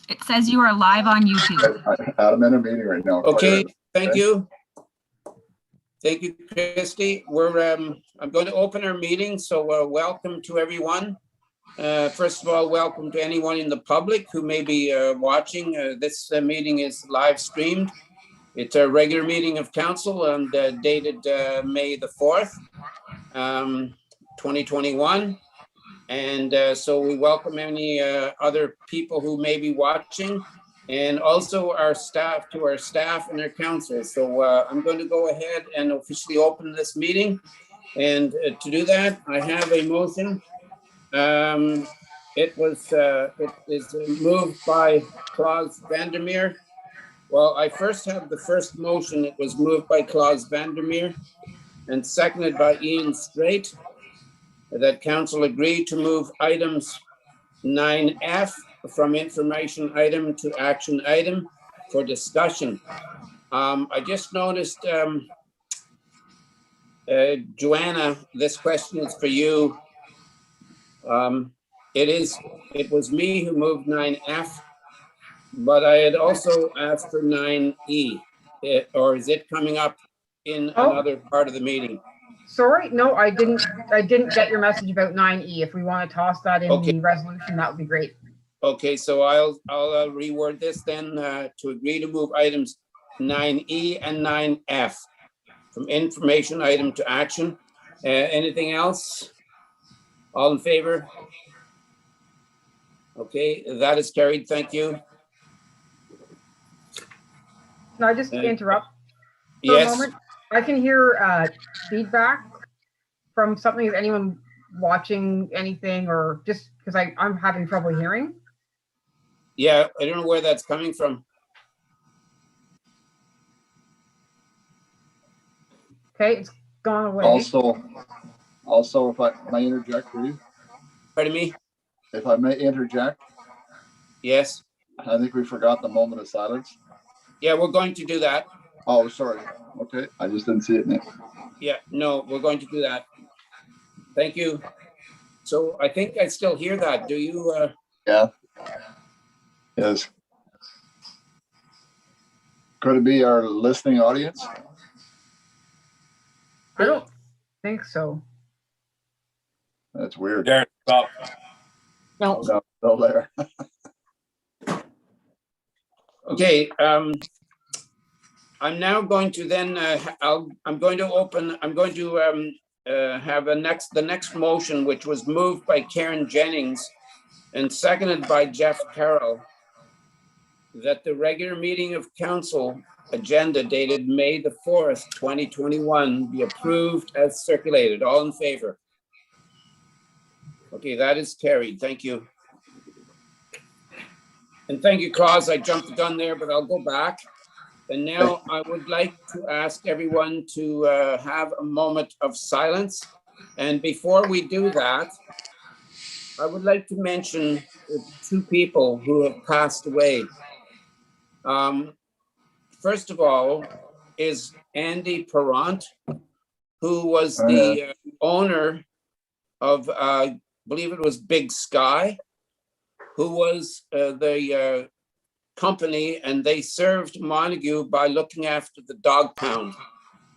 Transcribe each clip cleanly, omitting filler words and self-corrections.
It says you are live on YouTube. I'm in a meeting right now. Okay, thank you. Thank you, Christy. I'm going to open our meeting, so welcome to everyone. First of all, welcome to anyone in the public who may be watching. This meeting is live streamed. It's a regular meeting of council and dated May the 4th, 2021. And so we welcome any other people who may be watching, and also our staff and our council. So I'm going to go ahead and officially open this meeting. And to do that, I have a motion. It is moved by Klaus Vandermeer. Well, I first have the first motion. It was moved by Klaus Vandermeer and seconded by Ian Straight, that council agreed to move items 9F from information item to action item for discussion. I just noticed, Joanna, this question is for you. It was me who moved 9F, but I had also asked for 9E, or is it coming up in another part of the meeting? Sorry, no, I didn't get your message about 9E. If we want to toss that in the resolution, that would be great. Okay, so I'll reword this then to agree to move items 9E and 9F from information item to action. Anything else? All in favor? Okay, that is carried. Thank you. Can I just interrupt for yes. a moment? I can hear feedback from something. Is anyone watching anything, or just because I'm having trouble hearing? Yeah, I don't know where that's coming from. Okay, it's gone away. Also, if I may interject, please. Pardon me? If I may interject. Yes. I think we forgot the moment of silence. Yeah, we're going to do that. Oh, sorry. Okay, I just didn't see it now. Yeah, no, we're going to do that. Thank you. So I think I still hear that. Do you? Yeah. Yes. Could it be our listening audience? I don't think so. That's weird. There, stop. No. No, there. Okay. I'm now going to then I'm going to have the next motion, which was moved by Karen Jennings and seconded by Jeff Carroll, that the regular meeting of council agenda dated May the 4th, 2021 be approved as circulated. All in favor? Okay, that is carried. Thank you. And thank you, Klaus. I jumped the gun there, but I'll go back. And now I would like to ask everyone to have a moment of silence. And before we do that, I would like to mention two people who have passed away. First of all is Andy Perrant, who was the owner of, I believe it was Big Sky, who was the company, and they served Montague by looking after the dog pound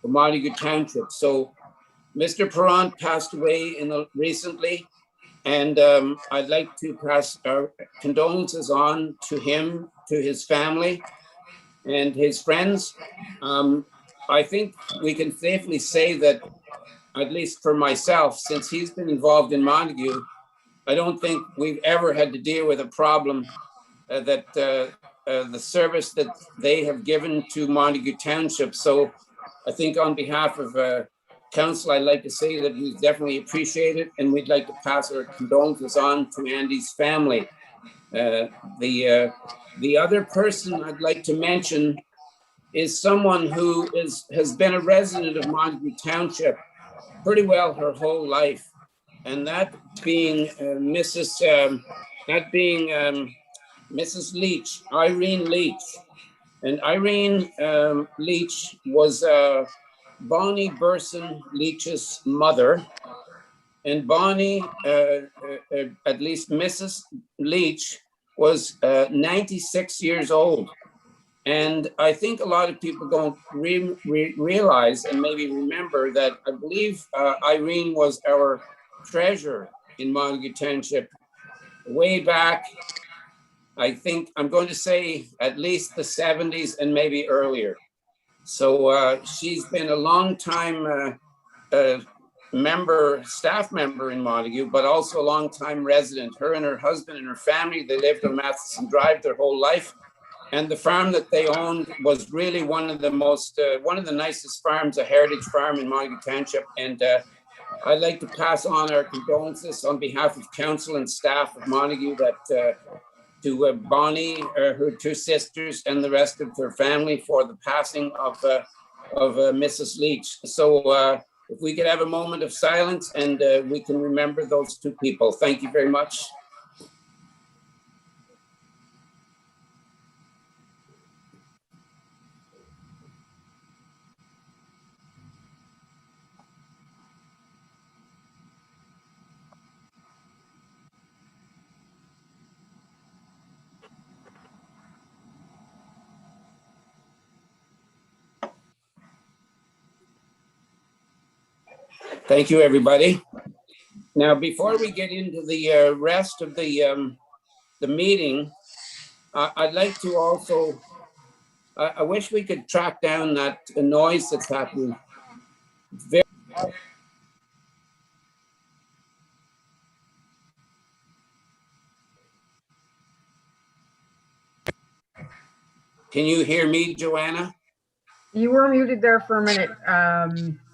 for Montague Township. So Mr. Perrant passed away recently, and I'd like to pass our condolences on to him, to his family and his friends. I think we can safely say that, at least for myself, since he's been involved in Montague, I don't think we've ever had to deal with a problem that the service that they have given to Montague Township. So I think on behalf of council, I'd like to say that he's definitely appreciated, and we'd like to pass our condolences on to Andy's family. The other person I'd like to mention is someone who has been a resident of Montague Township pretty well her whole life, and that being Mrs. Leach, Irene Leach. And Irene Leach was Bonnie Burson Leach's mother. And Bonnie, at least Mrs. Leach, was 96 years old. And I think a lot of people don't realize and maybe remember that I believe Irene was our treasurer in Montague Township way back. I think I'm going to say at least the 70s and maybe earlier. So she's been a long time staff member in Montague, but also a long time resident. Her and her husband and her family, they lived on Matheson Drive their whole life. And the farm that they owned was really one of the nicest farms, a heritage farm in Montague Township. And I'd like to pass on our condolences on behalf of council and staff of Montague to Bonnie, her two sisters, and the rest of her family for the passing of Mrs. Leach. So if we could have a moment of silence and we can remember those two people. Thank you very much. Thank you, everybody. Now, before we get into the rest of the meeting, I'd like to also, I wish we could track down that noise that's happening. Can you hear me, Joanna? You were muted there for a minute.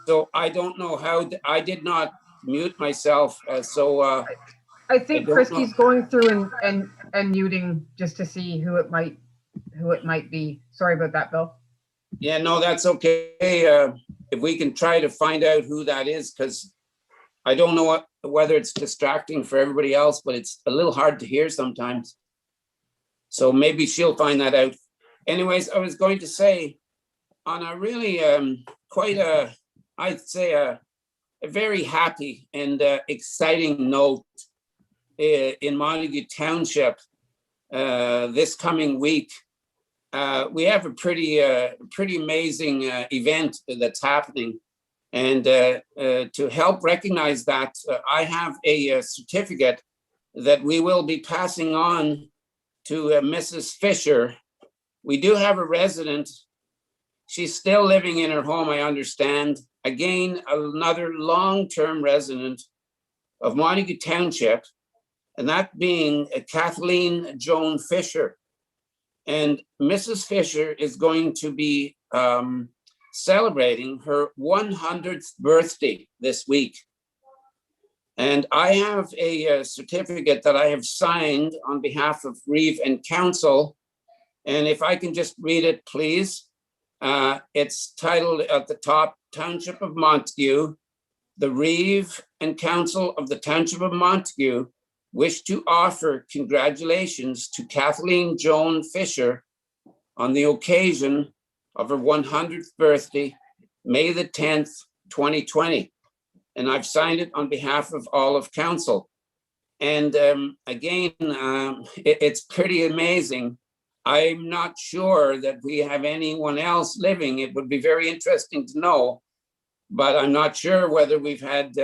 So I don't know how, I did not mute myself. I think I don't Christy's going through and muting just to see who it might be. Sorry about that, Bill. Yeah, no, that's okay. If we can try to find out who that is, because I don't know whether it's distracting for everybody else, but it's a little hard to hear sometimes. So maybe she'll find that out. Anyways, I was going to say, on a really I'd say a very happy and exciting note in Montague Township this coming week. We have a pretty amazing event that's happening. And to help recognize that, I have a certificate that we will be passing on to Mrs. Fisher. We do have a resident. She's still living in her home, I understand. Again, another long-term resident of Montague Township, and that being Kathleen Joan Fisher. And Mrs. Fisher is going to be celebrating her 100th birthday this week. And I have a certificate that I have signed on behalf of Reeve and Council. And if I can just read it, please. It's titled at the top, Township of Montague. The Reeve and Council of the Township of Montague wish to offer congratulations to Kathleen Joan Fisher on the occasion of her 100th birthday, May the 10th, 2020. And I've signed it on behalf of all of council. And again, it's pretty amazing. I'm not sure that we have anyone else living. It would be very interesting to know, but I'm not sure whether we've had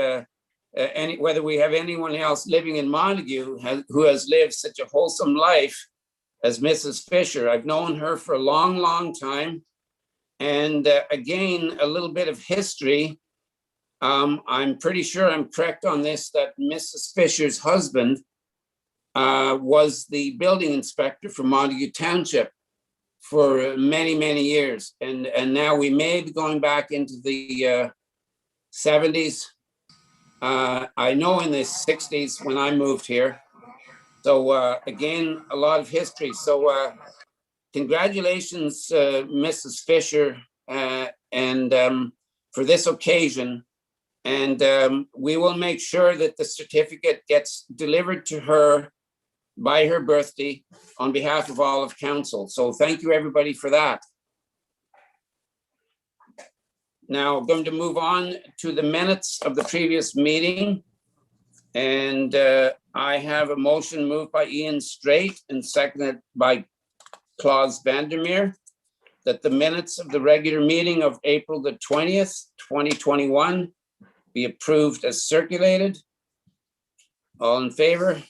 whether we have anyone else living in Montague who has lived such a wholesome life as Mrs. Fisher. I've known her for a long, long time. And again, a little bit of history. I'm pretty sure I'm correct on this, that Mrs. Fisher's husband was the building inspector for Montague Township for many, many years. And now we may be going back into the 70s. I know in the 60s when I moved here. So again, a lot of history. So congratulations, Mrs. Fisher, and for this occasion. And we will make sure that the certificate gets delivered to her by her birthday on behalf of all of council. So thank you, everybody, for that. Now I'm going to move on to the minutes of the previous meeting. And I have a motion moved by Ian Straight and seconded by Klaus Vandermeer that the minutes of the regular meeting of April the 20th, 2021 be approved as circulated. All in favor?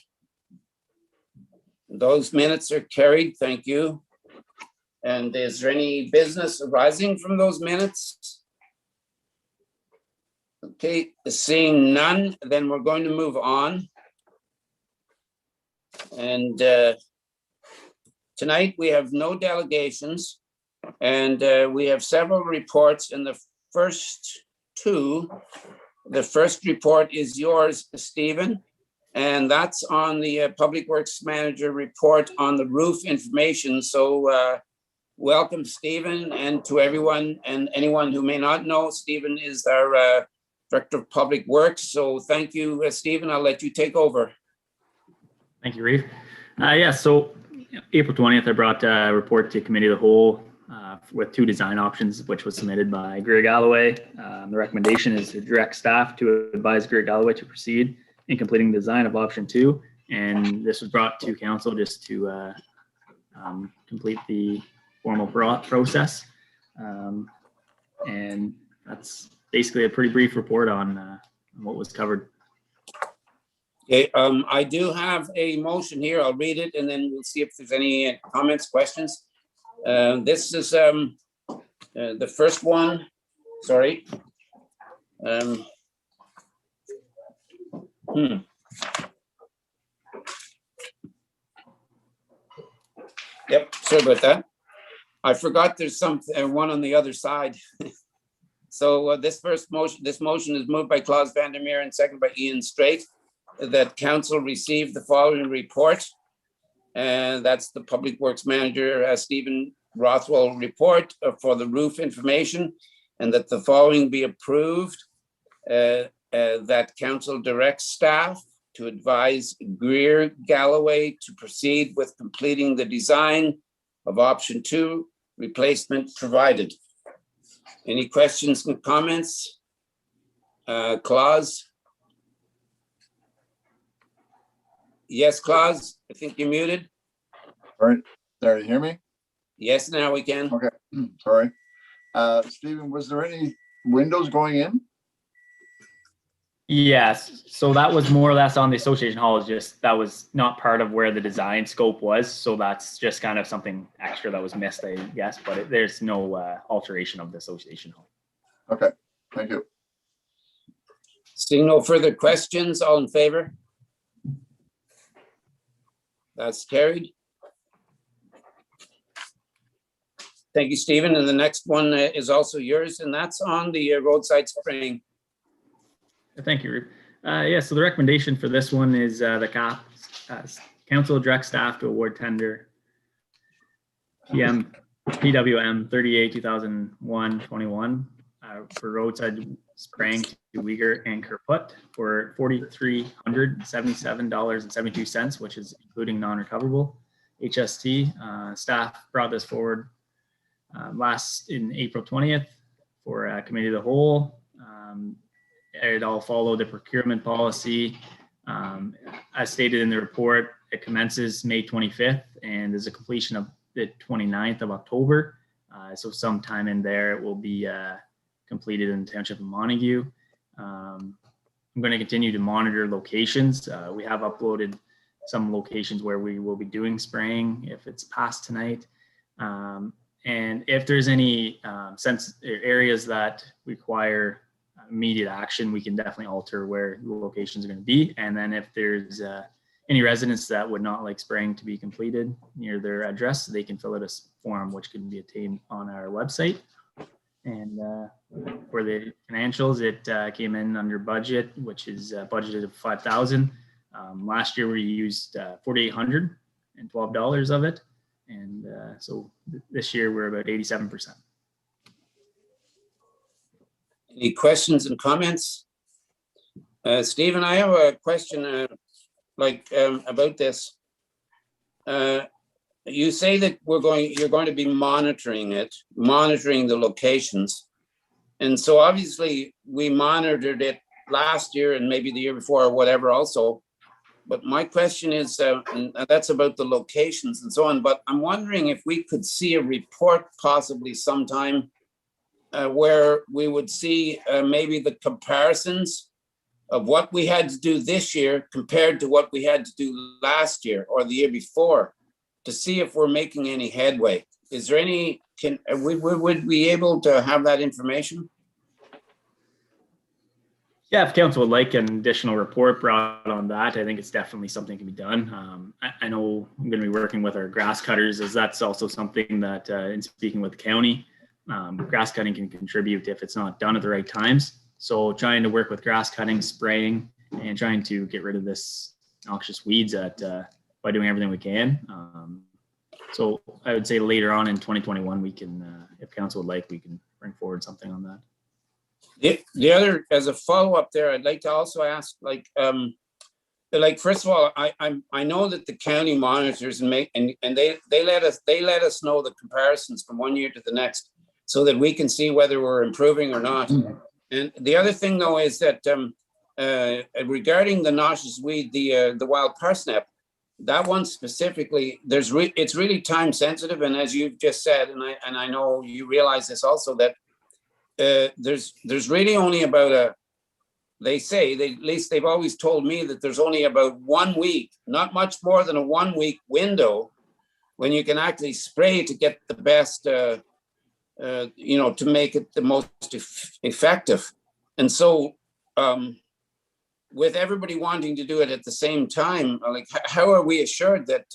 Those minutes are carried. Thank you. And is there any business arising from those minutes? Okay, seeing none, then we're going to move on. And tonight we have no delegations, and we have several reports. In the first two, the first report is yours, Stephen, and that's on the Public Works Manager report on the roof information. So welcome, Stephen, and to everyone and anyone who may not know, Stephen is our Director of Public Works. So thank you, Stephen. I'll let you take over. Thank you, Reeve. So April 20th, I brought a report to Committee of the Whole with two design options, which was submitted by Greer Galloway. The recommendation is to direct staff to advise Greer Galloway to proceed in completing the design of option 2. And this was brought to council just to complete the formal process. And that's basically a pretty brief report on what was covered. Okay, I do have a motion here. I'll read it and then we'll see if there's any comments, questions. This is the first one. Sorry. Yep, sorry about that. I forgot there's one on the other side. So this motion is moved by Klaus Vandermeer and seconded by Ian Straight, that council received the following report. And that's the Public Works Manager, Stephen Rothwell report for the roof information, and that the following be approved, that council directs staff to advise Greer Galloway to proceed with completing the design of option 2, replacement provided. Any questions and comments? Klaus? Yes, Klaus, I think you're muted. All right, there, you hear me? Yes, now we can. Okay, sorry. Stephen, was there any windows going in? Yes, so that was more or less on the association hall. That was not part of where the design scope was. So that's just kind of something extra that was missed, I guess, but there's no alteration of the association hall. Okay, thank you. Seeing no further questions, all in favor? That's carried. Thank you, Stephen. And the next one is also yours, and that's on the roadside spraying. Thank you, Reeve. So the recommendation for this one is the council directs staff to award tender PWM 38-2001-21 for roadside spraying to Uyghur and Kerput for $4,377.72, which is including non-recoverable HST. Staff brought this forward in April 20th for Committee of the Whole. It all followed the procurement policy. As stated in the report, it commences May 25th and is a completion of the 29th of October. So sometime in there it will be completed in the Township of Montague. I'm going to continue to monitor locations. We have uploaded some locations where we will be doing spraying if it's passed tonight. And if there's any areas that require immediate action, we can definitely alter where the locations are going to be. And then if there's any residents that would not like spraying to be completed near their address, they can fill out a form which can be obtained on our website. And for the financials, it came in under budget, which is budgeted of $5,000. Last year we used $4,812 of it, and so this year we're about 87%. Any questions and comments? Stephen, I have a question about this. You say that you're going to be monitoring the locations. And so obviously we monitored it last year and maybe the year before or whatever also. But my question is, and that's about the locations and so on, but I'm wondering if we could see a report possibly sometime where we would see maybe the comparisons of what we had to do this year compared to what we had to do last year or the year before, to see if we're making any headway. Is there any, would we be able to have that information? Yeah, if council would like an additional report brought on that, I think it's definitely something that can be done. I know I'm going to be working with our grass cutters, as that's also something that, in speaking with the county, grass cutting can contribute if it's not done at the right times. So trying to work with grass cutting, spraying, and trying to get rid of this noxious weeds by doing everything we can. So I would say later on in 2021, we can, if council would like, we can bring forward something on that. The other, as a follow-up there, I'd like to also ask, first of all, I know that the county monitors and they let us know the comparisons from one year to the next, so that we can see whether we're improving or not. And the other thing though is that regarding the noxious weed, the wild parsnip, that one specifically, it's really time sensitive, and as you've just said, and I know you realize this also, that there's really only about at least they've always told me that there's only about 1 week, not much more than a 1 week window, when you can actually spray to get the best, to make it the most effective. And so with everybody wanting to do it at the same time, how are we assured that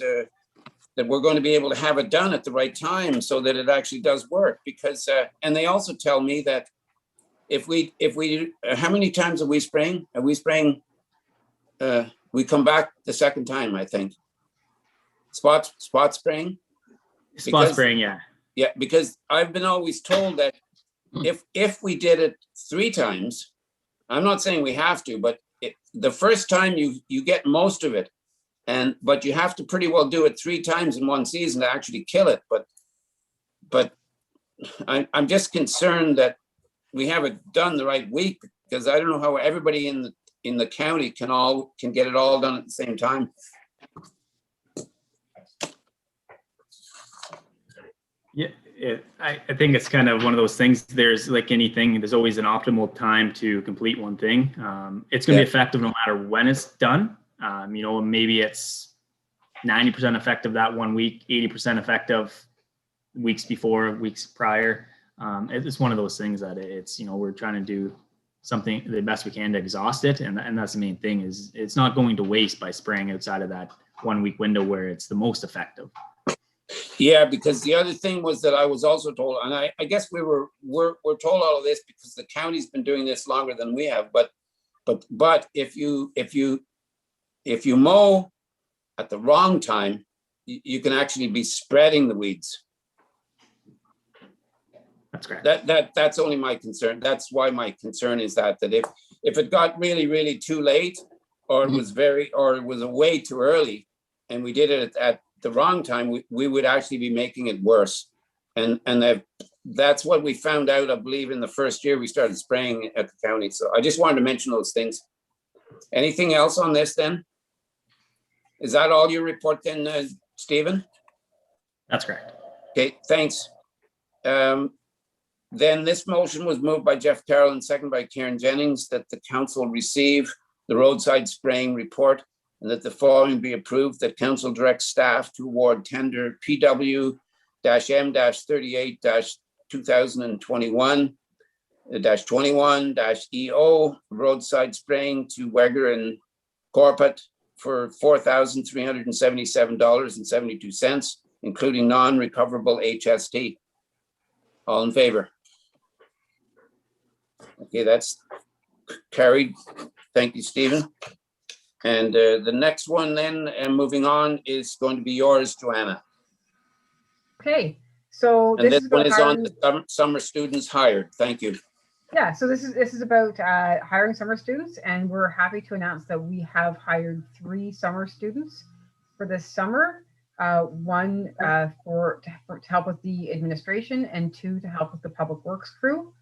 that we're going to be able to have it done at the right time so that it actually does work? Because, and they also tell me that if we, how many times are we spraying? Are we spraying, we come back the second time, I think. Spot spraying? Spot spraying, yeah. Yeah, because I've been always told that if we did it 3 times, I'm not saying we have to, but the first time you get most of it, but you have to pretty well do it 3 times in one season to actually kill it. But I'm just concerned that we have it done the right week, because I don't know how everybody in the county can get it all done at the same time. Yeah, I think it's kind of one of those things. There's, like anything, there's always an optimal time to complete one thing. It's going to be effective no matter when it's done. Maybe it's 90% effective that 1 week, 80% effective weeks before, weeks prior. It's one of those things that it's, we're trying to do something the best we can to exhaust it. And that's the main thing, is it's not going to waste by spraying outside of that 1 week window where it's the most effective. Yeah, because the other thing was that I was also told, and I guess we're told all of this because the county's been doing this longer than we have, but if you mow at the wrong time, you can actually be spreading the weeds. That's correct. That's only my concern. That's why my concern is that if it got really, really too late, or it was way too early, and we did it at the wrong time, we would actually be making it worse. And that's what we found out, I believe, in the first year we started spraying at the county. So I just wanted to mention those things. Anything else on this then? Is that all your report then, Stephen? That's correct. Okay, thanks. Then this motion was moved by Jeff Carroll and seconded by Karen Jennings, that the council receive the roadside spraying report, and that the following be approved: that council directs staff to award tender PW-M-38-2021-21-EO roadside spraying to Weger and Corpet for $4,377.72, including non-recoverable HST. All in favor? Okay, that's carried. Thank you, Stephen. And the next one then, moving on, is going to be yours, Joanna. Okay, so And this one about is on the summer students hired. Thank you. Yeah, so this is about hiring summer students, and we're happy to announce that we have hired 3 summer students for this summer. One to help with the administration, and 2 to help with the public works crew.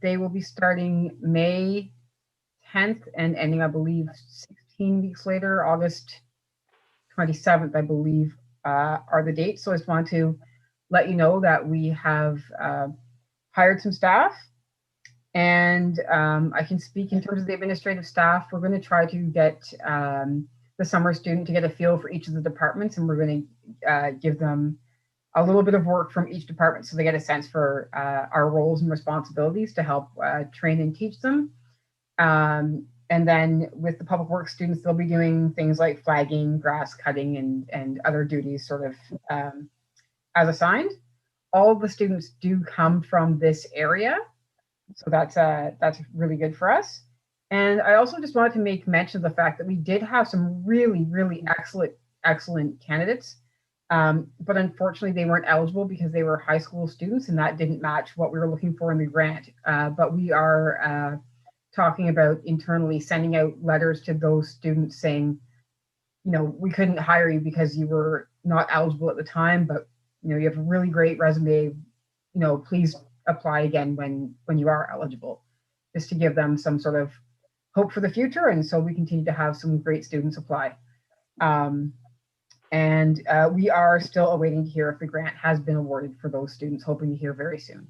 They will be starting May 10th and ending, I believe, 14 weeks later, August 27th, I believe, are the dates. So I just want to let you know that we have hired some staff, and I can speak in terms of the administrative staff. We're going to try to get the summer student to get a feel for each of the departments, and we're going to give them a little bit of work from each department so they get a sense for our roles and responsibilities to help train and teach them. And then with the public works students, they'll be doing things like flagging, grass cutting, and other duties sort of as assigned. All of the students do come from this area, so that's really good for us. And I also just wanted to make mention of the fact that we did have some really, really excellent candidates, but unfortunately they weren't eligible because they were high school students, and that didn't match what we were looking for in the grant. But we are talking about internally sending out letters to those students saying, we couldn't hire you because you were not eligible at the time, but you have a really great resume, please apply again when you are eligible, just to give them some sort of hope for the future. And so we continue to have some great students apply. And we are still awaiting to hear if the grant has been awarded for those students, hoping to hear very soon.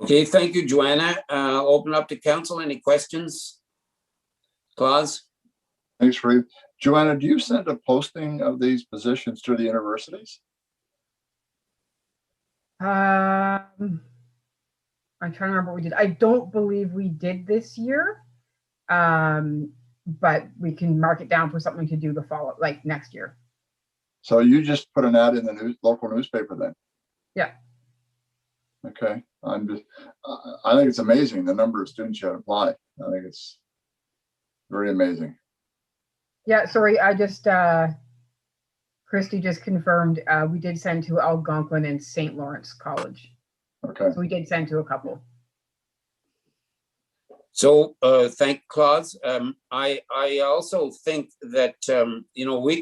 Okay, thank you, Joanna. Open up to council. Any questions? Claus? Thanks, Reeve. Joanna, do you send a posting of these positions to the universities? I'm trying to remember what we did. I don't believe we did this year, but we can mark it down for something to do the follow, like next year. So you just put an ad in the local newspaper then? Yeah. Okay. I think it's amazing the number of students you had apply. I think it's very amazing. Yeah, sorry, I just Christy just confirmed we did send to Algonquin and St. Lawrence College. Okay. So we did send to a couple. So thank Claus. I also think that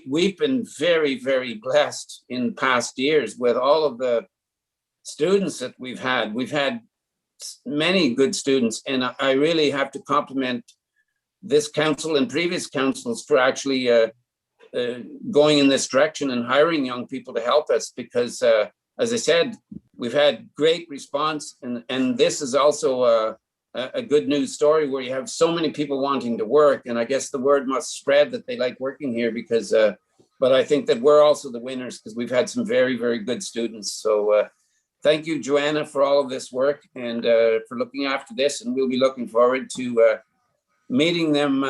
we've been very, very blessed in past years with all of the students that we've had. We've had many good students, and I really have to compliment this council and previous councils for actually going in this direction and hiring young people to help us, because as I said, we've had great response, and this is also a good news story where you have so many people wanting to work, and I guess the word must spread that they like working here, because but I think that we're also the winners because we've had some very, very good students. So thank you, Joanna, for all of this work and for looking after this, and we'll be looking forward to meeting them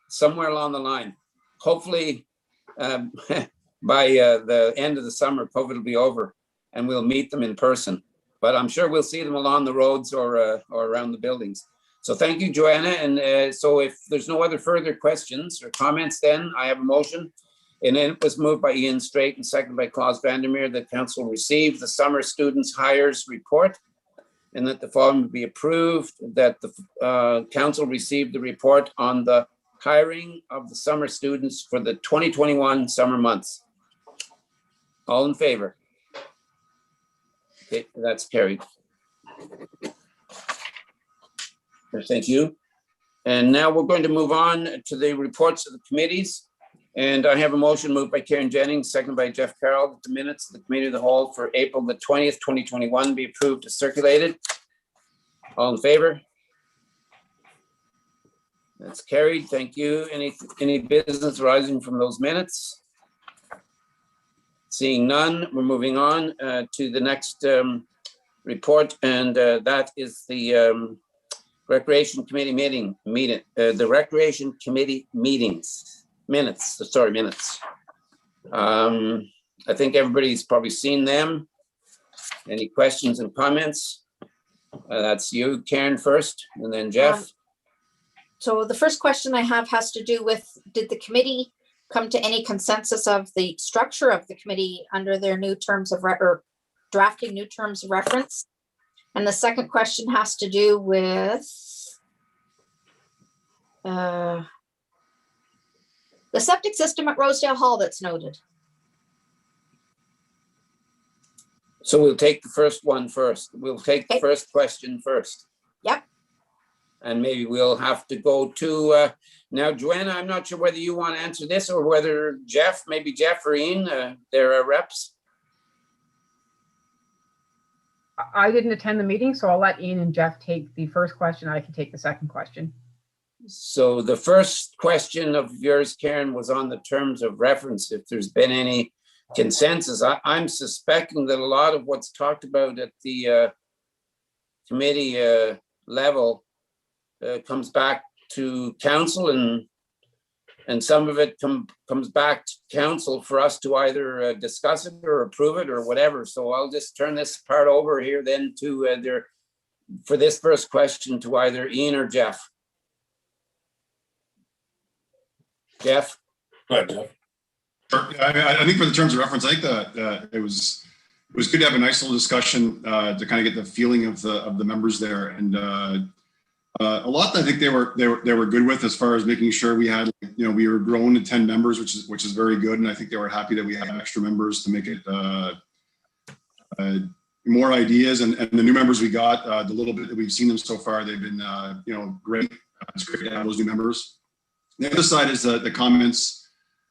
somewhere along the line. Hopefully by the end of the summer, COVID will be over and we'll meet them in person. But I'm sure we'll see them along the roads or around the buildings. So thank you, Joanna. And so if there's no other further questions or comments, then I have a motion. And then it was moved by Ian Straight and seconded by Claus Vandermeer that council receive the summer students hires report, and that the following would be approved, that the council received the report on the hiring of the summer students for the 2021 summer months. All in favor? Okay, that's carried. Thank you. And now we're going to move on to the reports of the committees. And I have a motion moved by Karen Jennings, seconded by Jeff Carroll, that the minutes of the committee of the whole for April the 20th, 2021 be approved as circulated. All in favor? That's carried. Thank you. Any business arising from those minutes? Seeing none, we're moving on to the next report, and that is the Recreation Committee meeting, the Recreation Committee minutes. I think everybody's probably seen them. Any questions and comments? That's you, Karen, first, and then Jeff. So the first question I have has to do with, did the committee come to any consensus of the structure of the committee under their new terms of or drafting new terms of reference? And the second question has to do with the septic system at Rosedale Hall that's noted. So we'll take the first one first. We'll take the Okay. first question first. Yep. And maybe we'll have to go to, now, Joanna, I'm not sure whether you want to answer this or whether Jeff, maybe Jeff or Ian, they're reps. I didn't attend the meeting, so I'll let Ian and Jeff take the first question. I can take the second question. So the first question of yours, Karen, was on the terms of reference, if there's been any consensus. I'm suspecting that a lot of what's talked about at the committee level comes back to council, and some of it comes back to council for us to either discuss it or approve it or whatever. So I'll just turn this part over here then to for this first question to either Ian or Jeff. Jeff? Go ahead, Jeff. Sure. I think for the terms of reference, I think that it was good to have a nice little discussion to kind of get the feeling of the members there, and a lot that I think they were good with as far as making sure we had, we were growing to 10 members, which is very good, and I think they were happy that we had extra members to make it more ideas, and the new members we got, the little bit that we've seen them so far, they've been great. It's great to have those new members. The other side is the comments,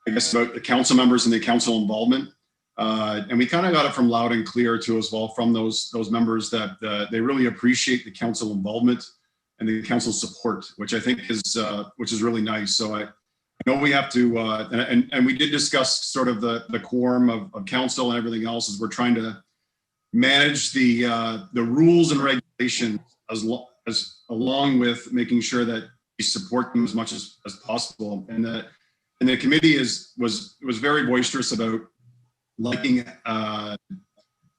I guess, about the council members and the council involvement. And we kind of got it from loud and clear too as well from those members that they really appreciate the council involvement and the council support, which I think is really nice. So I know we have to, and we did discuss sort of the quorum of council and everything else as we're trying to manage the rules and regulations as along with making sure that we support them as much as possible. And the committee was very boisterous about liking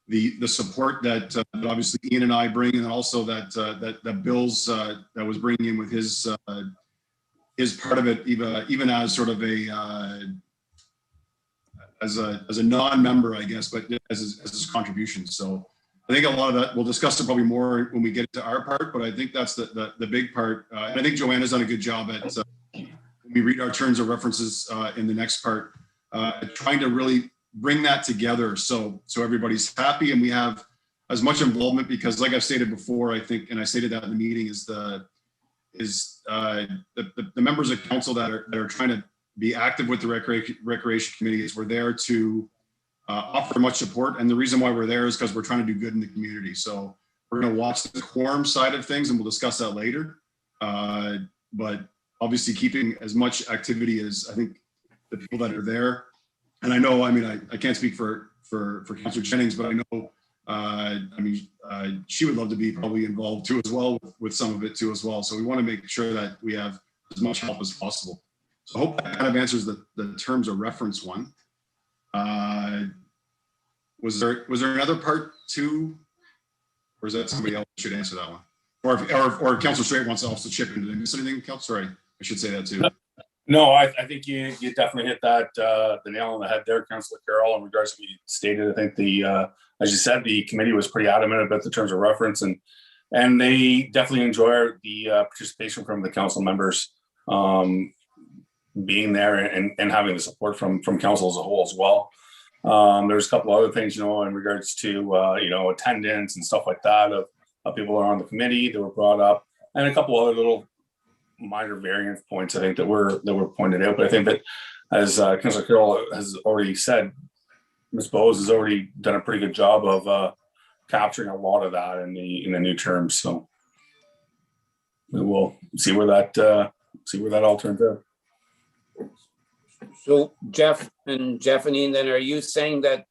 the support that obviously Ian and I bring, and also that Bill's that was bringing in with his part of it, even as sort of as a non-member, I guess, but as his contribution. So I think a lot of that we'll discuss it probably more when we get to our part, but I think that's the big part. And I think Joanna's done a good job at when we read our terms of references in the next part, trying to really bring that together so everybody's happy and we have as much involvement, because like I've stated before, I think, and I stated that in the meeting, is the members of council that are trying to be active with the recreation committees. We're there to offer much support, and the reason why we're there is because we're trying to do good in the community. So we're going to watch the quorum side of things, and we'll discuss that later. But obviously keeping as much activity as I think the people that are there. And I know, I mean, I can't speak for Councillor Jennings, but I know, she would love to be probably involved too as well with some of it too as well. So we want to make sure that we have as much help as possible. So I hope that kind of answers the terms of reference one. Was there another part too, or is that somebody else should answer that one? Or Councillor Straight wants to also chip in. Did I miss anything, Councillor? Sorry, I should say that too. No, I think you definitely hit that the nail on the head there, Councillor Carroll. In regards to what you stated, I think as you said, the committee was pretty adamant about the terms of reference, and they definitely enjoy the participation from the council members being there and having the support from council as a whole as well. There's a couple other things, in regards to attendance and stuff like that of people who are on the committee that were brought up, and a couple other little minor variance points I think that were pointed out. But I think that, as Councillor Carroll has already said, Ms. Bowes has already done a pretty good job of capturing a lot of that in the new terms. So we will see where that all turns out. So Jeff and Ian, then are you saying that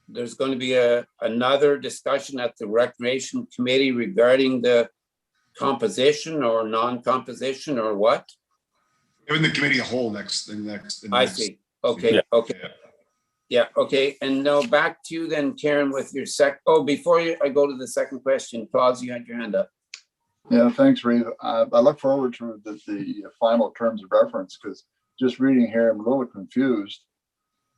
there's going to be another discussion at the Recreation Committee regarding the composition or non-composition or what? In the committee a whole next. I see. Okay. Yeah. Okay. Yeah. Okay. And now back to you then, Karen, with your before I go to the second question, Claus, you had your hand up. Yeah, thanks, Reeve. I look forward to the final terms of reference, because just reading here, I'm a little confused.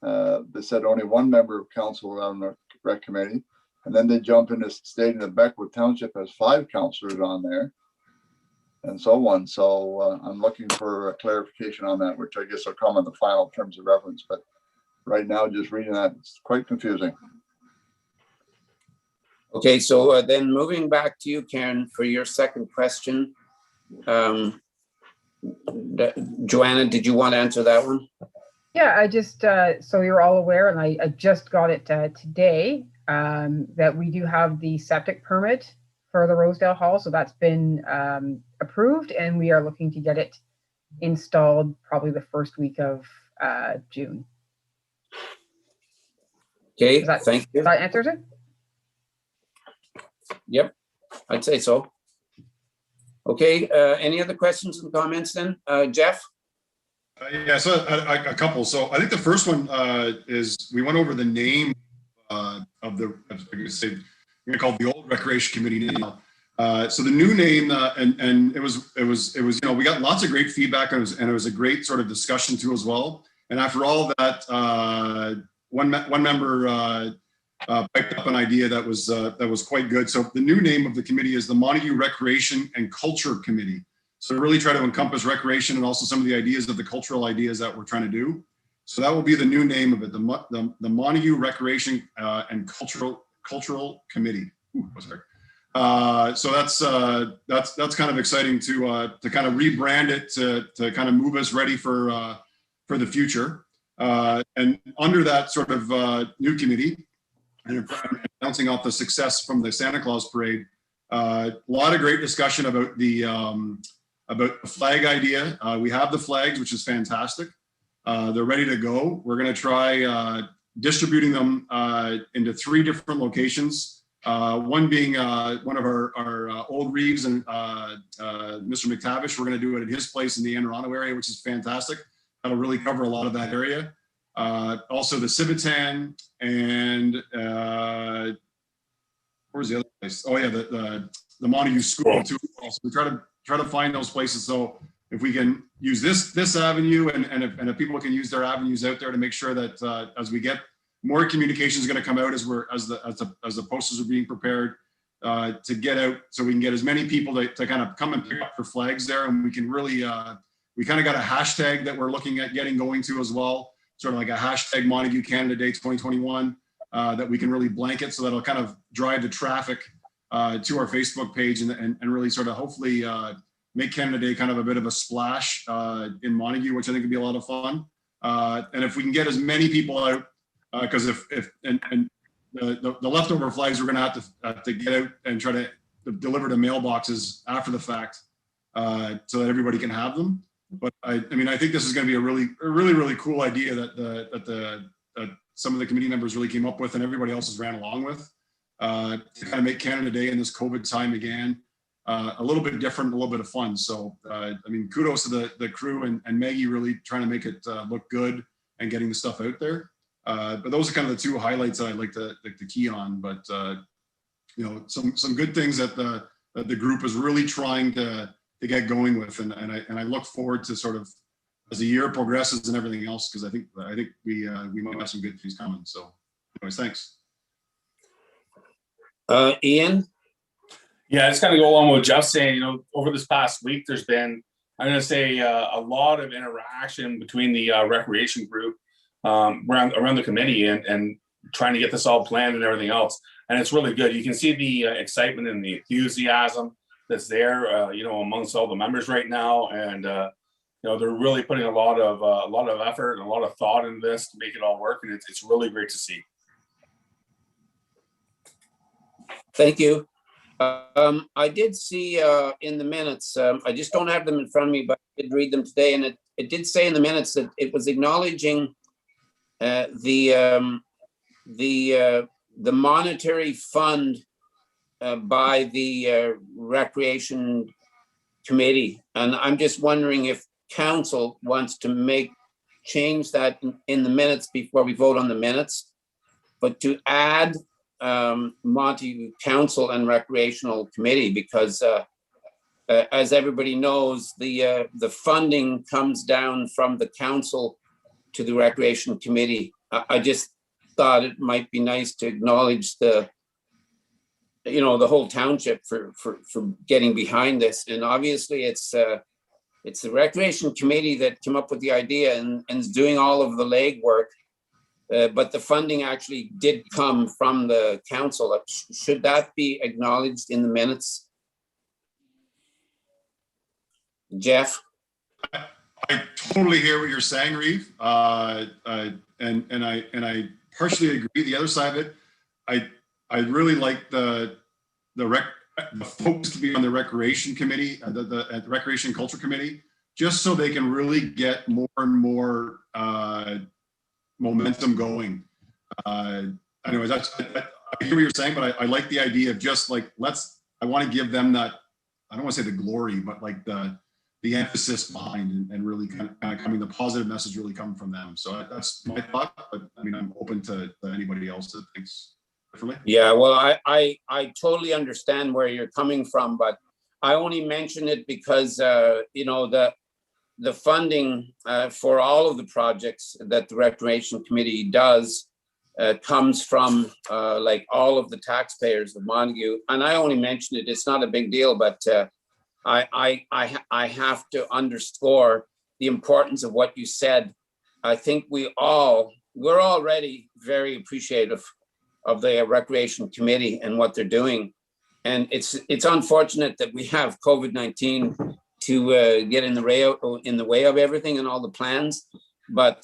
They said only one member of council on the rec committee, and then they jump into stating that Beckwood Township has 5 councillors on there, and so on. So I'm looking for a clarification on that, which I guess will come in the final terms of reference. But right now, just reading that, it's quite confusing. Okay, so then moving back to you, Karen, for your second question. Joanna, did you want to answer that one? Yeah, I just, so you're all aware, and I just got it today, that we do have the septic permit for the Rosedale Hall. So that's been approved, and we are looking to get it installed probably the first week of June. Okay, Does that, thank you. that answers it? Yep, I'd say so. Okay, any other questions and comments then? Jeff? Yeah, so a couple. So I think the first one is we went over the name of the, I'm going to call it the old Recreation Committee now. So the new name, and it was, you know, we got lots of great feedback, and it was a great sort of discussion too as well. And after all that, one member picked up an idea that was quite good. So the new name of the committee is the Montague Recreation and Culture Committee. So to really try to encompass recreation and also some of the ideas of the cultural ideas that we're trying to do. So that will be the new name of it, the Montague Recreation and Cultural Committee. Ooh, so that's kind of exciting to kind of rebrand it to kind of move us ready for the future. And under that sort of new committee, and announcing off the success from the Santa Claus parade, a lot of great discussion about the flag idea. We have the flags, which is fantastic. They're ready to go. We're going to try distributing them into 3 different locations. One being one of our old Reeves and Mr. McTavish. We're going to do it at his place in the Anne Arundel area, which is fantastic. That'll really cover a lot of that area. Also the Civitan, and where's the other place? Oh yeah, the Montague School too. So we try to find those places. So if we can use this avenue, and if people can use their avenues out there to make sure that as we get more communication is going to come out as the posters are being prepared to get out, so we can get as many people to kind of come and pick up their flags there, and we can really we kind of got a hashtag that we're looking at getting going to as well, sort of like a hashtag Montague Canada Day 2021 that we can really blanket, so that'll kind of drive the traffic to our Facebook page and really sort of hopefully make Canada Day kind of a bit of a splash in Montague, which I think would be a lot of fun. And if we can get as many people out, because if the leftover flags, we're going to have to get out and try to deliver to mailboxes after the fact so that everybody can have them. But I mean, I think this is going to be a really cool idea that some of the committee members really came up with, and everybody else has ran along with, to kind of make Canada Day in this COVID time again a little bit different, a little bit of fun. So I mean, kudos to the crew and Maggie really trying to make it look good and getting the stuff out there. But those are kind of the 2 highlights that I'd like to key on. But you know, some good things that the group is really trying to get going with, and I look forward to sort of as the year progresses and everything else, because I think we might have some good things coming. So anyways, thanks. Ian? Yeah, it's kind of go along with Jeff saying, you know, over this past week, there's been, I'm going to say, a lot of interaction between the recreation group around the committee and trying to get this all planned and everything else. And it's really good. You can see the excitement and the enthusiasm that's there, you know, amongst all the members right now. And, you know, they're really putting a lot of effort and a lot of thought into this to make it all work. And it's really great to see. Thank you. I did see in the minutes, I just don't have them in front of me, but I did read them today, and it did say in the minutes that it was acknowledging the monetary fund by the Recreation Committee. And I'm just wondering if council wants to change that in the minutes before we vote on the minutes, but to add Montague Council and Recreational Committee, because as everybody knows, the funding comes down from the council to the Recreation Committee. I just thought it might be nice to acknowledge the whole township for getting behind this. And obviously it's the Recreation Committee that came up with the idea and is doing all of the legwork. But the funding actually did come from the council. Should that be acknowledged in the minutes? Jeff? I totally hear what you're saying, Reeve. And I partially agree. The other side of it, I really like the focus to be on the recreation committee, the recreation culture committee, just so they can really get more and more momentum going. Anyways, I hear what you're saying, but I like the idea of just like, I want to give them that, I don't want to say the glory, but like the emphasis behind and really kind of coming, the positive message really coming from them. So that's my thought, but I mean, I'm open to anybody else that thinks differently. Yeah, well, I totally understand where you're coming from, but I only mention it because, you know, the funding for all of the projects that the Recreation Committee does comes from like all of the taxpayers of Montague. And I only mention it, it's not a big deal, but I have to underscore the importance of what you said. I think we're already very appreciative of the Recreation Committee and what they're doing. And it's unfortunate that we have COVID-19 to get in the way of everything and all the plans. But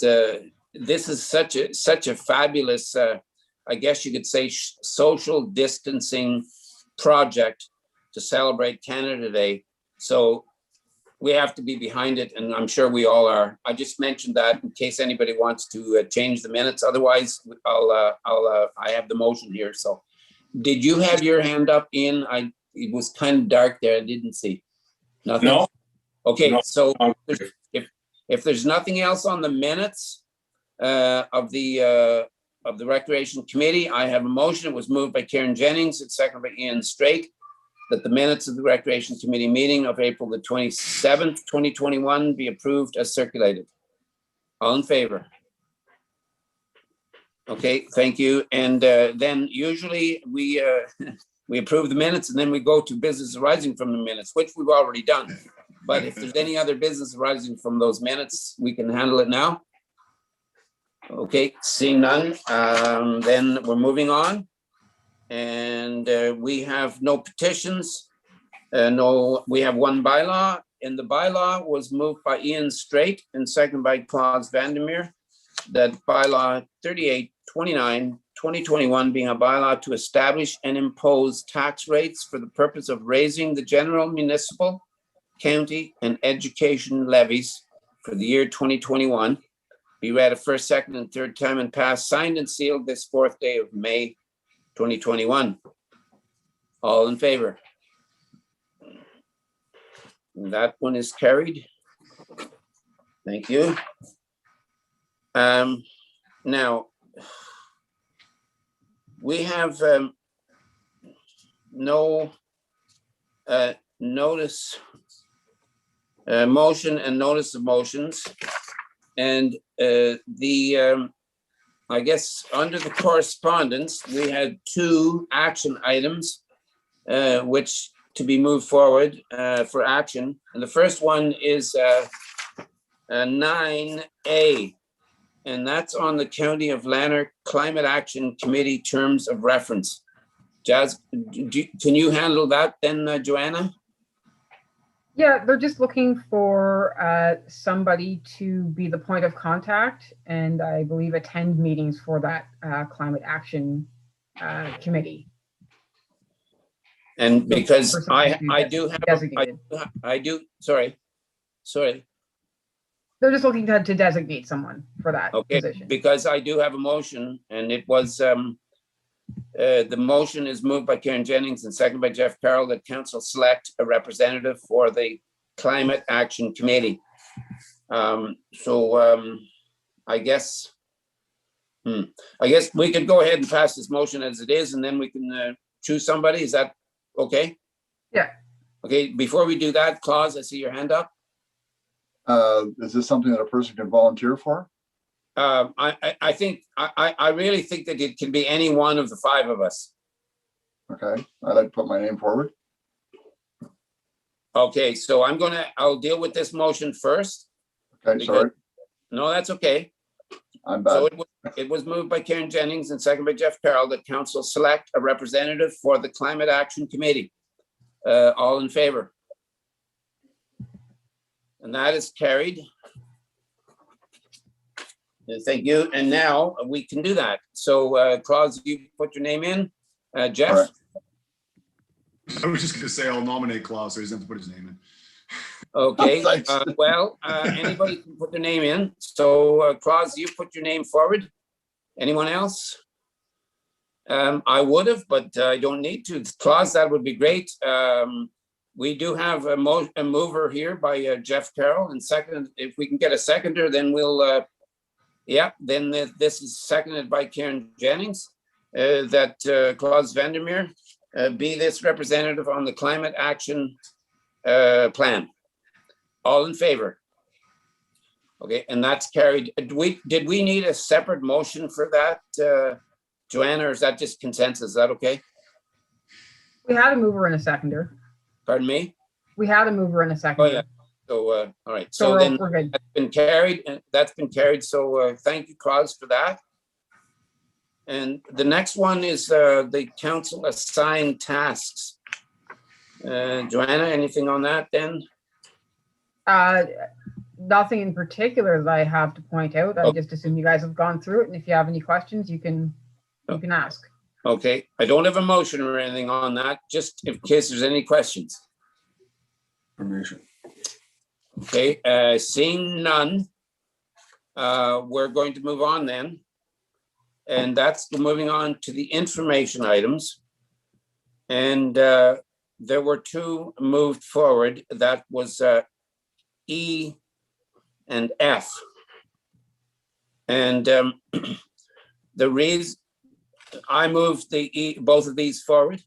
this is such a fabulous, I guess you could say, social distancing project to celebrate Canada Day. So we have to be behind it, and I'm sure we all are. I just mentioned that in case anybody wants to change the minutes. Otherwise, I have the motion here. So, did you have your hand up, Ian? It was kind of dark there. I didn't see. Nothing. No. Okay. No. So if there's nothing else on the minutes of the Recreation Committee, I have a motion. It was moved by Karen Jennings and seconded by Ian Strake, that the minutes of the Recreation Committee meeting of April the 27th, 2021 be approved as circulated. All in favor? Okay, thank you. And then usually we approve the minutes and then we go to business arising from the minutes, which we've already done. But if there's any other business arising from those minutes, we can handle it now. Okay, seeing none, then we're moving on. And we have no petitions. We have one bylaw, and the bylaw was moved by Ian Straight and seconded by Klaus Vandermeer. That bylaw 3829, 2021 being a bylaw to establish and impose tax rates for the purpose of raising the general municipal, county, and education levies for the year 2021. Be read a first, second, and third time and passed, signed and sealed this 4th day of May 2021. All in favor? That one is carried. Thank you. Now, we have no notice, motion and notice of motions. And I guess under the correspondence, we had 2 action items which to be moved forward for action. And the first one is 9A, and that's on the County of Lanark Climate Action Committee terms of reference. Jazz, can you handle that then, Joanna? Yeah, they're just looking for somebody to be the point of contact and I believe attend meetings for that climate action committee. And because I do have, designated. sorry. They're just looking to designate someone for that position. Because I do have a motion, and it was, the motion is moved by Karen Jennings and seconded by Jeff Carroll that council select a representative for the Climate Action Committee. I guess we could go ahead and pass this motion as it is, and then we can choose somebody. Is that okay? Yeah. Okay, before we do that, Claus, I see your hand up. Is this something that a person can volunteer for? I think I really think that it can be any one of the 5 of us. Okay, I'd like to put my name forward. Okay, so I'll deal with this motion first. Okay, sorry. No, that's okay. I'm bad. So it was moved by Karen Jennings and seconded by Jeff Carroll that council select a representative for the Climate Action Committee. All in favor? And that is carried. Thank you. And now we can do that. So Claus, you put your name in. Jeff? Correct. I was just gonna say I'll nominate Klaus, so he doesn't have to put his name in. Okay, Thanks. Anybody can put their name in. So Claus, you put your name forward. Anyone else? I would have, but I don't need to. Claus, that would be great. We do have a mover here by Jeff Carroll, and second, if we can get a seconder, then we'll, then this is seconded by Karen Jennings, that Claus Vandermeer be this representative on the climate action plan. All in favor? Okay, and that's carried. Did we need a separate motion for that, Joanna, or is that just consensus? Is that okay? We had a mover and a seconder. Pardon me? We had a mover and a Oh, seconder. yeah. So, all right. So So then we're good. that's been carried, and that's been carried. So thank you, Claus, for that. And the next one is the council assigned tasks. Joanna, anything on that then? Nothing in particular that I have to point out. I Oh. just assume you guys have gone through it, and if you have any questions, you can ask. Okay, I don't have a motion or anything on that, just in case there's any questions. Information. Okay, seeing none, we're going to move on then. And that's moving on to the information items. And there were two moved forward. That was E and F. And the reason I moved both of these forward.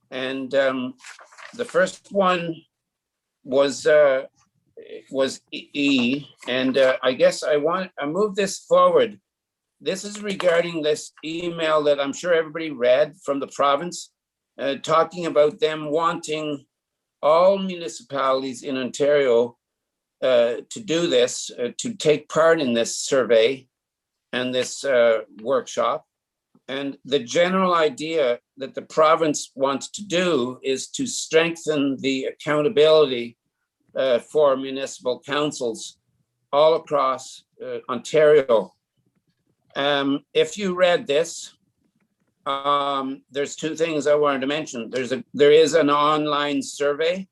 And the first one was E, and I guess I moved this forward. This is regarding this email that I'm sure everybody read from the province, talking about them wanting all municipalities in Ontario to do this, to take part in this survey and this workshop. And the general idea that the province wants to do is to strengthen the accountability for municipal councils all across Ontario. If you read this, there's two things I wanted to mention. There is an online survey,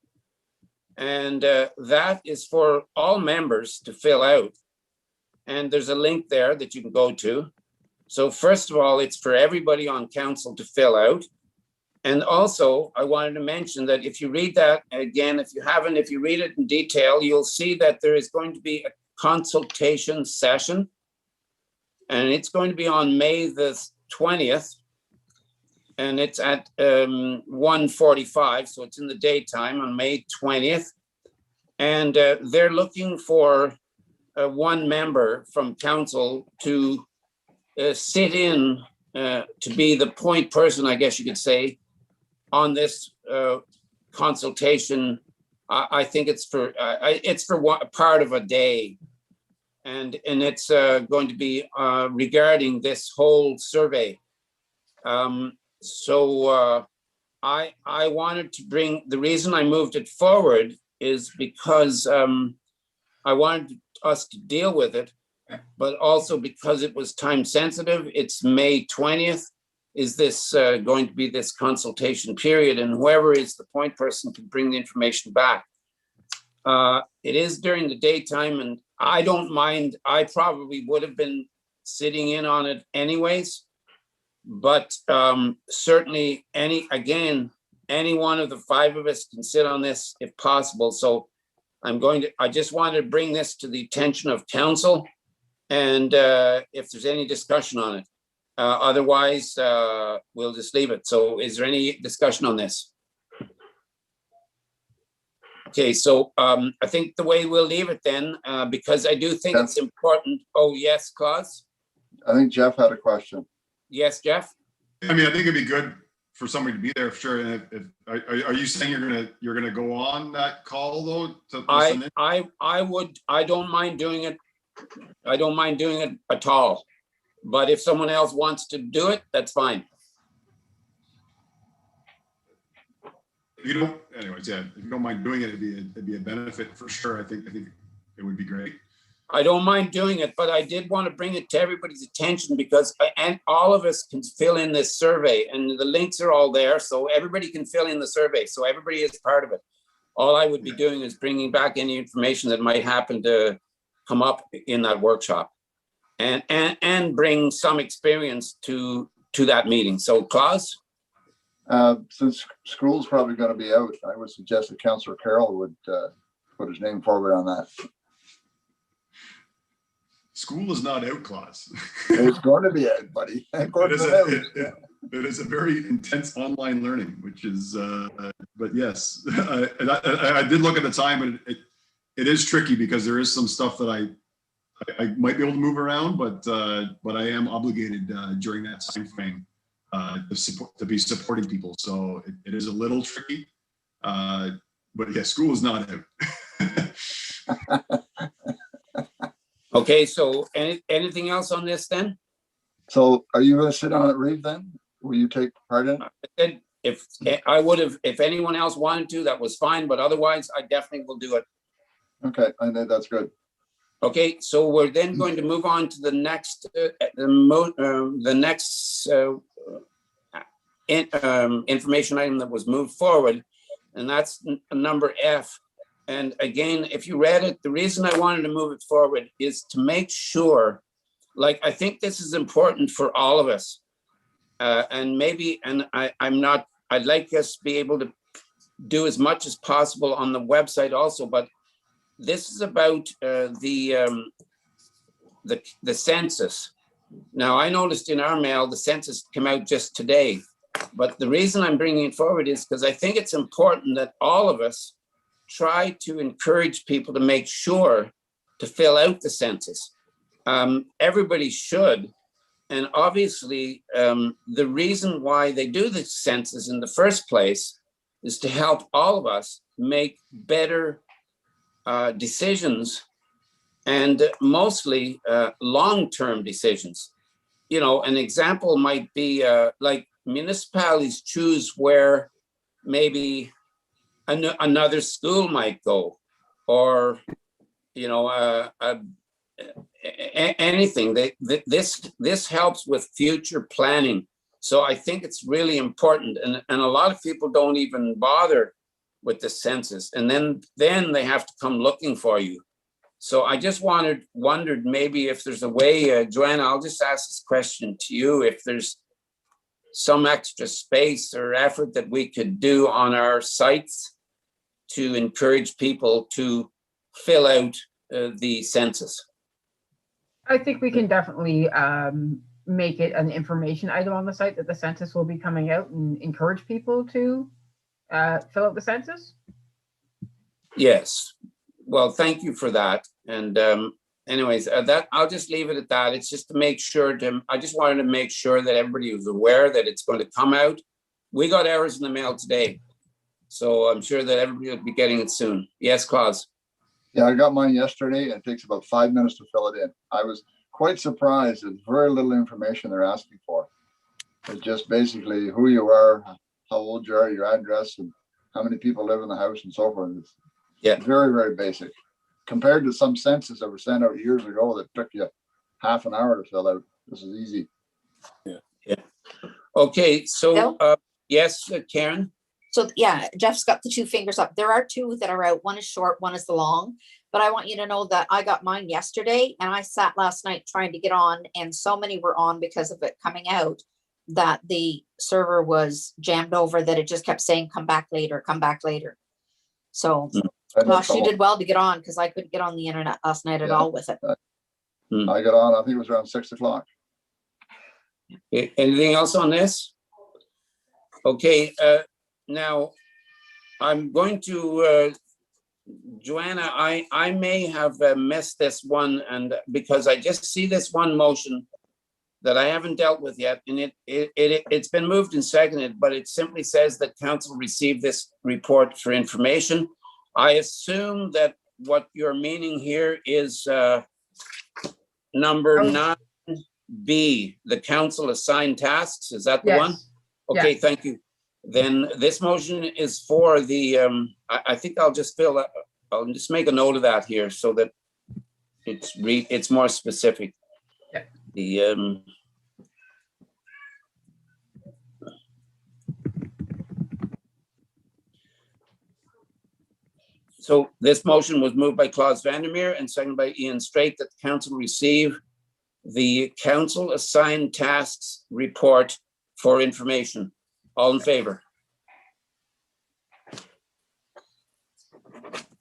and that is for all members to fill out. And there's a link there that you can go to. So first of all, it's for everybody on council to fill out. And also, I wanted to mention that if you read that, again, if you read it in detail, you'll see that there is going to be a consultation session. And it's going to be on May the 20th. And it's at 1:45, so it's in the daytime on May 20th. And they're looking for one member from council to sit in to be the point person, I guess you could say, on this consultation. I think it's for one part of a day, and it's going to be regarding this whole survey. So I wanted to bring, the reason I moved it forward is because I wanted us to deal with it, but also because it was time sensitive. It's May 20th. Is this going to be this consultation period, and whoever is the point person can bring the information back. It is during the daytime, and I don't mind. I probably would have been sitting in on it anyways, but certainly any one of the five of us can sit on this if possible. So I just wanted to bring this to the attention of council, and if there's any discussion on it. Otherwise, we'll just leave it. So is there any discussion on this? Okay, so I think the way we'll leave it then, because I do think it's important. Oh, yes, Claus? I think Jeff had a question. Yes, Jeff? I mean, I think it'd be good for somebody to be there, for sure. And are you saying you're gonna go on that call though? To listen in? I don't mind doing it. I don't mind doing it at all. But if someone else wants to do it, that's fine. if you don't, anyways, yeah, if you don't mind doing it, it'd be a benefit for sure. I think it would be great. I don't mind doing it, but I did want to bring it to everybody's attention because and all of us can fill in this survey, and the links are all there, so everybody can fill in the survey. So everybody is part of it. All I would be doing is bringing back any information that might happen to come up in that workshop, and bring some experience to that meeting. So Klaus? Since school's probably going to be out, I would suggest that Councillor Carroll would put his name forward on that. School is not out, Klaus. It's going to be out, buddy. It is a very intense online learning, which is, but yes, I did look at the time, and it is tricky because there is some stuff that I might be able to move around, but I am obligated during that time frame to be supporting people. So it is a little tricky, but yeah, school is not out. Okay, so anything else on this then? So are you going to sit on it, Reeve, then? Will you take part in it? If I would have, if anyone else wanted to, that was fine, but otherwise I definitely will do it. Okay, I think that's good. Okay, so we're then going to move on to the next, information item that was moved forward, and that's number F. And again, if you read it, the reason I wanted to move it forward is to make sure, like, I think this is important for all of us. And maybe, and I'd like us to be able to do as much as possible on the website also, but this is about the census. Now, I noticed in our mail, the census came out just today, but the reason I'm bringing it forward is because I think it's important that all of us try to encourage people to make sure to fill out the census. Everybody should. And obviously, the reason why they do the census in the first place is to help all of us make better decisions, and mostly long-term decisions. You know, an example might be like municipalities choose where maybe another school might go, or, you know, anything. This helps with future planning. So I think it's really important, and a lot of people don't even bother with the census, and then they have to come looking for you. So I just wondered maybe if there's a way, Joanna, I'll just ask this question to you, if there's some extra space or effort that we could do on our sites to encourage people to fill out the census. I think we can definitely make it an information item on the site that the census will be coming out, and encourage people to fill out the census. Yes. Well, thank you for that. And anyways, that I'll just leave it at that. It's just to make sure I just wanted to make sure that everybody was aware that it's going to come out. We got ours in the mail today, so I'm sure that everybody will be getting it soon. Yes, Klaus. Yeah, I got mine yesterday, and it takes about 5 minutes to fill it in. I was quite surprised. There's very little information they're asking for. It's just basically who you are, how old you are, your address, and how many people live in the house, and so forth. It's very, very basic. Compared to some census that were sent out years ago that took you half an hour to fill out. This is easy. Yeah. Okay, so yes, Karen. So yeah, Jeff's got the two fingers up. There are two that are out. One is short, one is the long. But I want you to know that I got mine yesterday, and I sat last night trying to get on, and so many were on because of it coming out that the server was jammed over, that it just kept saying, come back later, come back later. So gosh, you did well to get on, because I couldn't get on the internet last night at all with it. I got on, I think it was around 6 o'clock. Anything else on this? Okay, now I'm going to, Joanna, I may have missed this one, and because I just see this one motion that I haven't dealt with yet, and it's been moved and seconded, but it simply says that council received this report for information. I assume that what you're meaning here is number 9B, the council assigned tasks. Is that the one? Okay, thank you. then this motion is for the, I think I'll just I'll just make a note of that here so that it's more specific. Yeah. The, so this motion was moved by Klaus Vandermeer and seconded by Ian Straight that the council receive the council assigned tasks report for information. All in favor?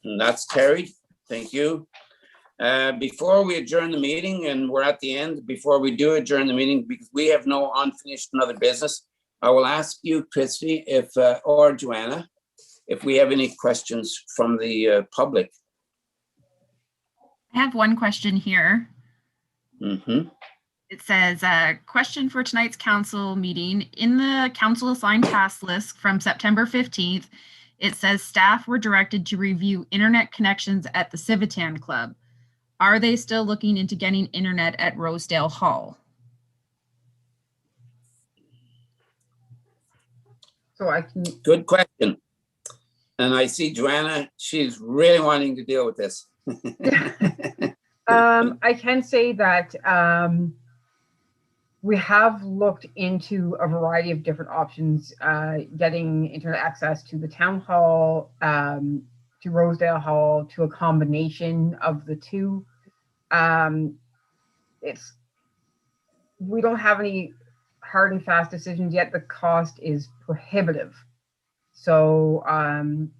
And that's carried. Thank you. Before we adjourn the meeting, and we're at the end, before we do adjourn the meeting, because we have no unfinished and other business, I will ask you, Christy, if or Joanna, if we have any questions from the public. I have one question here. Mm-hmm. It says, question for tonight's council meeting. In the council assigned task list from September 15th, it says staff were directed to review internet connections at the Civitan Club. Are they still looking into getting internet at Rosedale Hall? So I can, Good question. And I see Joanna, she's really wanting to deal with this. I can say that we have looked into a variety of different options, getting internet access to the town hall, to Rosedale Hall, to a combination of the two. We don't have any hard and fast decisions yet. The cost is prohibitive. So I'm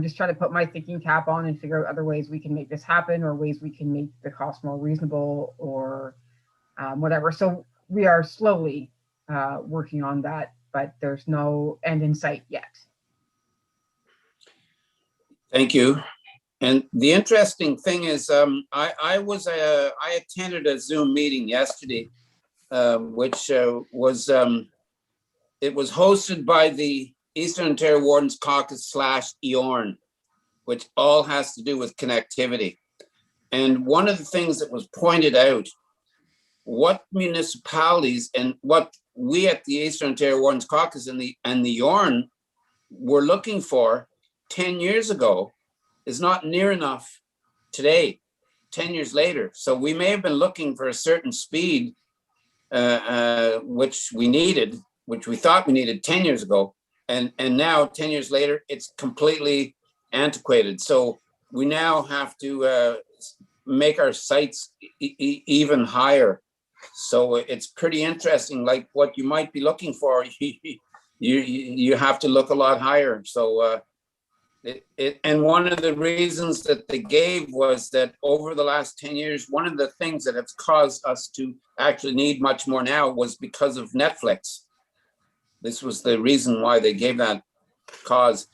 just trying to put my thinking cap on and figure out other ways we can make this happen, or ways we can make the cost more reasonable, or whatever. So we are slowly working on that, but there's no end in sight yet. Thank you. And the interesting thing is, I attended a Zoom meeting yesterday, which was it was hosted by the Eastern Ontario Wardens Caucus / EORN, which all has to do with connectivity. And one of the things that was pointed out, what municipalities and what we at the Eastern Ontario Wardens Caucus and the EORN were looking for 10 years ago is not near enough today, 10 years later. So we may have been looking for a certain speed, which we thought we needed 10 years ago. And now 10 years later, it's completely antiquated. So we now have to make our sites even higher. So it's pretty interesting, like what you might be looking for, you have to look a lot higher. So and one of the reasons that they gave was that over the last 10 years, one of the things that has caused us to actually need much more now was because of Netflix. This was the reason why they gave that cause.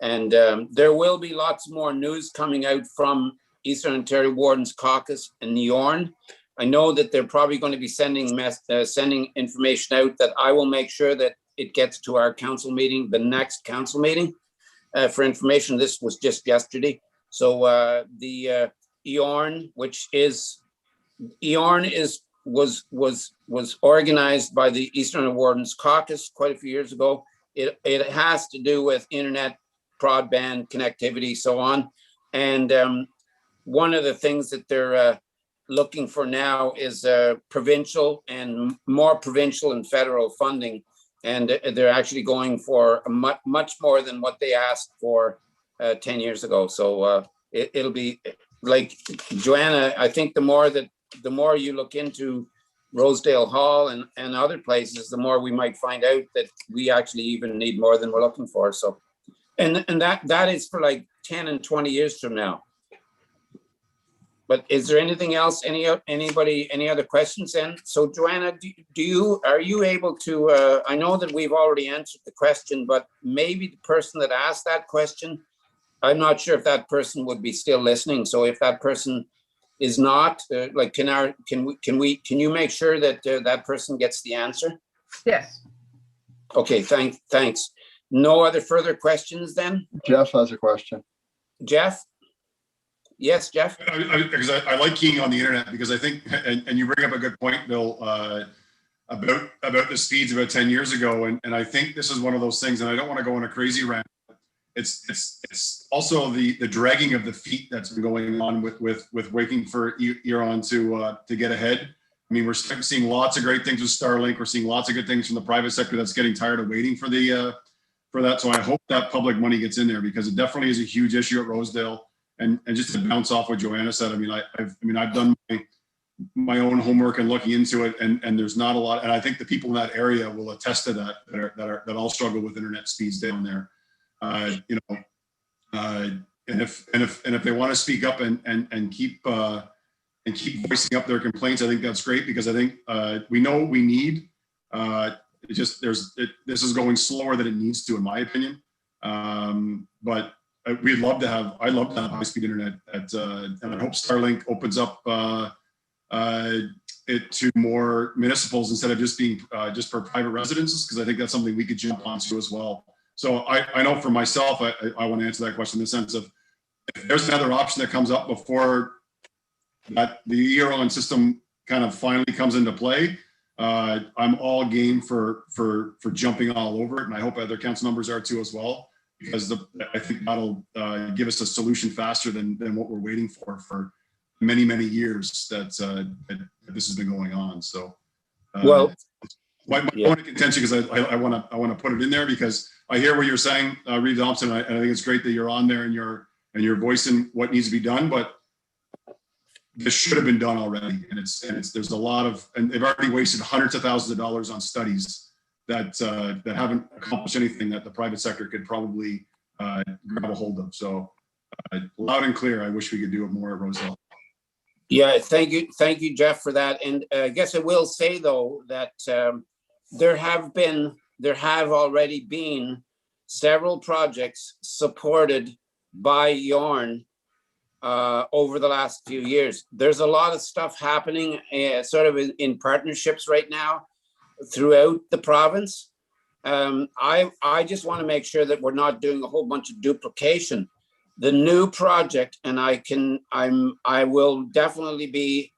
And there will be lots more news coming out from Eastern Ontario Wardens Caucus and EORN. I know that they're probably going to be sending information out that I will make sure that it gets to our council meeting, the next council meeting, for information. This was just yesterday. So the EORN, was organized by the Eastern Wardens Caucus quite a few years ago. It has to do with internet, broadband connectivity, so on. And one of the things that they're looking for now is provincial and more provincial and federal funding. And they're actually going for much more than what they asked for 10 years ago. So it'll be like, Joanna, I think the more you look into Rosedale Hall and other places, the more we might find out that we actually even need more than we're looking for. So, and that is for like 10 and 20 years from now. But is there anything else? Any other questions then? So Joanna, are you able to, I know that we've already answered the question, but maybe the person that asked that question, I'm not sure if that person would be still listening. So if that person is not, like, can you make sure that that person gets the answer? Yes. Okay, thanks. No other further questions then? Jeff has a question. Jeff? Yes, Jeff? Because I like keying on the internet, because I think, and you bring up a good point, Bill. about the speeds about 10 years ago. And I think this is one of those things, and I don't want to go on a crazy rant. It's also the dragging of the feet that's been going on with waiting for Huron to get ahead. I mean, we're seeing lots of great things with Starlink. We're seeing lots of good things from the private sector that's getting tired of waiting for that. So I hope that public money gets in there, because it definitely is a huge issue at Rosedale. And just to bounce off what Joanna said, I mean, I've done my own homework and looking into it, and there's not a lot. And I think the people in that area will attest to that all struggle with internet speeds down there. And if they want to speak up and keep voicing up their complaints, I think that's great, because I think we know what we need. This is going slower than it needs to, in my opinion. But I'd love to have high-speed internet and I hope Starlink opens up it to more municipals instead of just being just for private residences, because I think that's something we could jump onto as well. So I know for myself, I want to answer that question in the sense of, if there's another option that comes up before that the Huron system kind of finally comes into play, I'm all game for jumping all over it, and I hope other council members are too as well, because I think that'll give us a solution faster than what we're waiting for many years that this has been going on. So Well, my point of contention, because I want to put it in there, because I hear what you're saying, Reed Thompson, and I think it's great that you're on there and you're voicing what needs to be done, but this should have been done already. And there's a lot of, and they've already wasted hundreds of thousands of dollars on studies that haven't accomplished anything that the private sector could probably grab a hold of. So loud and clear, I wish we could do it more at Rosedale. yeah, thank you, Jeff, for that. And I guess I will say though that there have already been several projects supported by Yarn over the last few years. There's a lot of stuff happening sort of in partnerships right now throughout the province. I just want to make sure that we're not doing a whole bunch of duplication. The new project, and I will definitely be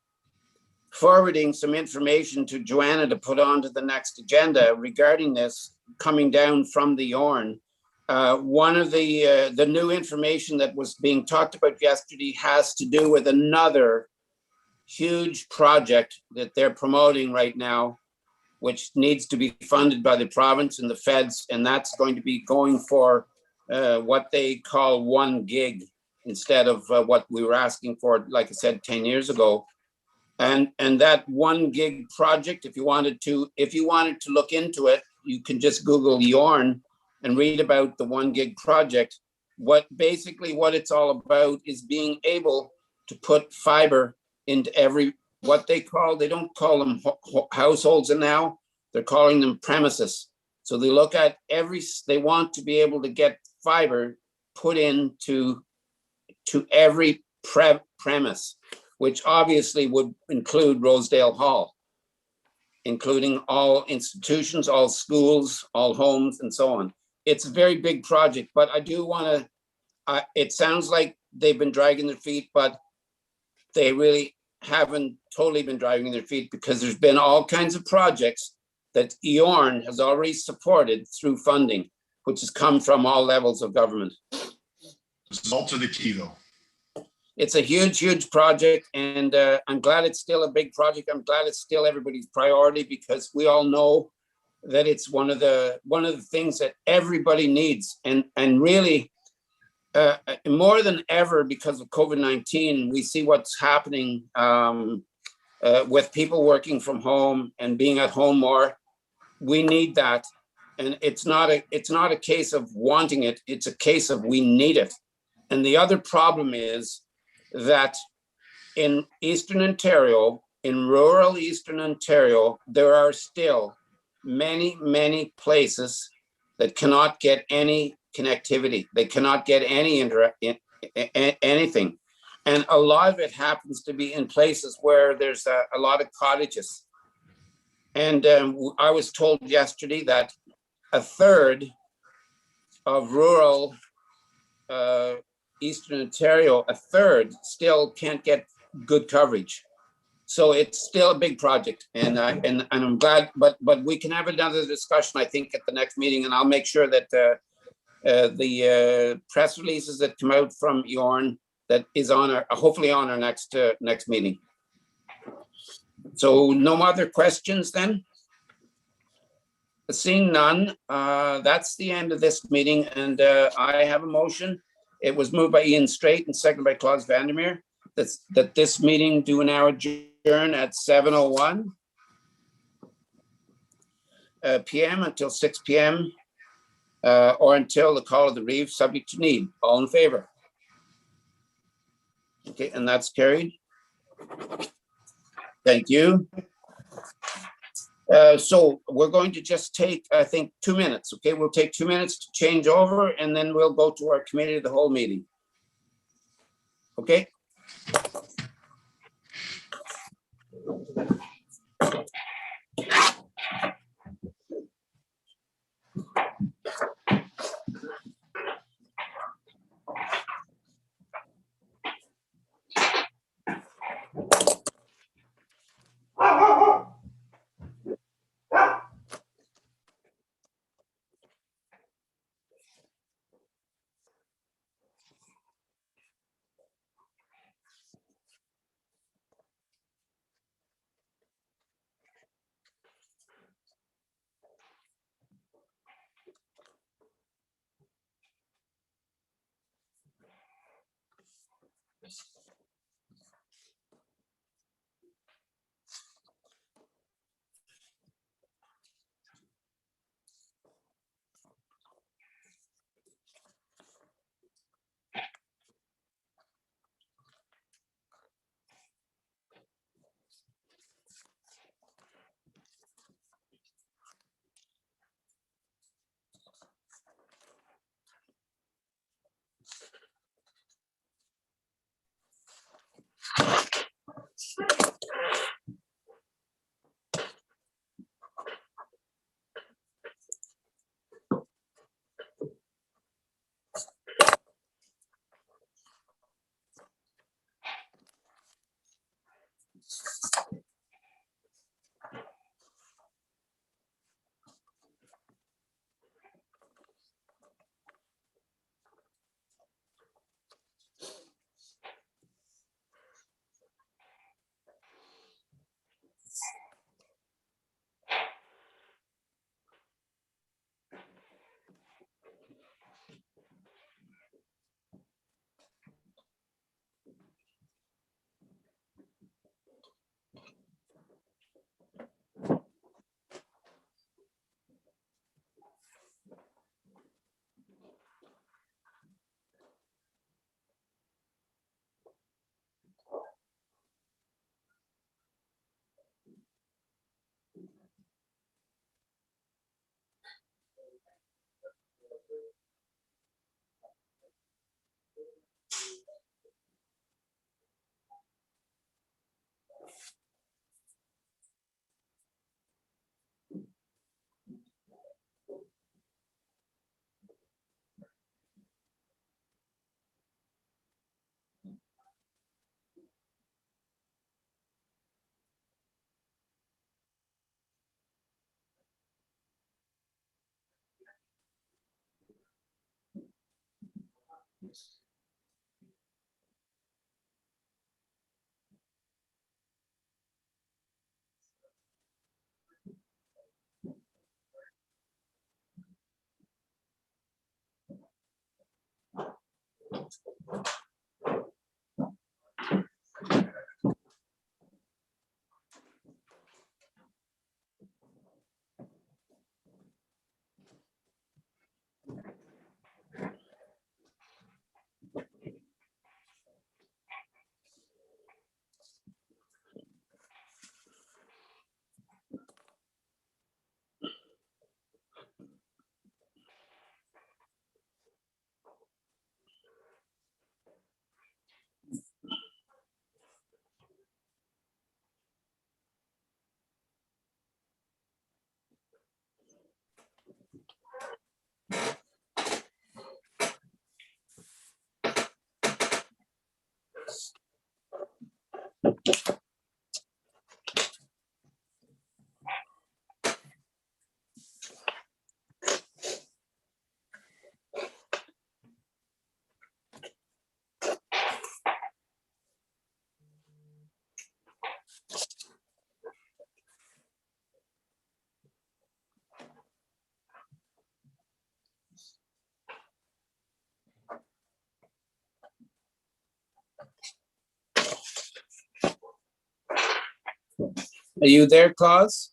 forwarding some information to Joanna to put onto the next agenda regarding this, coming down from the Yarn. One of the new information that was being talked about yesterday has to do with another huge project that they're promoting right now, which needs to be funded by the province and the feds, and that's going to be going for what they call 1 gig instead of what we were asking for, like I said, 10 years ago. And that 1 gig project, if you wanted to look into it, you can just Google Yarn and read about the 1 gig project. What it's all about is being able to put fiber into every, they don't call them households now, they're calling them premises. So they look at they want to be able to get fiber put into every premise, which obviously would include Rosedale Hall, including all institutions, all schools, all homes, and so on. It's a very big project, but I do want to, it sounds like they've been dragging their feet, but they really haven't totally been dragging their feet, because there's been all kinds of projects that Yarn has already supported through funding, which has come from all levels of government. Results are the key, though. It's a huge project, and I'm glad it's still a big project. I'm glad it's still everybody's priority, because we all know that it's one of the things that everybody needs, and really more than ever, because of COVID-19, we see what's happening with people working from home and being at home more. We need that, and it's not a case of wanting it. It's a case of we need it. And the other problem is that in Eastern Ontario, in rural Eastern Ontario, there are still many places that cannot get any connectivity. They cannot get any anything. And a lot of it happens to be in places where there's a lot of cottages. And I was told yesterday that a third of rural Eastern Ontario, still can't get good coverage. So it's still a big project, and I'm glad, but we can have another discussion, I think, at the next meeting, and I'll make sure that the press releases that come out from Yorn that is on our, hopefully on our next meeting. So no other questions then? Seeing none, that's the end of this meeting, and I have a motion. It was moved by Ian Straight and seconded by Claus Vandermeer. That this meeting do now adjourn at 7:01 p.m. until 6 p.m. Or until the call of the reeve, subject to need. All in favor? Okay, and that's carried. Thank you. So we're going to just take, I think, 2 minutes. Okay, we'll take 2 minutes to change over, and then we'll go to our committee of the whole meeting. Okay. Are you there, Claus?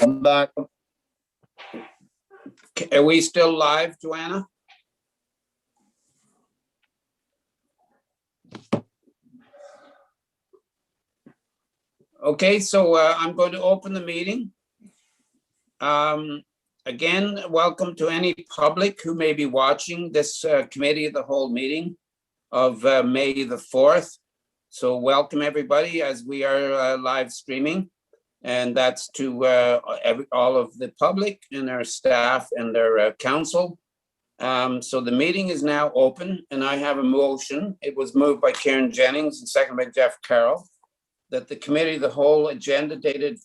I'm back. Are we still live, Joanna? Okay, so I'm going to open the meeting. Again, welcome to any public who may be watching this committee of the whole meeting of May the 4th. So welcome everybody as we are live streaming. And that's to all of the public and our staff and their council. So the meeting is now open and I have a motion. It was moved by Karen Jennings and seconded by Jeff Carroll, that the committee of the whole agenda dated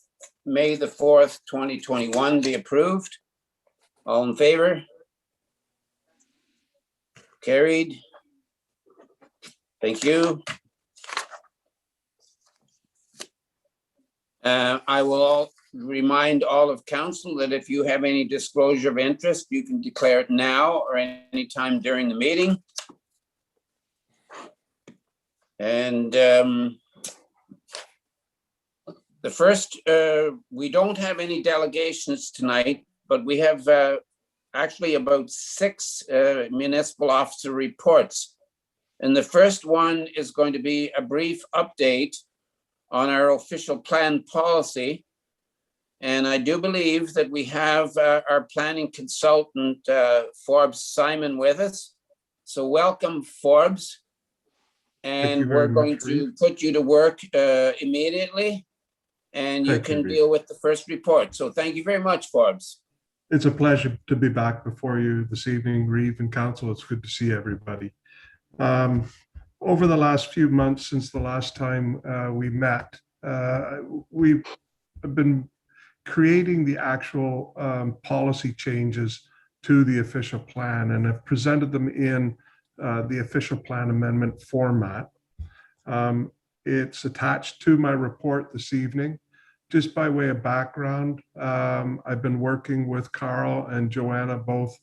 May the 4th, 2021 be approved. All in favor? Carried. Thank you. I will remind all of council that if you have any disclosure of interest, you can declare it now or any time during the meeting. And the first, we don't have any delegations tonight, but we have actually about 6 municipal officer reports. And the first one is going to be a brief update on our official plan policy. And I do believe that we have our planning consultant, Forbes Simon, with us. So welcome, Forbes. And we're going to put you to work immediately. And you can deal with the first report. So thank you very much, Forbes. It's a pleasure to be back before you this evening, Reeve and Council. It's good to see everybody. Over the last few months since the last time we met, we've been creating the actual policy changes to the official plan and have presented them in the official plan amendment format. It's attached to my report this evening. Just by way of background, I've been working with Carl and Joanna, both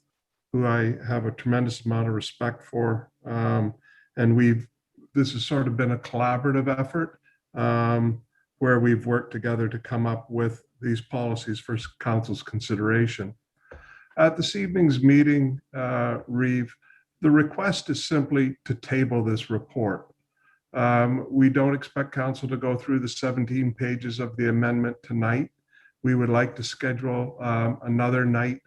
who I have a tremendous amount of respect for. And this has sort of been a collaborative effort where we've worked together to come up with these policies for council's consideration. At this evening's meeting, Reeve, the request is simply to table this report. We don't expect council to go through the 17 pages of the amendment tonight. We would like to schedule another night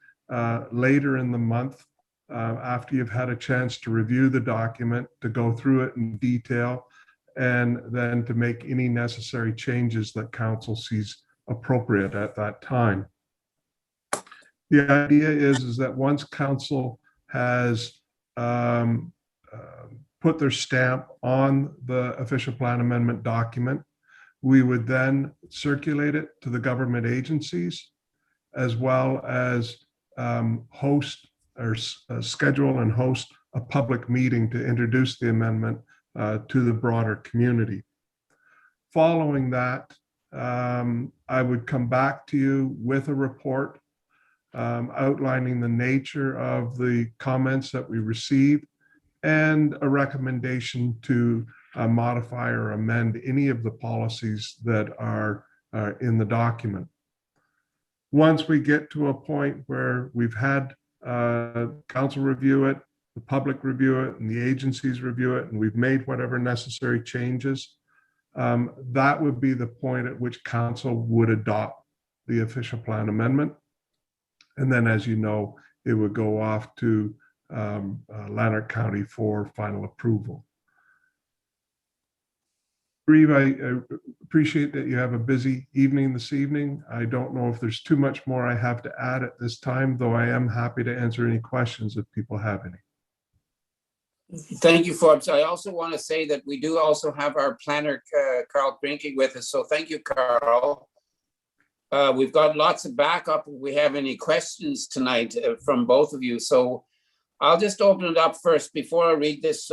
later in the month after you've had a chance to review the document, to go through it in detail, and then to make any necessary changes that council sees appropriate at that time. The idea is that once council has put their stamp on the official plan amendment document, we would then circulate it to the government agencies, as well as host or schedule and host a public meeting to introduce the amendment to the broader community. Following that, I would come back to you with a report outlining the nature of the comments that we received and a recommendation to modify or amend any of the policies that are in the document. Once we get to a point where we've had council review it, the public review it, and the agencies review it, and we've made whatever necessary changes, that would be the point at which council would adopt the official plan amendment. And then, as you know, it would go off to Lanark County for final approval. Reeve, I appreciate that you have a busy evening this evening. I don't know if there's too much more I have to add at this time, though I am happy to answer any questions if people have any. Thank you, Forbes. I also want to say that we do also have our planner, Carl Grinke, with us. So thank you, Carl. We've got lots of backup if we have any questions tonight from both of you. So I'll just open it up first before I read this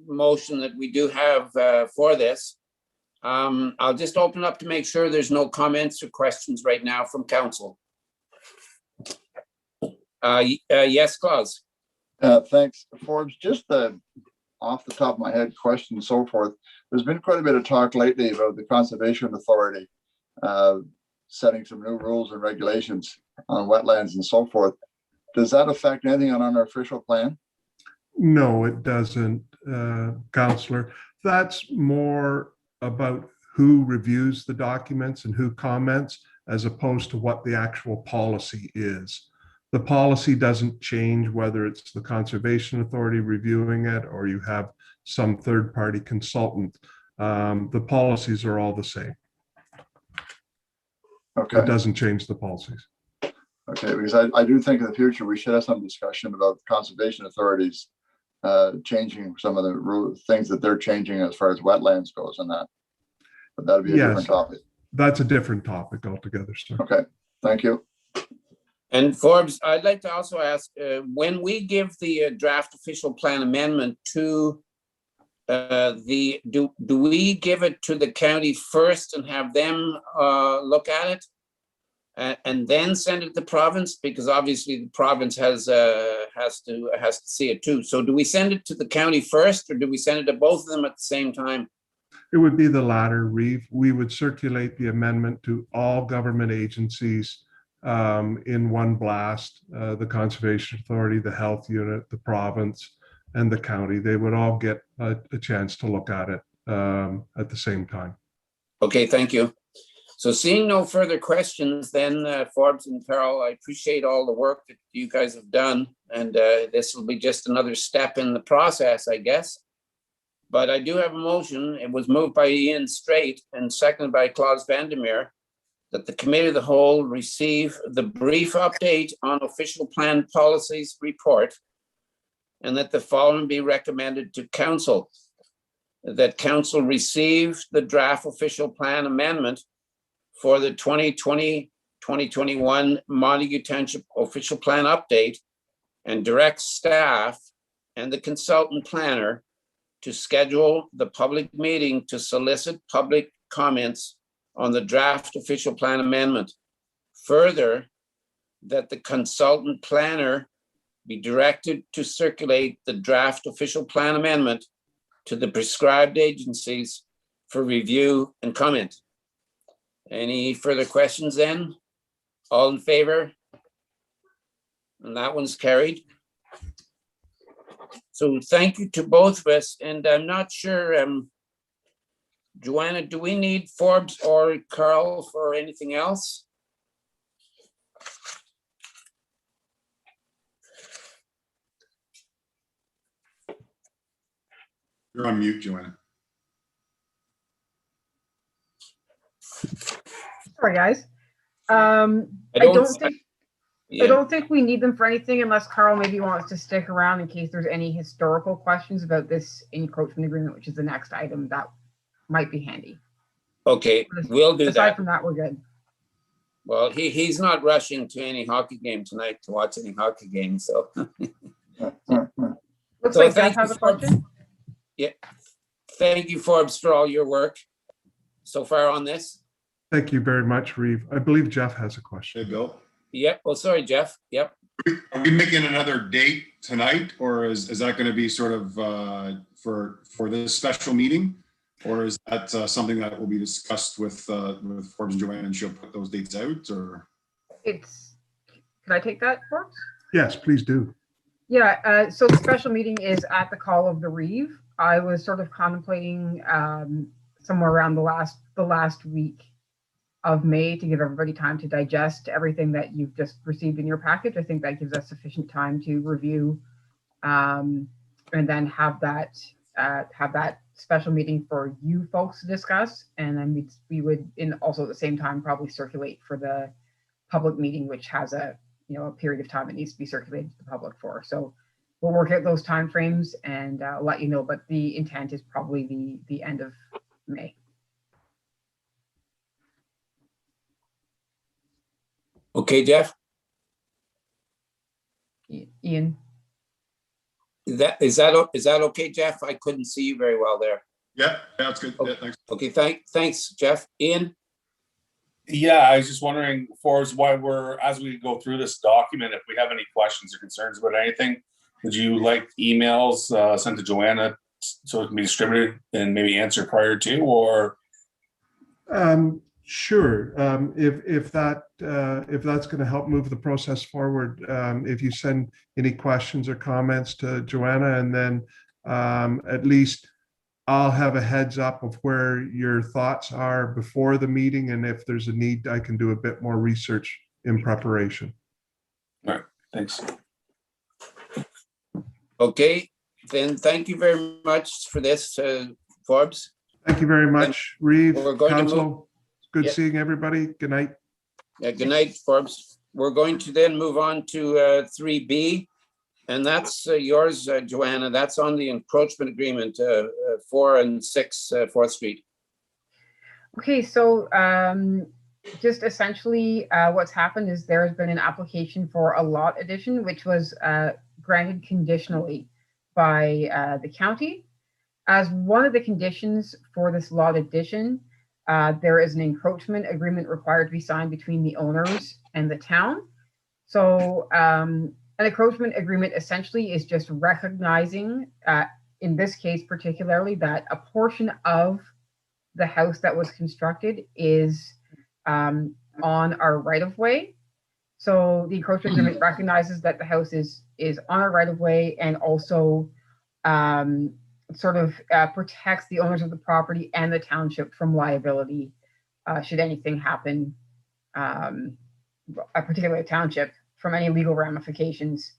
motion that we do have for this. I'll just open up to make sure there's no comments or questions right now from council. Yes, Claus. Thanks, Forbes. Just off the top of my head, question and so forth. There's been quite a bit of talk lately about the Conservation Authority setting some new rules and regulations on wetlands and so forth. Does that affect anything on our official plan? No, it doesn't, Counselor. That's more about who reviews the documents and who comments, as opposed to what the actual policy is. The policy doesn't change whether it's the Conservation Authority reviewing it or you have some third-party consultant. The policies are all the same. Okay. It doesn't change the policies. Okay, because I do think in the future we should have some discussion about conservation authorities changing some of the things that they're changing as far as wetlands goes and that. But that'll be a different topic. That's a different topic altogether, sir. Okay, thank you. And Forbes, I'd like to also ask, when we give the draft official plan amendment to do we give it to the county first and have them look at it and then send it to the province? Because obviously the province has to see it too. So do we send it to the county first, or do we send it to both of them at the same time? It would be the latter, Reeve. We would circulate the amendment to all government agencies in one blast, the Conservation Authority, the Health Unit, the province, and the county. They would all get a chance to look at it at the same time. Okay, thank you. So seeing no further questions, then Forbes and Carol, I appreciate all the work that you guys have done. And this will be just another step in the process, I guess. But I do have a motion. It was moved by Ian Straight and seconded by Klaus Vandermeer, that the Committee of the Whole receive the brief update on official plan policies report, and that the following be recommended to Council. That Council receive the draft official plan amendment for the 2020-2021 Montague Township official plan update, and direct staff and the consultant planner to schedule the public meeting to solicit public comments on the draft official plan amendment. Further, that the consultant planner be directed to circulate the draft official plan amendment to the prescribed agencies for review and comment. Any further questions then? All in favor? And that one's carried. So thank you to both of us. And I'm not sure, Joanna, do we need Forbes or Carl for anything else? You're on mute, Joanna. Sorry, guys. I don't think Yeah. I don't think we need them for anything unless Carl maybe wants to stick around in case there's any historical questions about this encroachment agreement, which is the next item. That might be handy. Okay, we'll do Aside that. from that, we're good. Well, he's not rushing to any hockey game tonight to watch any hockey game, so. Looks So like thank Jeff has you, a question. Yeah, thank you, Forbes, for all your work so far on this. Thank you very much, Reeve. I believe Jeff has a question. Hey, Bill. Yep, well, sorry, Jeff, yep. Are we making another date tonight, or is that going to be sort of for this special meeting? Or is that something that will be discussed with Forbes and Joanne, and she'll put those dates out, or? Can I take that, Forbes? Yes, please do. Yeah, so the special meeting is at the call of the Reeve. I was sort of contemplating somewhere around the last week of May to give everybody time to digest everything that you've just received in your package. I think that gives us sufficient time to review and then have that special meeting for you folks to discuss. And then we would also at the same time probably circulate for the public meeting, which has a period of time it needs to be circulated to the public for. So we'll work out those timeframes and let you know, but the intent is probably the end of May. Okay, Jeff, Ian? is that okay, Jeff? I couldn't see you very well there. Yeah, that's good. Yeah, thanks. Okay, thanks, Jeff. Ian? Yeah, I was just wondering, Forbes, why as we go through this document, if we have any questions or concerns about anything, would you like emails sent to Joanna so it can be distributed and maybe answered prior to, or? Sure. If that's going to help move the process forward, if you send any questions or comments to Joanna, and then at least I'll have a heads up of where your thoughts are before the meeting, and if there's a need, I can do a bit more research in preparation. All right, thanks. Okay, then thank you very much for this, Forbes. Thank you very much, Reeve, We're going to move- Council. Good Yep. seeing everybody. Good night. Yeah, good night, Forbes. We're going to then move on to 3B, and that's yours, Joanna. That's on the encroachment agreement, 4 and 6 4th Street. Okay, so just essentially what's happened is there has been an application for a lot addition, which was granted conditionally by the county. As one of the conditions for this lot addition, there is an encroachment agreement required to be signed between the owners and the town. So an encroachment agreement essentially is just recognizing, in this case particularly, that a portion of the house that was constructed is on our right-of-way. So the encroachment agreement recognizes that the house is on our right-of-way, and also sort of protects the owners of the property and the township from liability should anything happen, particularly a township, from any legal ramifications.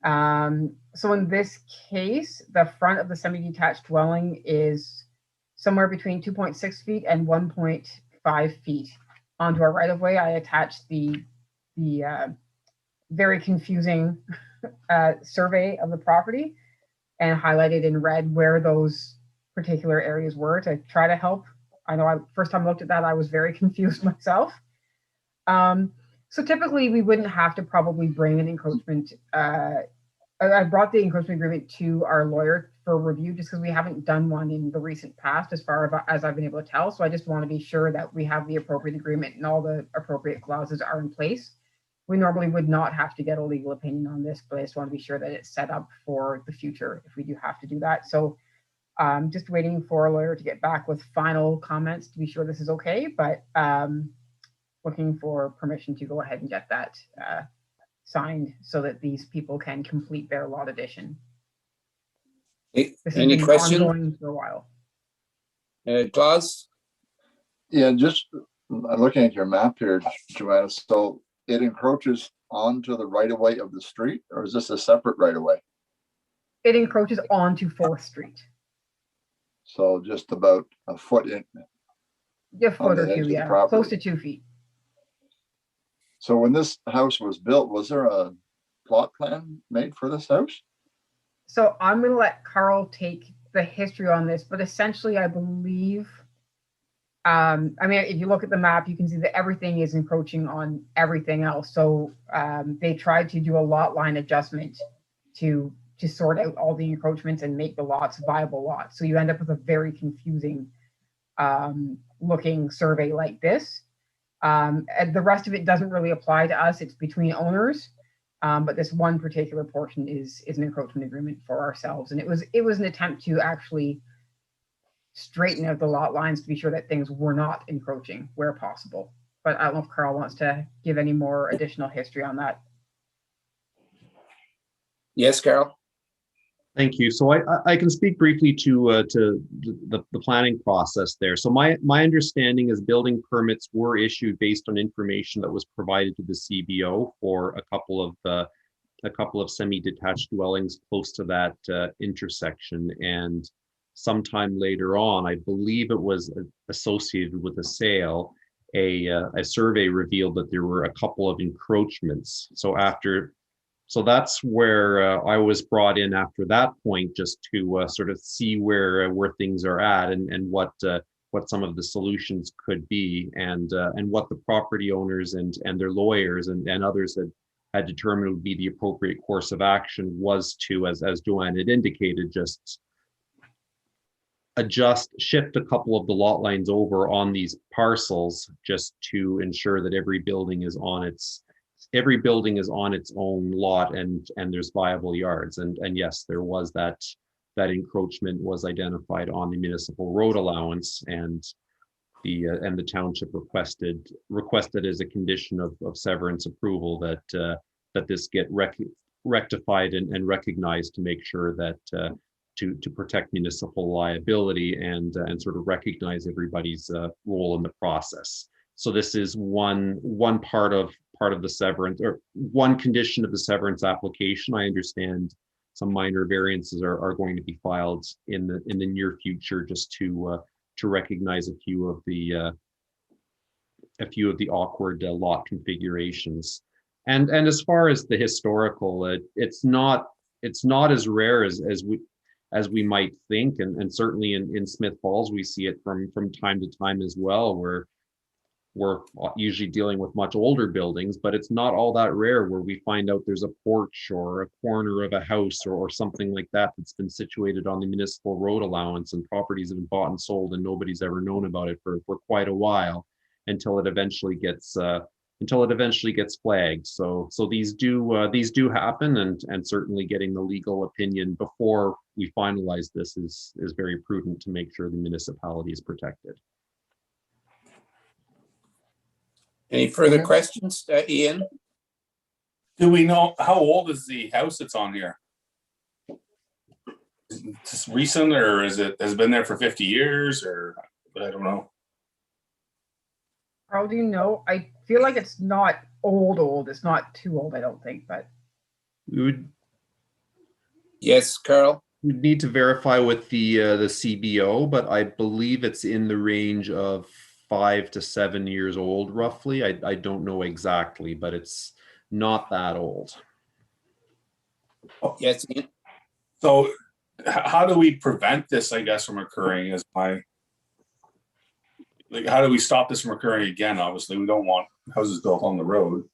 So in this case, the front of the semi-detached dwelling is somewhere between 2.6 feet and 1.5 feet onto our right-of-way. I attached the very confusing survey of the property and highlighted in red where those particular areas were to try to help. I know first time I looked at that, I was very confused myself. So typically we wouldn't have to probably bring an encroachment. I brought the encroachment agreement to our lawyer for review just because we haven't done one in the recent past as far as I've been able to tell. So I just want to be sure that we have the appropriate agreement and all the appropriate clauses are in place. We normally would not have to get a legal opinion on this, but I just want to be sure that it's set up for the future if we do have to do that. So just waiting for a lawyer to get back with final comments to be sure this is okay, but looking for permission to go ahead and get that signed so that these people can complete their lot addition. This has Any been question? ongoing for a while. Klaus? Yeah, just looking at your map here, Joanna, so it encroaches onto the right of way of the street, or is this a separate right of way? It encroaches onto 4th Street. So just about a foot in. A foot the or edge two, of the yeah, property. close to 2 feet. So when this house was built, was there a plot plan made for this house? So I'm going to let Carl take the history on this, but essentially I believe, I mean, if you look at the map, you can see that everything is encroaching on everything else. So they tried to do a lot line adjustment to sort out all the encroachments and make the lots viable lots. So you end up with a very confusing looking survey like this. And the rest of it doesn't really apply to us. It's between owners. But this one particular portion is an encroachment agreement for ourselves. And it was an attempt to actually straighten out the lot lines to be sure that things were not encroaching where possible. But I don't know if Carl wants to give any more additional history on that. Yes, Carol? Thank you. So I can speak briefly to the planning process there. So my understanding is building permits were issued based on information that was provided to the CBO for a couple of semi-detached dwellings close to that intersection. And sometime later on, I believe it was associated with a sale, a survey revealed that there were a couple of encroachments. So that's where I was brought in after that point, just to sort of see where things are at and what some of the solutions could be, and what the property owners and their lawyers and others had determined would be the appropriate course of action was to, as Joanne had indicated, just shift a couple of the lot lines over on these parcels just to ensure that every building is on its own lot and there's viable yards. And yes, there was that encroachment was identified on the municipal road allowance, and the township requested as a condition of severance approval that this get rectified and recognized to make sure that to protect municipal liability and sort of recognize everybody's role in the process. So this is one part of the severance, or one condition of the severance application. I understand some minor variances are going to be filed in the near future, just to recognize a few of the awkward lot configurations. And as far as the historical, it's not as rare as we might think, and certainly in Smith Falls we see it from time to time as well, where we're usually dealing with much older buildings, but it's not all that rare where we find out there's a porch or a corner of a house or something like that that's been situated on the municipal road allowance, and properties have been bought and sold and nobody's ever known about it for quite a while until it eventually gets flagged. So these do happen, and certainly getting the legal opinion before we finalize this is very prudent to make sure the municipality is protected. Any further questions, Ian? Do we know how old is the house that's on here? Is it just recent, or has it been there for 50 years, or I don't know. Carl, do you know? I feel like it's not old. It's not too old, I don't think, but. Yes, Carl? We'd need to verify with the CBO, but I believe it's in the range of 5 to 7 years old, roughly. I don't know exactly, but it's not that old. Oh, yes, Ian? So how do we prevent this, I guess, from occurring? How do we stop this from occurring again? Obviously, we don't want houses built on the road.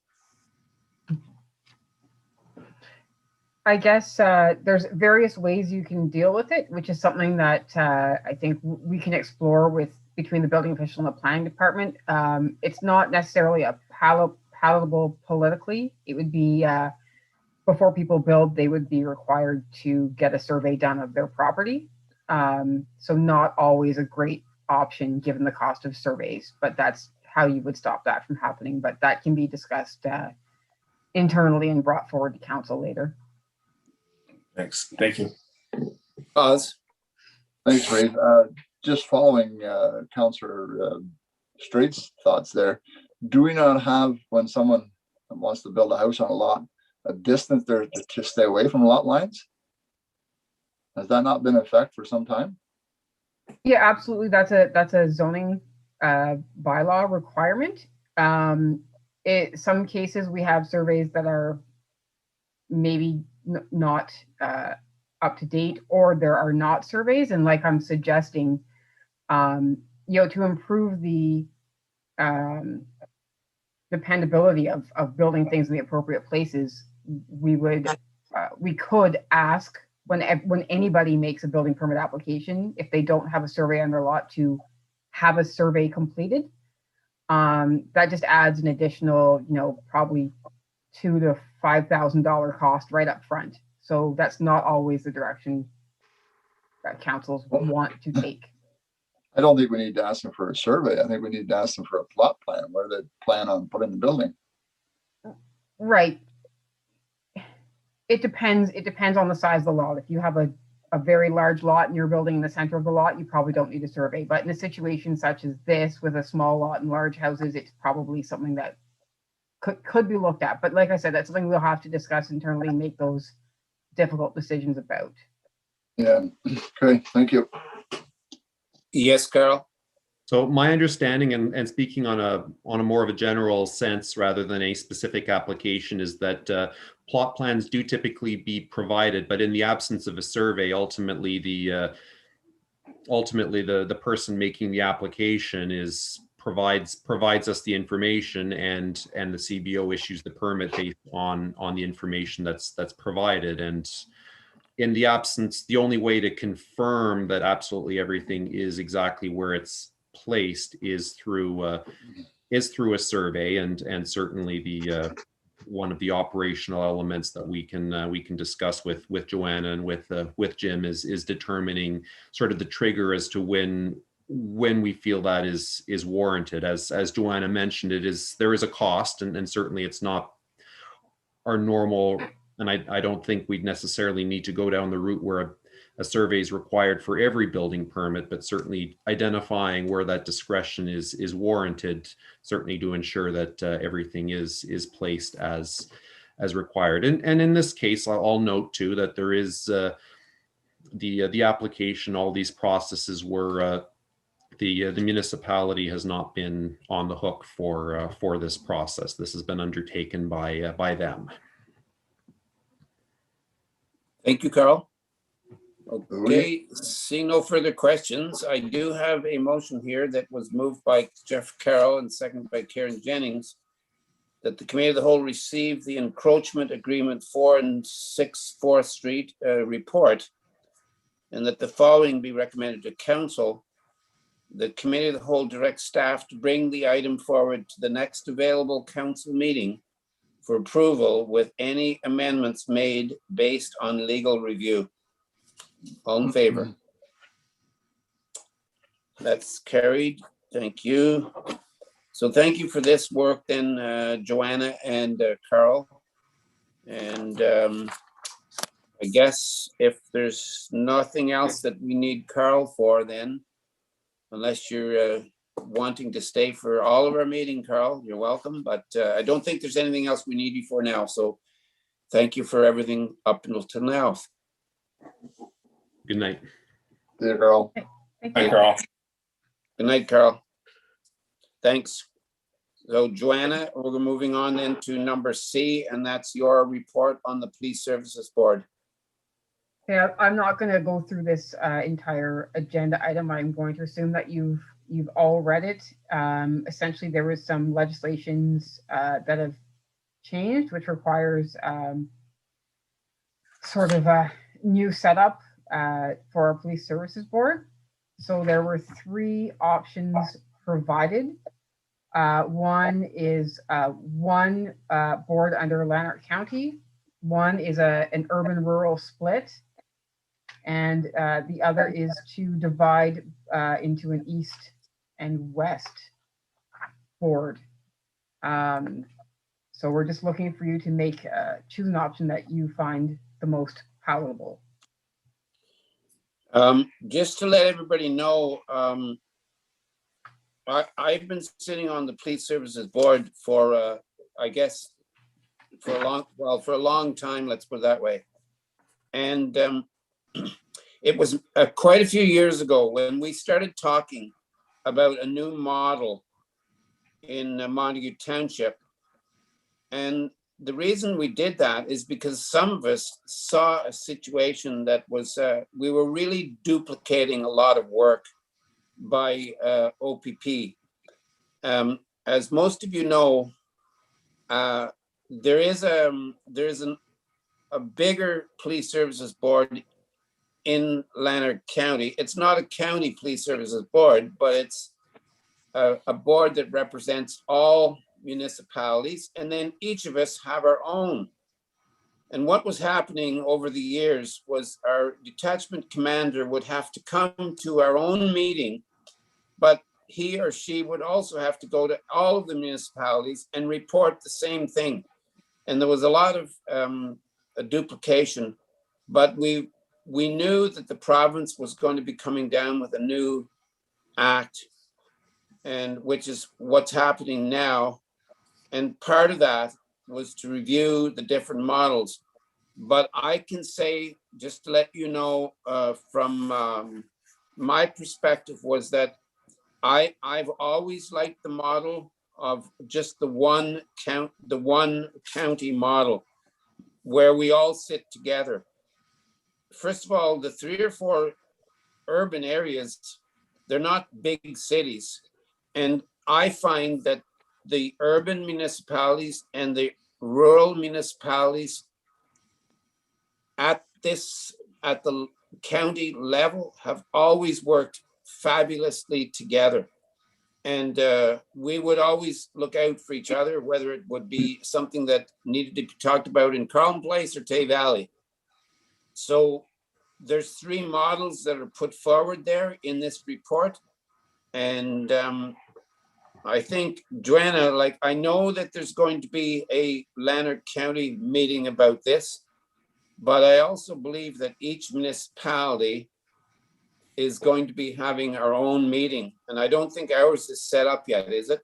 I guess there's various ways you can deal with it, which is something that I think we can explore between the building official and the planning department. It's not necessarily a palatable politically. It would be before people build, they would be required to get a survey done of their property. So not always a great option given the cost of surveys, but that's how you would stop that from happening. But that can be discussed internally and brought forward to council later. Thanks. Thank you. Oz? Thanks, Ray. Just following Councillor Straight's thoughts there, do we not have, when someone wants to build a house on a lot, a distance there to stay away from lot lines? Has that not been in effect for some time? Yeah, absolutely. That's a zoning bylaw requirement. Some cases we have surveys that are maybe not up to date, or there are not surveys. And like I'm suggesting, to improve the dependability of building things in the appropriate places, we could ask when anybody makes a building permit application, if they don't have a survey on their lot, to have a survey completed. That just adds an additional, probably $2,000 to $5,000 cost right up front. So that's not always the direction that councils want to take. I don't think we need to ask them for a survey. I think we need to ask them for a plot plan where they plan on putting the building. Right. It depends on the size of the lot. If you have a very large lot and you're building in the center of the lot, you probably don't need a survey. But in a situation such as this, with a small lot and large houses, it's probably something that could be looked at. But like I said, that's something we'll have to discuss internally and make those difficult decisions about. Yeah. Okay. Thank you. Yes, Carl? So my understanding, and speaking on a more of a general sense rather than a specific application, is that plot plans do typically be provided, but in the absence of a survey, ultimately the person making the application provides us the information, and the CBO issues the permit based on the information that's provided. And in the absence, the only way to confirm that absolutely everything is exactly where it's placed is through a survey, and certainly the one of the operational elements that we can discuss with Joanna and with Jim is determining sort of the trigger as to when we feel that is warranted. As Joanna mentioned, there is a cost, and certainly it's not our normal, and I don't think we'd necessarily need to go down the route where a survey is required for every building permit, but certainly identifying where that discretion is warranted, certainly to ensure that everything is placed as required. And in this case, I'll note too that there is the application, all these processes were the municipality has not been on the hook for this process. This has been undertaken by them. Thank you, Carl. Okay, seeing no further questions, I do have a motion here that was moved by Jeff Carroll and seconded by Karen Jennings, that the Committee of the Whole receive the encroachment agreement 4 and 6 4th Street report, and that the following be recommended to Council. The Committee of the Whole directs staff to bring the item forward to the next available Council meeting for approval with any amendments made based on legal review. All in favor? That's carried. Thank you. So thank you for this work then, Joanna and Carl. And I guess if there's nothing else that we need Carl for then, unless you're wanting to stay for all of our meeting, Carl, you're welcome. But I don't think there's anything else we need you for now. So thank you for everything up until now. Good night. See you, Carl. Thank Hi, you. Carl. Good night, Carl. Thanks. So Joanna, we're moving on then to number C, and that's your report on the Police Services Board. Yeah, I'm not going to go through this entire agenda item. I'm going to assume that you've all read it. Essentially, there was some legislations that have changed, which requires sort of a new setup for our Police Services Board. So there were 3 options provided. One is one board under Lanark County. One is an urban-rural split. And the other is to divide into an east and west board. So we're just looking for you to make choose an option that you find the most palatable. Just to let everybody know, I've been sitting on the Police Services Board for, I guess, for a long time, let's put it that way. And it was quite a few years ago when we started talking about a new model in Montague Township. And the reason we did that is because some of us saw a situation that was, we were really duplicating a lot of work by OPP. As most of you know, there is a bigger Police Services Board in Lanark County. It's not a county Police Services Board, but it's a board that represents all municipalities, and then each of us have our own. And what was happening over the years was our detachment commander would have to come to our own meeting, but he or she would also have to go to all of the municipalities and report the same thing. And there was a lot of a duplication, but we knew that the province was going to be coming down with a new act, and which is what's happening now. And part of that was to review the different models. But I can say, just to let you know, from my perspective, was that I've always liked the model of just the one county model, where we all sit together. First of all, the 3 or 4 urban areas, they're not big cities. And I find that the urban municipalities and the rural municipalities at this at the county level have always worked fabulously together. And we would always look out for each other, whether it would be something that needed to be talked about in Carlton Place or Tay Valley. So there's 3 models that are put forward there in this report. And I think, Joanna, like, I know that there's going to be a Lanark County meeting about this, but I also believe that each municipality is going to be having our own meeting. And I don't think ours is set up yet, is it?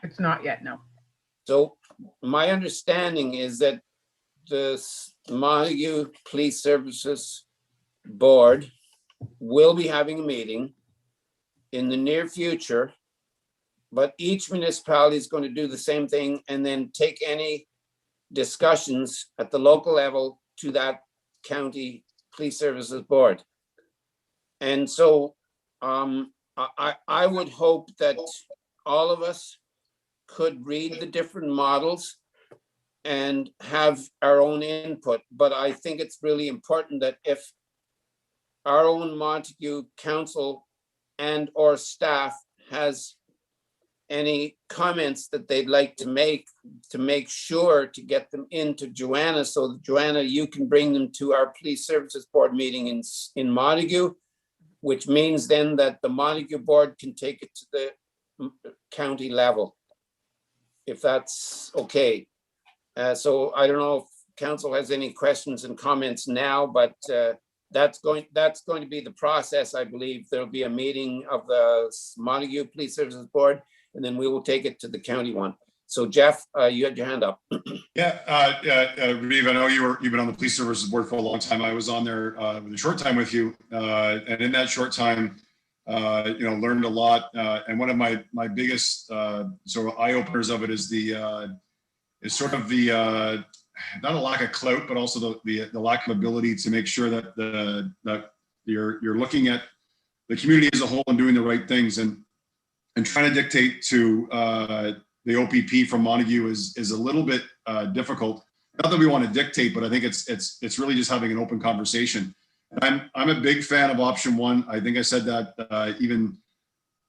It's not yet, no. So my understanding is that the Montague Police Services Board will be having a meeting in the near future, but each municipality is going to do the same thing and then take any discussions at the local level to that county police services board. And so I would hope that all of us could read the different models and have our own input. But I think it's really important that if our own Montague Council and or staff has any comments that they'd like to make sure to get them into Joanna, so that Joanna, you can bring them to our police services board meeting in Montague, which means then that the Montague board can take it to the county level, if that's okay. So I don't know if council has any questions and comments now, but that's going to be the process. I believe there'll be a meeting of the Montague Police Services Board, and then we will take it to the county one. So Jeff, you had your hand up. Yeah, Reeve, I know you've been on the police services board for a long time. I was on there with a short time with you, and in that short time, learned a lot. And one of my biggest sort of eye openers of it is sort of the not a lack of clout, but also the lack of ability to make sure that that you're looking at the community as a whole and doing the right things, and trying to dictate to the OPP from Montague is a little bit difficult. Not that we want to dictate, but I think it's really just having an open conversation. And I'm a big fan of option 1. I think I said that even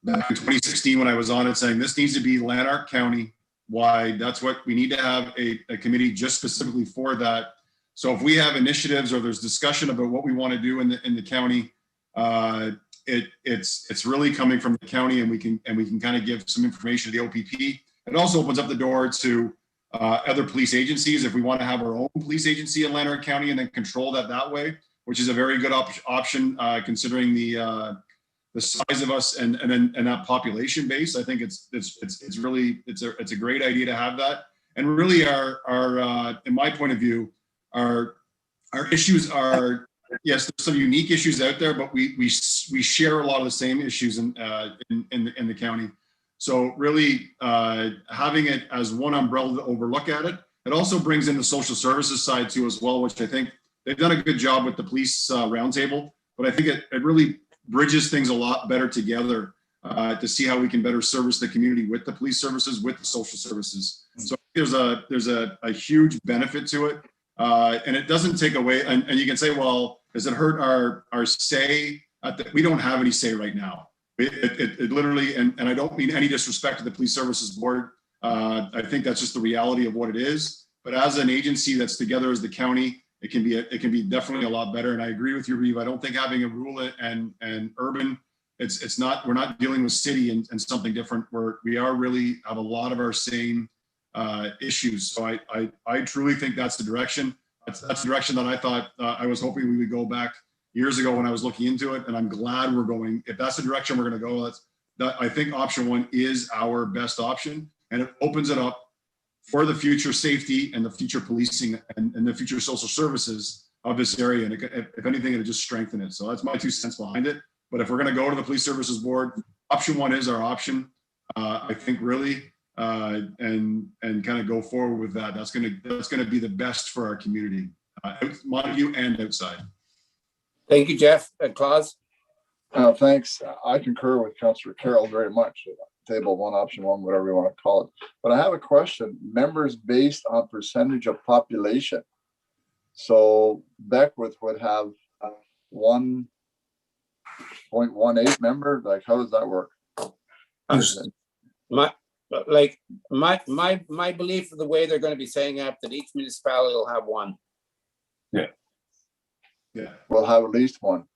back in 2016 when I was on it, saying this needs to be Lanark County wide. That's what we need to have a committee just specifically for that. So if we have initiatives or there's discussion about what we want to do in the county, it's really coming from the county, and we can kind of give some information to the OPP. It also opens up the door to other police agencies if we want to have our own police agency in Lanark County and then control that way, which is a very good option considering the size of us and that population base. I think it's a great idea to have that. And really, our in my point of view, our issues are, yes, there's some unique issues out there, but we share a lot of the same issues in the county. So really having it as one umbrella to overlook at it. It also brings in the social services side too as well, which I think they've done a good job with the police roundtable, but I think it really bridges things a lot better together to see how we can better service the community with the police services, with the social services. So there's a huge benefit to it. And it doesn't take away, and you can say, well, does it hurt our say? We don't have any say right now. It literally, and I don't mean any disrespect to the police services board. I think that's just the reality of what it is. But as an agency that's together as the county, it can be definitely a lot better. And I agree with you, Reeve. I don't think having a rural and urban, we're not dealing with city and something different, where we are really have a lot of our same issues. So I truly think that's the direction. That's the direction that I thought I was hoping we would go back years ago when I was looking into it. And I'm glad we're going, if that's the direction we're going to go, I think option 1 is our best option, and it opens it up for the future safety and the future policing and the future social services of this area. And if anything, it'll just strengthen it. So that's my 2 cents behind it. But if we're going to go to the police services board, option 1 is our option. I think really, and kind of go forward with that. That's going to be the best for our community, Montague and outside. Thank you, Jeff. Claus? Thanks. I concur with Councillor Carroll very much. Table 1, option 1, whatever you want to call it. But I have a question. Members based on percentage of population. So Beckwith would have 1.18 member? Like, how does that work? My belief of the way they're going to be setting up that each municipality will have one. Yeah. We'll have at least one. That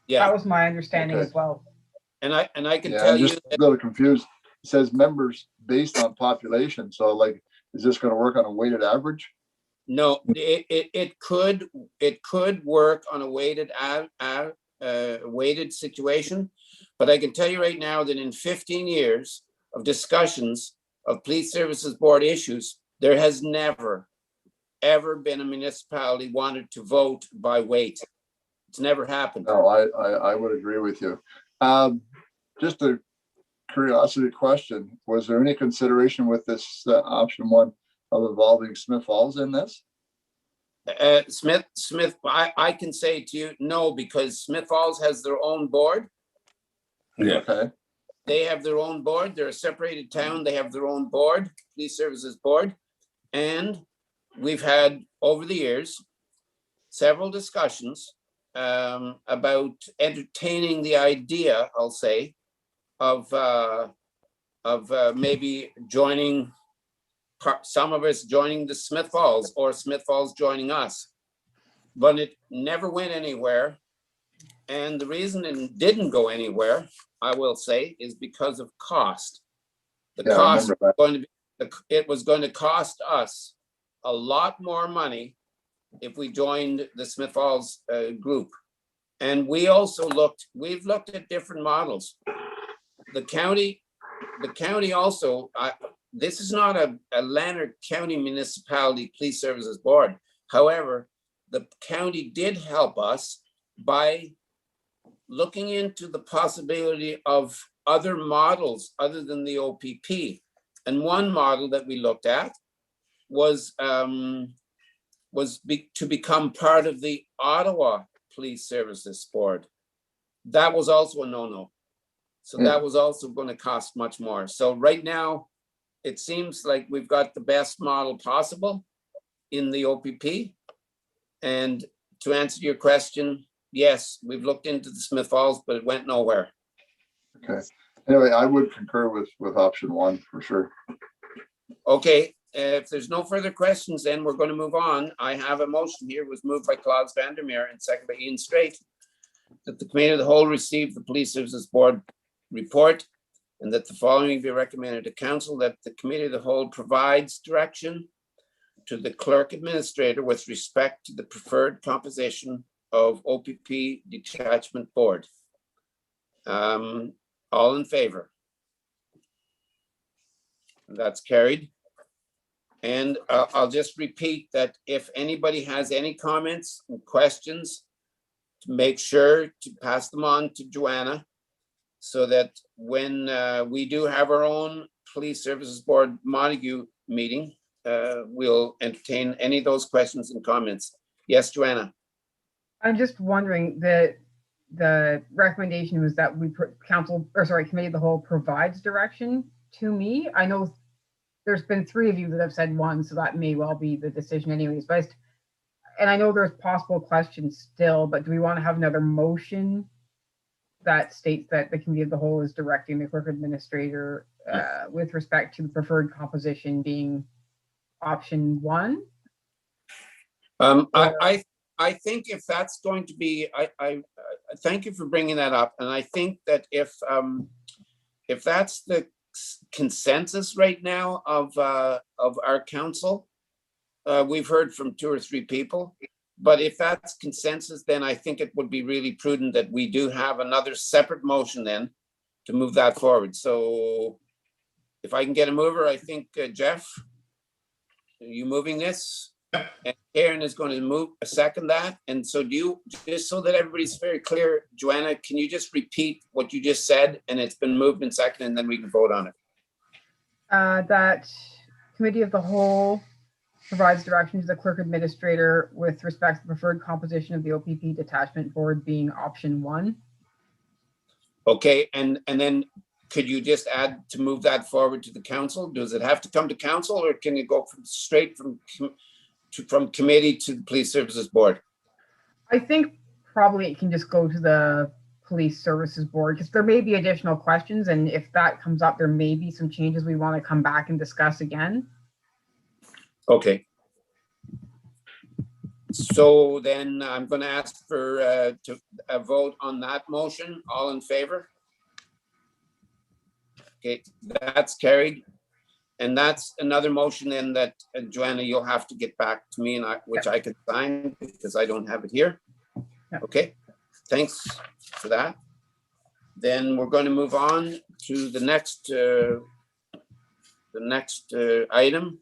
Yeah, was my understanding Okay. as well. and I can Yeah, tell I'm you just a that, little confused. It says members based on population. So like, is this gonna work on a weighted average? no, it could work on a weighted situation. But I can tell you right now that in 15 years of discussions of police services board issues, there has never, ever been a municipality wanted to vote by weight. It's never happened. No, I would agree with you. Just a curiosity question. Was there any consideration with this option one of involving Smith Falls in this? Smith, I can say to you, no, because Smith Falls has their own board. Yeah. Okay, They have their own board. They're a separated town. They have their own board, police services board. And we've had, over the years, several discussions about entertaining the idea, I'll say, of maybe joining, some of us joining the Smith Falls or Smith Falls joining us. But it never went anywhere. And the reason it didn't go anywhere, I will say, is because of cost. The Yeah, I cost remember that. going to be, it was going to cost us a lot more money if we joined the Smith Falls group. And we've looked at different models. The county also, this is not a Lanark County Municipality Police Services Board. However, the county did help us by looking into the possibility of other models other than the OPP. And one model that we looked at was to become part of the Ottawa Police Services Board. That was also a no-no. So that was also going to cost much more. So right now, it seems like we've got the best model possible in the OPP. And to answer your question, yes, we've looked into the Smith Falls, but it went nowhere. okay. Anyway, I would concur with option one for sure. Okay, if there's no further questions, then we're going to move on. I have a motion here, was moved by Claus Vandermeer and seconded by Ian Straight, that the Committee of the Whole receive the Police Services Board report, and that the following be recommended to Council, that the Committee of the Whole provides direction to the Clerk Administrator with respect to the preferred composition of OPP Detachment Board. All in favor? That's carried. And I'll just repeat that if anybody has any comments and questions, to make sure to pass them on to Joanna, so that when we do have our own Police Services Board Montague meeting, we'll entertain any of those questions and comments. Yes, Joanna? I'm just wondering that the recommendation was that Committee of the Whole provides direction to me. I know there's been 3 of you that have said one, so that may well be the decision anyways, and I know there's possible questions still, but do we want to have another motion that states that the Committee of the Whole is directing the Clerk Administrator with respect to the preferred composition being option 1? I think if that's going to be, I thank you for bringing that up. And I think that if that's the consensus right now of our council, we've heard from 2 or 3 people, but if that's consensus, then I think it would be really prudent that we do have another separate motion then to move that forward. So if I can get a mover, I think Jeff, are you moving this? And Karen is going to move second that. And so do you, just so that everybody's very clear, Joanna, can you just repeat what you just said? And it's been moved and second, and then we can vote on it. That Committee of the Whole provides direction to the Clerk Administrator with respect to the preferred composition of the OPP Detachment Board being option 1. Okay, and then could you just add to move that forward to the council? Does it have to come to council, or can it go straight from committee to the Police Services Board? I think probably it can just go to the Police Services Board, because there may be additional questions, and if that comes up, there may be some changes we want to come back and discuss again. Okay. So then I'm going to ask for a vote on that motion. All in favor? Okay, that's carried. And that's another motion then that, Joanna, you'll have to get back to me, and which I could sign because I don't have it here. Okay, thanks for that. Then we're going to move on to the next item.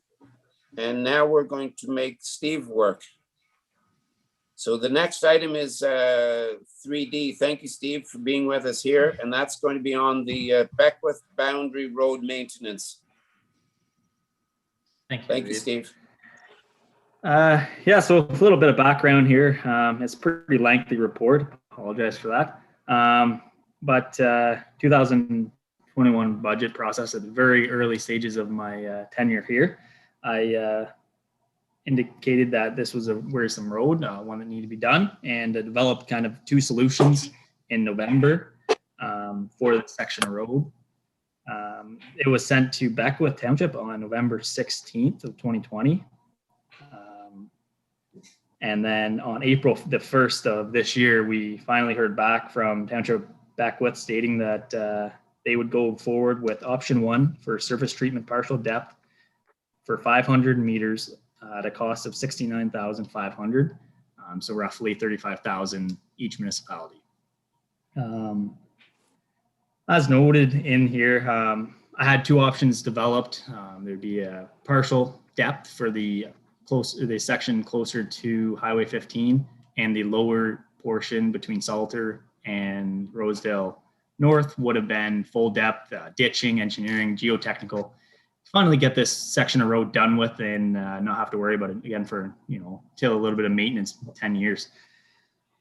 And now we're going to make Steve work. So the next item is 3D. Thank you, Steve, for being with us here. And that's going to be on the Beckwith Boundary Road Maintenance. Thank you, Steve. Yeah, so a little bit of background here. It's a pretty lengthy report. Apologize for that. But 2021 budget process at the very early stages of my tenure here, I indicated that this was a wearisome road, one that needed to be done, and developed kind of two solutions in November for the section of road. It was sent to Beckwith Township on November 16th of 2020. And then on April the 1st of this year, we finally heard back from Township Beckwith stating that they would go forward with option 1 for surface treatment partial depth for 500 meters at a cost of $69,500. So roughly $35,000 each municipality. As noted in here, I had two options developed. There'd be a partial depth for the section closer to Highway 15 and the lower portion between Salter and Rosedale North would have been full depth, ditching, engineering, geotechnical. Finally get this section of road done with and not have to worry about it again for, till a little bit of maintenance, 10 years.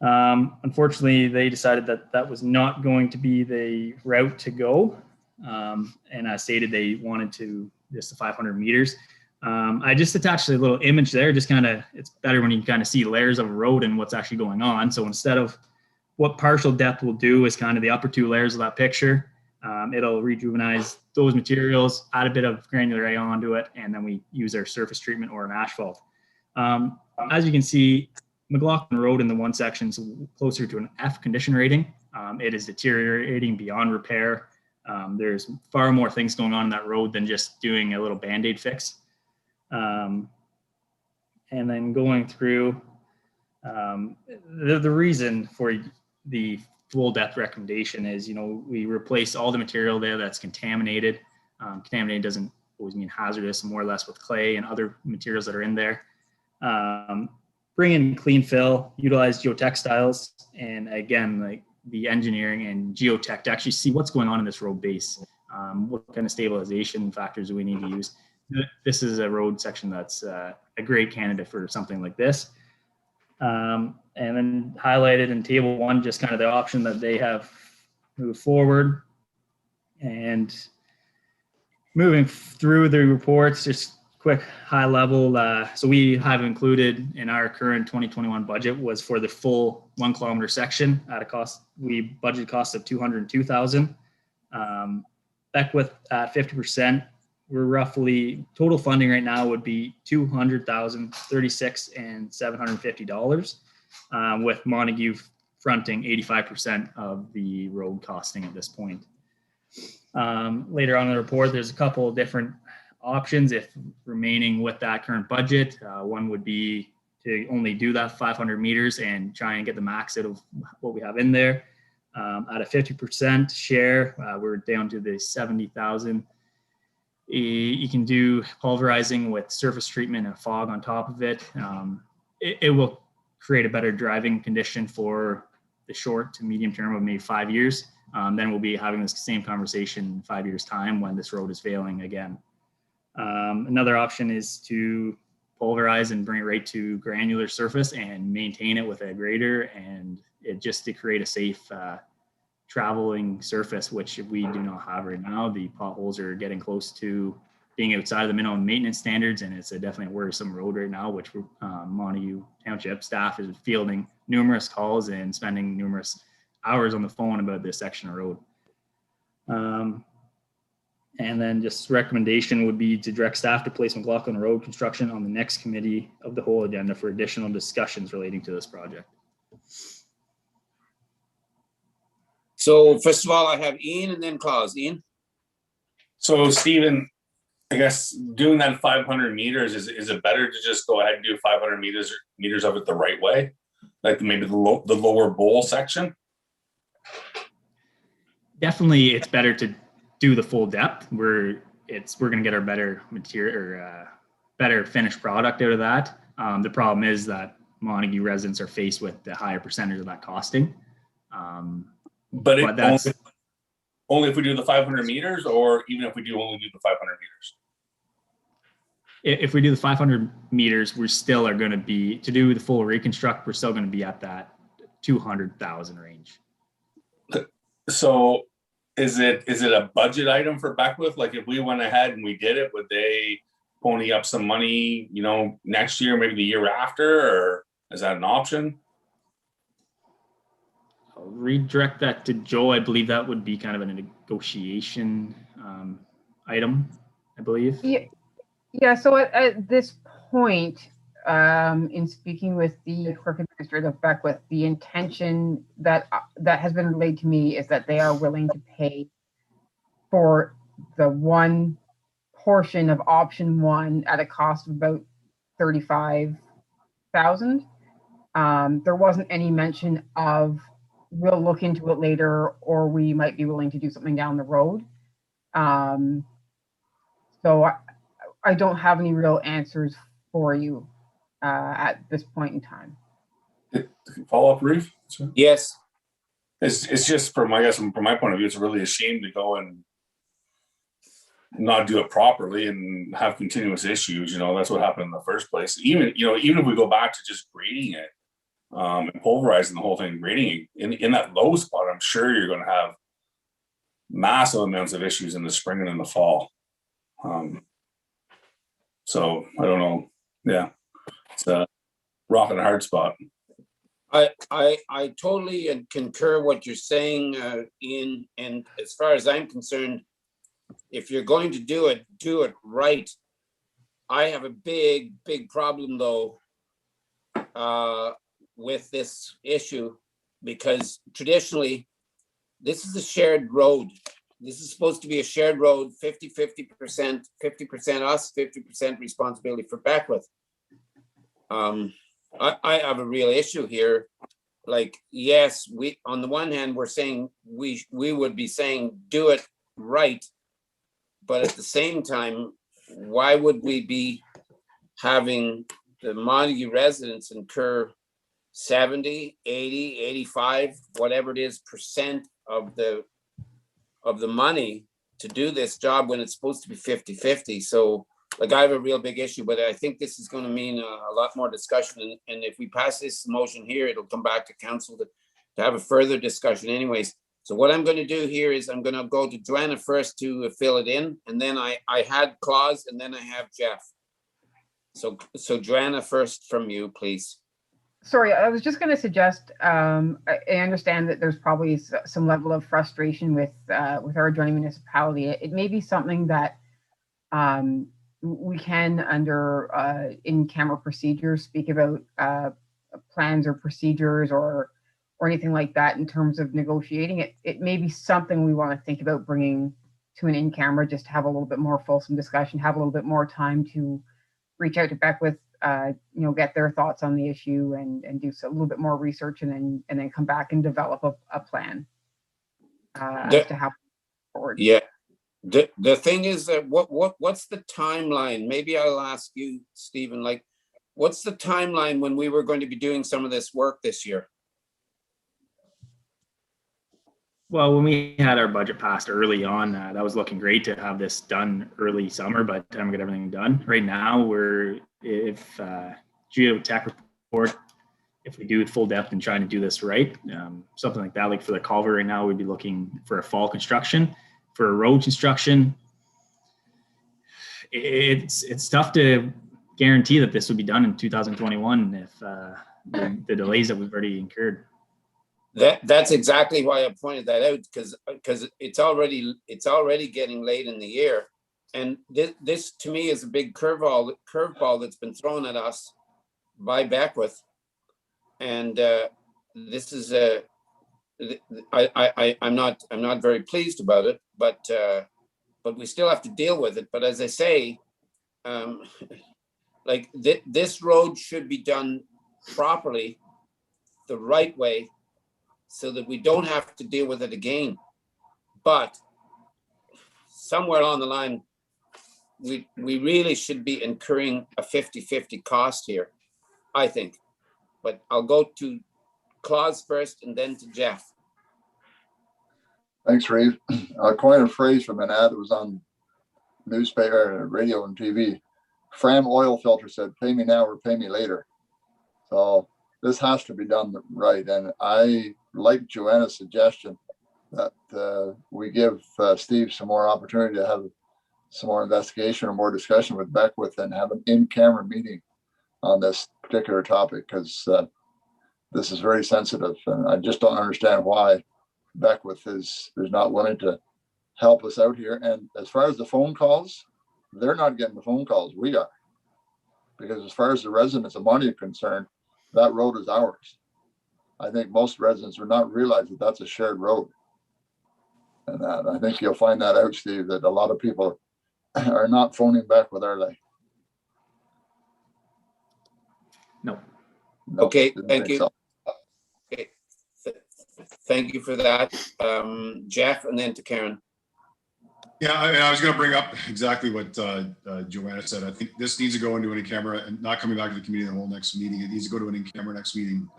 Unfortunately, they decided that that was not going to be the route to go. And as stated, they wanted to just the 500 meters. I just attached a little image there, just kind of, it's better when you can kind of see layers of a road and what's actually going on. So instead of what partial depth will do is kind of the upper two layers of that picture. It'll rejuvenize those materials, add a bit of granular A onto it, and then we use our surface treatment or an asphalt. As you can see, McLaughlin Road in the one section is closer to an F condition rating. It is deteriorating beyond repair. There's far more things going on in that road than just doing a little Band-Aid fix. And then going through the reason for the full depth recommendation is, we replace all the material there that's contaminated. Contaminated doesn't always mean hazardous, more or less with clay and other materials that are in there. Bring in clean fill, utilize geotextiles, and again, like the engineering and geotech to actually see what's going on in this road base. What kind of stabilization factors do we need to use? This is a road section that's a great candidate for something like this. And then highlighted in table 1, just kind of the option that they have moved forward. And moving through the reports, just quick high level. So we have included in our current 2021 budget was for the full 1 kilometer section at a cost, we budgeted cost of $202,000. Beckwith at 50%. We're roughly, total funding right now would be $200,000, $36,000 and $750, with Montague fronting 85% of the road costing at this point. Later on in the report, there's a couple of different options if remaining with that current budget. One would be to only do that 500 meters and try and get the max out of what we have in there. At a 50% share, we're down to the $70,000. You can do pulverizing with surface treatment and fog on top of it. It will create a better driving condition for the short to medium term of maybe 5 years. Then we'll be having this same conversation in 5 years' time when this road is failing again. Another option is to pulverize and bring it right to granular surface and maintain it with a grader, and it just to create a safe traveling surface, which we do not have right now. The potholes are getting close to being outside of the minimum maintenance standards, and it's definitely a worrisome road right now, which Montague Township staff is fielding numerous calls and spending numerous hours on the phone about this section of road. And then just recommendation would be to direct staff to place McLaughlin Road construction on the next committee of the whole agenda for additional discussions relating to this project. So first of all, I have Ian and then Klaus. Ian? So Stephen, I guess doing that 500 meters, is it better to just go ahead and do 500 meters of it the right way? Like maybe the lower bowl section? Definitely it's better to do the full depth. We're going to get our better material or better finished product out of that. The problem is that Montague residents are faced with the higher percentage of that costing. But that's only if we do the 500 meters, or even if we only do the 500 meters? If we do the 500 meters, we still are going to be, to do the full reconstruct, we're still going to be at that 200,000 range. So is it a budget item for Beckwith? Like if we went ahead and we did it, would they pony up some money, next year, maybe the year after, or is that an option? I'll redirect that to Joe. I believe that would be kind of a negotiation item, I believe. Yeah. So at this point, in speaking with the clerk administrator of Beckwith, the intention that has been relayed to me is that they are willing to pay for the one portion of option one at a cost of about $35,000. There wasn't any mention of we'll look into it later, or we might be willing to do something down the road. So I don't have any real answers for you at this point in time. Follow up, Reeve? Yes. It's just from my point of view, it's really a shame to go and not do it properly and have continuous issues. That's what happened in the first place. Even if we go back to just grading it, and pulverizing the whole thing, grading in that low spot, I'm sure you're going to have massive amounts of issues in the spring and in the fall. So I don't know. Yeah, it's a rock and a hard spot. I totally concur what you're saying, Ian. And as far as I'm concerned, if you're going to do it right. I have a big problem though with this issue, because traditionally this is a shared road. This is supposed to be a shared road, 50% us, 50% responsibility for Beckwith. I have a real issue here. Like, yes, we, on the one hand, we're saying we would be saying do it right, but at the same time, why would we be having the Montague residents incur 70, 80, 85, whatever it is, % of the money to do this job when it's supposed to be 50-50? So like, I have a real big issue, but I think this is going to mean a lot more discussion. And if we pass this motion here, it'll come back to council to have a further discussion anyways. So what I'm going to do here is I'm going to go to Joanna first to fill it in. And then I had Klaus, and then I have Jeff. So Joanna, first from you, please. Sorry, I was just going to suggest, I understand that there's probably some level of frustration with our adjoining municipality. It may be something that we can, under in-camera procedures, speak about plans or procedures or anything like that in terms of negotiating it. It may be something we want to think about bringing to an in-camera, just to have a little bit more fulsome discussion, have a little bit more time to reach out to Beckwith, get their thoughts on the issue and do a little bit more research, and then come back and develop a plan as to how forward. Yeah. The thing is that what's the timeline? Maybe I'll ask you, Stephen, like, what's the timeline when we were going to be doing some of this work this year? Well, when we had our budget passed early on, that was looking great to have this done early summer, by the time we get everything done. Right now, if geotech report, if we do it full depth and trying to do this right, something like that, like for the culvert right now, we'd be looking for a fall construction. For road construction, it's tough to guarantee that this would be done in 2021 if the delays that we've already incurred. That's exactly why I pointed that out, because it's already getting late in the year. And this to me is a big curveball that's been thrown at us by Beckwith. And this is I'm not very pleased about it, but we still have to deal with it. But as I say, like this road should be done properly, the right way, so that we don't have to deal with it again. But somewhere along the line, we really should be incurring a 50-50 cost here, I think. But I'll go to Claus first and then to Jeff. Thanks, Reeve. I coined a phrase from an ad that was on newspaper, radio, and TV. Fram oil filter said, "Pay me now or pay me later." So this has to be done right. And I like Joanna's suggestion that we give Steve some more opportunity to have some more investigation or more discussion with Beckwith and have an in-camera meeting on this particular topic, because this is very sensitive. And I just don't understand why Beckwith is not willing to help us out here. And as far as the phone calls, they're not getting the phone calls, we are. Because as far as the residents of Monty are concerned, that road is ours. I think most residents would not realize that that's a shared road. And I think you'll find that out, Steve, that a lot of people are not phoning Beckwith, are they? No. No, Okay, didn't thank think you. so. Okay. Thank you for that. Jeff, and then to Karen. Yeah, I was going to bring up exactly what Joanna said. I think this needs to go into an in-camera and not coming back to the committee in the whole next meeting. It needs to go to an in-camera next meeting.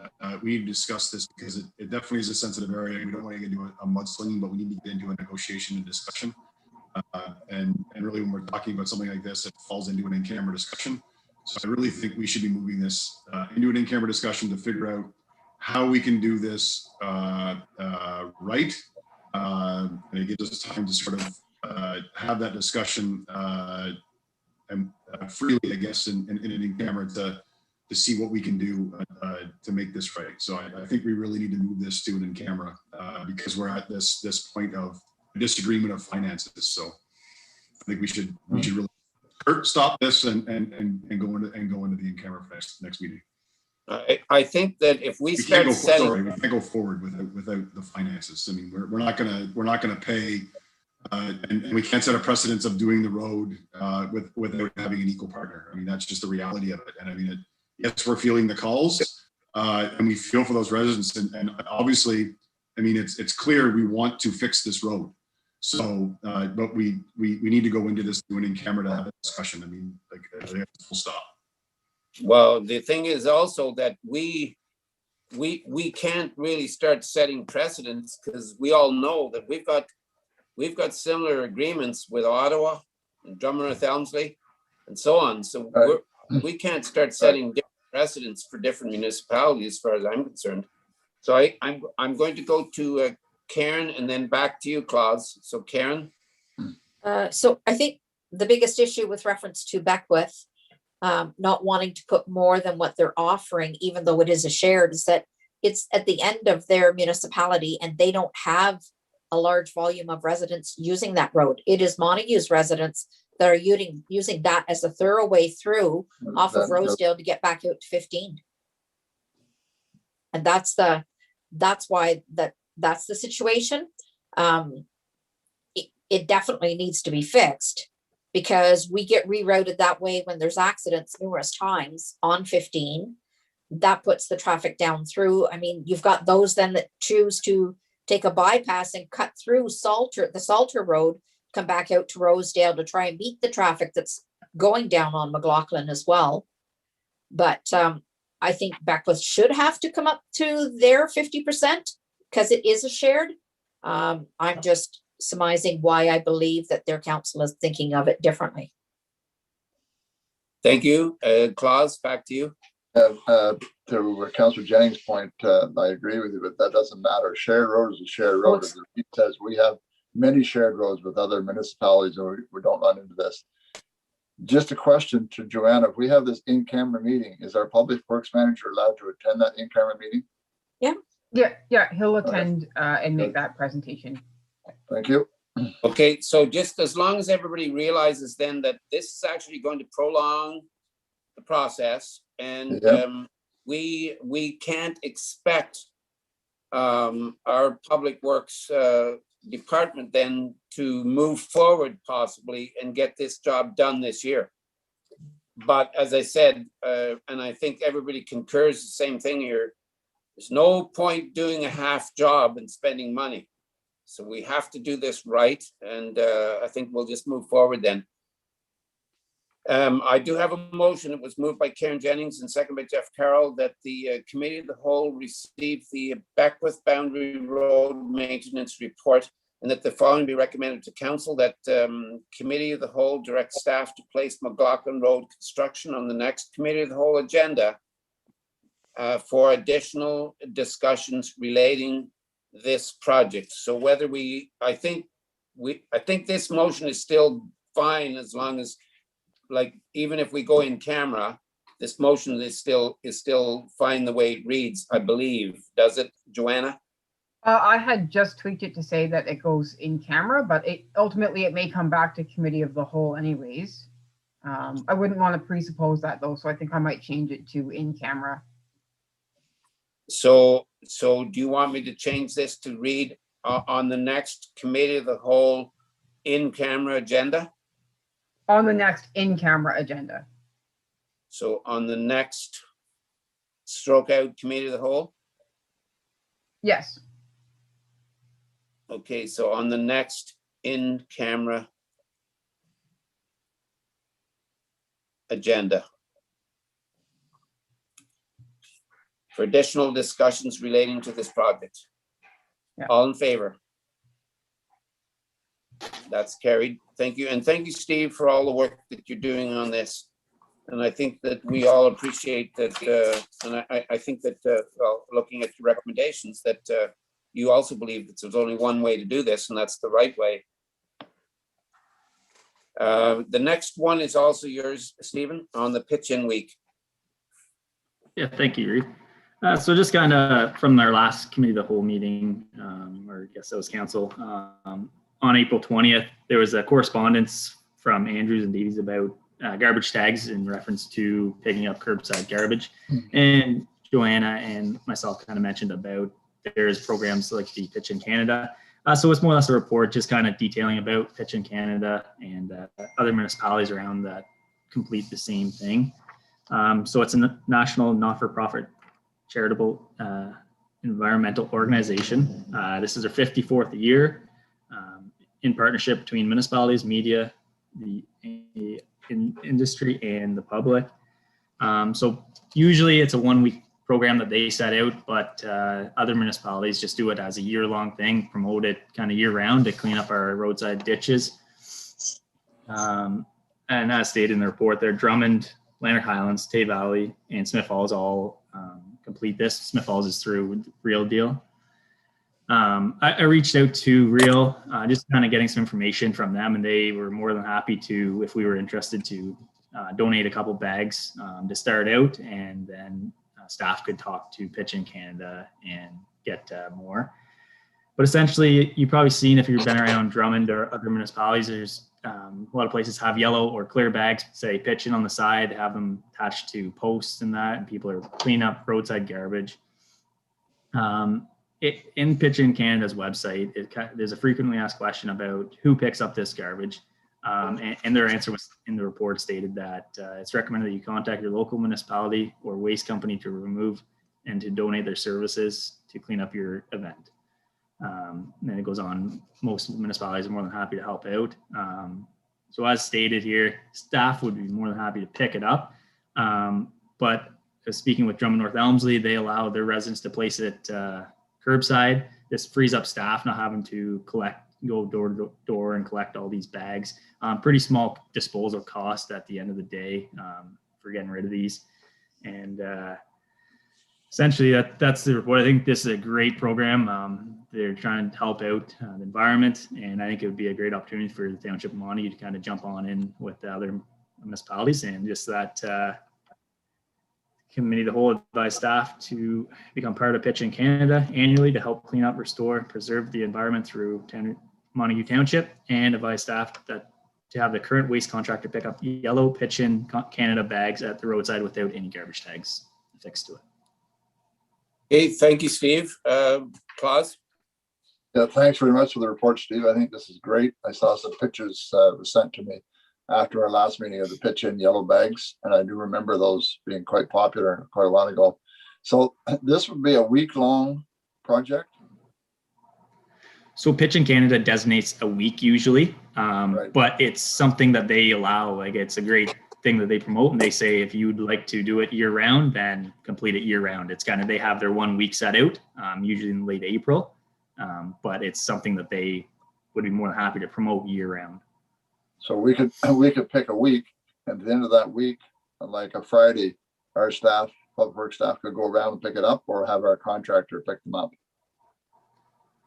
We need to discuss this because it definitely is a sensitive area. We don't want to get into a mudslinging, but we need to get into a negotiation and discussion. And really, when we're talking about something like this, it falls into an in-camera discussion. So I really think we should be moving this into an in-camera discussion to figure out how we can do this right. And it gives us time to sort of have that discussion and freely, I guess, in an in-camera to see what we can do to make this right. So I think we really need to move this to an in-camera because we're at this point of disagreement of finances. So I think we should really stop this and go into the in-camera for next meeting. I think that if we start setting, we can't go forward without the finances. I mean, we're not gonna pay. And we can't set a precedence of doing the road without having an equal partner. I mean, that's just the reality of it. And I mean, yes, we're feeling the calls and we feel for those residents. And obviously, I mean, it's clear we want to fix this road. So, but we need to go into this doing in camera to have a discussion. I mean, like full stop. Well, the thing is also that we can't really start setting precedents because we all know that we've got similar agreements with Ottawa and Drummonth Elmsley and so on. So we can't start setting different precedents for different municipalities as far as I'm concerned. So I'm going to go to Karen and then back to you, Claus. So Karen. So I think the biggest issue with reference to Beckwith not wanting to put more than what they're offering, even though it is a shared, is that it's at the end of their municipality and they don't have a large volume of residents using that road. It is Montague's residents that are using that as a thorough way through off of Rosedale to get back out to 15. And that's the situation. It definitely needs to be fixed because we get rerouted that way when there's accidents numerous times on 15. That puts the traffic down through. I mean, you've got those then that choose to take a bypass and cut through the Salter Road, come back out to Rosedale to try and beat the traffic that's going down on McLaughlin as well. But I think Beckwith should have to come up to their 50% because it is a shared. I'm just surmising why I believe that their council is thinking of it differently. Thank you. Claus, back to you. To Councillor Jennings' point, I agree with you, but that doesn't matter. Shared road is a shared road. As he says, we have many shared roads with other municipalities, and we don't run into this. Just a question to Joanna. If we have this in-camera meeting, is our public works manager allowed to attend that in-camera meeting? Yeah, he'll attend and make that presentation. Thank you. Okay, so just as long as everybody realizes then that this is actually going to prolong the process, and Yeah. we can't expect our public works department then to move forward possibly and get this job done this year. But as I said, and I think everybody concurs the same thing here, there's no point doing a half job and spending money. So we have to do this right, and I think we'll just move forward then. I do have a motion. It was moved by Karen Jennings and second by Jeff Carroll that the Committee of the Whole receive the Beckwith Boundary Road Maintenance Report, and that the following be recommended to Council: that Committee of the Whole direct staff to place McLaughlin Road construction on the next Committee of the Whole agenda for additional discussions relating this project. So whether I think this motion is still fine as long as, like, even if we go in camera, this motion is still fine the way it reads, I believe. Does it, Joanna? I had just tweaked it to say that it goes in camera, but ultimately it may come back to Committee of the Whole anyways. I wouldn't want to presuppose that though, so I think I might change it to in camera. So do you want me to change this to read on the next Committee of the Whole in-camera agenda? On the next in-camera agenda. So on the next stroke out Committee of the Whole? Yes. Okay, so on the next in-camera agenda. For additional discussions relating to this project. Yeah. All in favor? That's carried. Thank you. And thank you, Steve, for all the work that you're doing on this. And I think that we all appreciate that. And I think that, well, looking at your recommendations, that you also believe that there's only one way to do this, and that's the right way. The next one is also yours, Stephen, on the pitch-in week. Yeah, thank you, Reeve. So just kind of from our last Committee of the Whole meeting, or I guess that was council, on April 20th, there was a correspondence from Andrews and Davies about garbage tags in reference to picking up curbside garbage. And Joanna and myself kind of mentioned about there's programs like the Pitch in Canada. So it's more or less a report just kind of detailing about Pitch in Canada and other municipalities around that complete the same thing. So it's a national not-for-profit charitable environmental organization. This is our 54th year in partnership between municipalities, media, the industry, and the public. So usually it's a one-week program that they set out, but other municipalities just do it as a year-long thing, promote it kind of year-round to clean up our roadside ditches. And as stated in the report there, Drummond, Lanark Highlands, Tay Valley, and Smith Falls all complete this. Smith Falls is through Real Deal. I reached out to Real, just kind of getting some information from them, and they were more than happy to, if we were interested, to donate a couple bags to start out, and then staff could talk to Pitch in Canada and get more. But essentially, you've probably seen, if you've been around Drummond or other municipalities, there's a lot of places have yellow or clear bags, say Pitch in on the side, have them attached to posts and that, and people are cleaning up roadside garbage. In Pitch in Canada's website, there's a frequently asked question about who picks up this garbage. And their answer was in the report stated that it's recommended that you contact your local municipality or waste company to remove and to donate their services to clean up your event. And then it goes on, most municipalities are more than happy to help out. So as stated here, staff would be more than happy to pick it up. But speaking with Drummond North Elmsley, they allow their residents to place it curbside. This frees up staff not having to go door to door and collect all these bags. Pretty small disposal cost at the end of the day for getting rid of these. And essentially that's the report. I think this is a great program. They're trying to help out the environment, and I think it would be a great opportunity for the Township of Montague to kind of jump on in with the other municipalities, and just that committee of the whole advise staff to become part of Pitch in Canada annually to help clean up, restore, preserve the environment through Montague Township, and advise staff that to have the current waste contractor pick up yellow Pitch in Canada bags at the roadside without any garbage tags affixed to it. Okay, thank you, Steve. Claus? Yeah, thanks very much for the report, Steve. I think this is great. I saw some pictures were sent to me after our last meeting of the pitch in yellow bags, and I do remember those being quite popular quite a while ago. So this would be a week-long project? So Pitch in Canada designates a week usually, Right. but it's something that they allow. Like, it's a great thing that they promote, and they say if you'd like to do it year round, then complete it year round. It's kind of, they have their 1 week set out, usually in late April, but it's something that they would be more than happy to promote year round. So we could pick a week, and at the end of that week, like a Friday, our staff, public works staff could go around and pick it up, or have our contractor pick them up.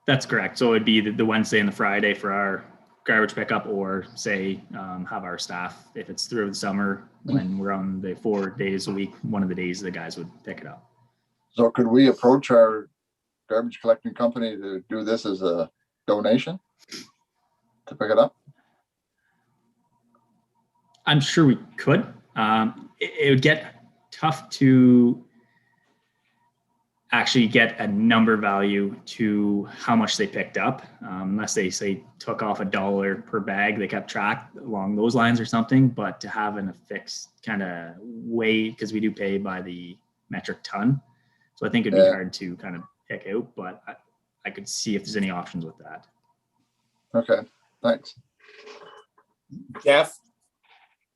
That's correct. So it'd be the Wednesday and the Friday for our garbage pickup, or say have our staff, if it's through the summer when we're on the 4 days a week, one of the days the guys would pick it up. So could we approach our garbage collecting company to do this as a donation to pick it up? I'm sure we could. It would get tough to actually get a number value to how much they picked up, unless they say took off $1 per bag. They kept track along those lines or something, but to have a fixed kind of weight, because we do pay by the metric ton. So I think it'd be hard to kind of pick out, but I could see if there's any options with that. Okay, thanks. Jeff?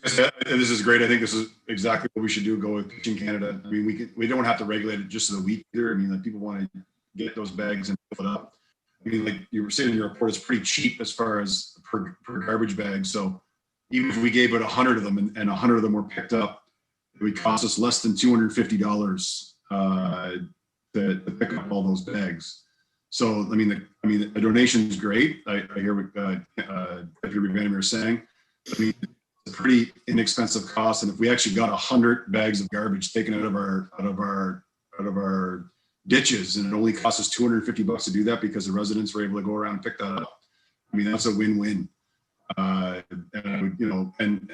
This is great. I think this is exactly what we should do, go with Pitch in Canada. I mean, we don't have to regulate it just to the week either. I mean, like, people want to get those bags and fill it up. I mean, like you were saying in your report, it's pretty cheap as far as per garbage bag. So even if we gave it 100 of them and 100 of them were picked up, it would cost us less than $250 to pick up all those bags. So, I mean, a donation is great. I hear what Deputy Vandermeer is saying. I mean, a pretty inexpensive cost, and if we actually got 100 bags of garbage taken out of our ditches, and it only cost us $250 to do that because the residents were able to go around and pick that up, I mean, that's a win-win. And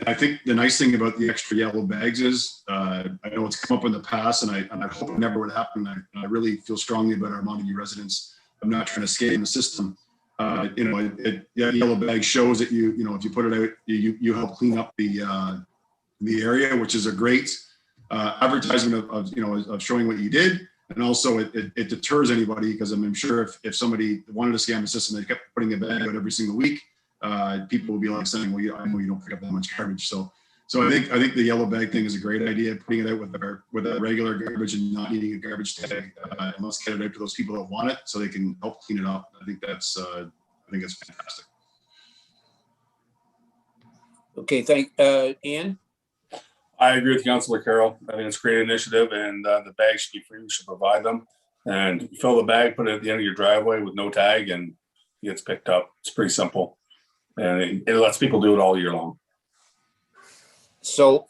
I think the nice thing about the extra yellow bags is, I know it's come up in the past, and I hope it never would happen. I really feel strongly about our Montague residents. I'm not trying to skate in the system. Yellow bag shows that if you put it out, you help clean up the area, which is a great advertisement of showing what you did, and also it deters anybody, because I'm sure if somebody wanted to scam the system, they kept putting a bag out every single week, people would be like saying, well, I know you don't pick up that much garbage. So I think the yellow bag thing is a great idea, putting it out with a regular garbage and not needing a garbage tag, and let's get it out to those people that want it so they can help clean it up. I think that's fantastic. Okay, Ian? I agree with Councillor Carroll. I think it's a great initiative, and the bags should be free. We should provide them, and fill the bag, put it at the end of your driveway with no tag, and it gets picked up. It's pretty simple, and it lets people do it all year long. So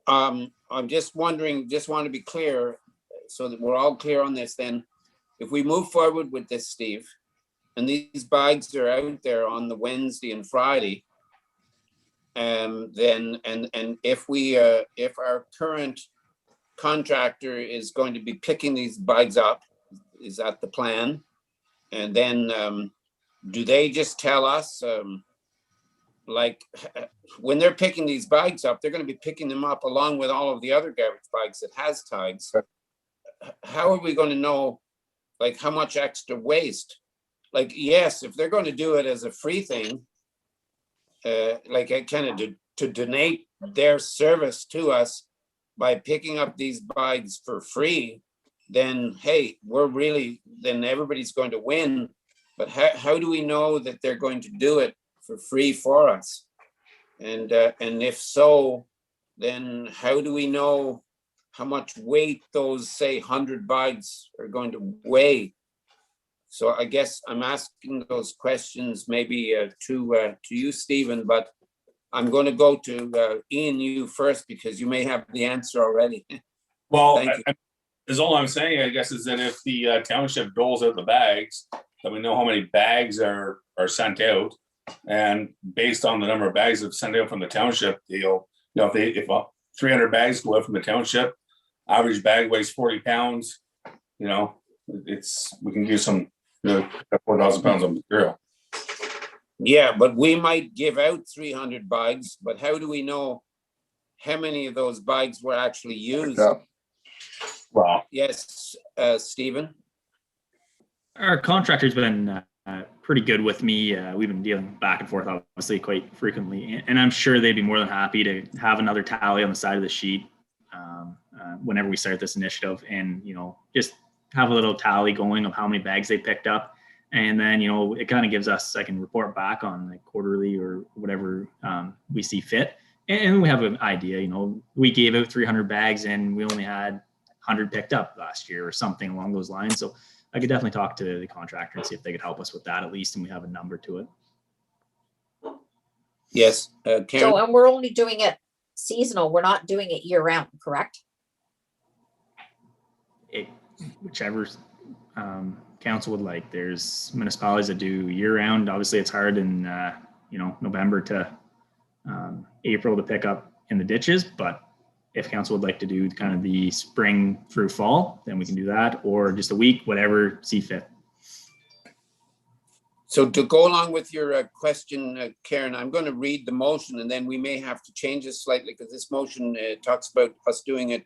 I'm just wondering, just want to be clear, so that we're all clear on this then. If we move forward with this, Steve, and these bags are out there on the Wednesday and Friday, then if our current contractor is going to be picking these bags up, is that the plan? And then do they just tell us, like, when they're picking these bags up, they're going to be picking them up along with all of the other garbage bags that has tags. How are we going to know, like, how much extra waste? Like, yes, if they're going to do it as a free thing, like I kind of to donate their service to us by picking up these bags for free, then hey, then everybody's going to win. But how do we know that they're going to do it for free for us? And if so, then how do we know how much weight those, say, 100 bags are going to weigh? So I guess I'm asking those questions maybe to you, Stephen, but I'm going to go to Ian, you first, because you may have the answer already. Well, Thank you. is all I'm saying, I guess, is that if the township doles out the bags, that we know how many bags are sent out, and based on the number of bags that are sent out from the township, if 300 bags go out from the township, average bag weighs 40 pounds. We can use some 4,000 pounds of material. Yeah, but we might give out 300 bags, but how do we know how many of those bags were actually used? Yeah. Wow. Yes, Stephen? Our contractor's been pretty good with me. We've been dealing back and forth, obviously, quite frequently, and I'm sure they'd be more than happy to have another tally on the side of the sheet whenever we start this initiative, and just have a little tally going of how many bags they picked up, and then it kind of gives us, I can report back on like quarterly or whatever we see fit, and we have an idea. We gave out 300 bags and we only had 100 picked up last year or something along those lines. So I could definitely talk to the contractor and see if they could help us with that at least, and we have a number to it. Yes, Karen? So, and we're only doing it seasonal. We're not doing it year round, correct? Whichever council would like. There's municipalities that do year round. Obviously it's hard in November to April to pick up in the ditches, but if council would like to do kind of the spring through fall, then we can do that, or just a week, whatever see fit. So to go along with your question, Karen, I'm going to read the motion, and then we may have to change it slightly because this motion talks about us doing it,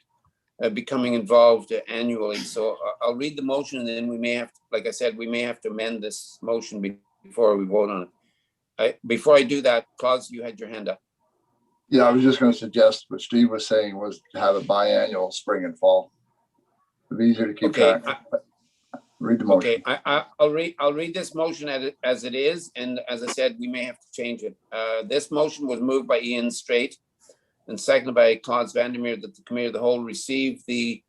becoming involved annually. So I'll read the motion, and then we may have to, like I said, we may have to amend this motion before we vote on it. Before I do that, Claus, you had your hand up. Yeah, I was just going to suggest what Steve was saying was to have a biannual spring and fall. It'd be easier to keep track. Read the motion. Okay, I'll read this motion as it is, and as I said, we may have to change it. This motion was moved by Ian Straight and seconded by Claus Vandermeer that the Committee of the Whole receive the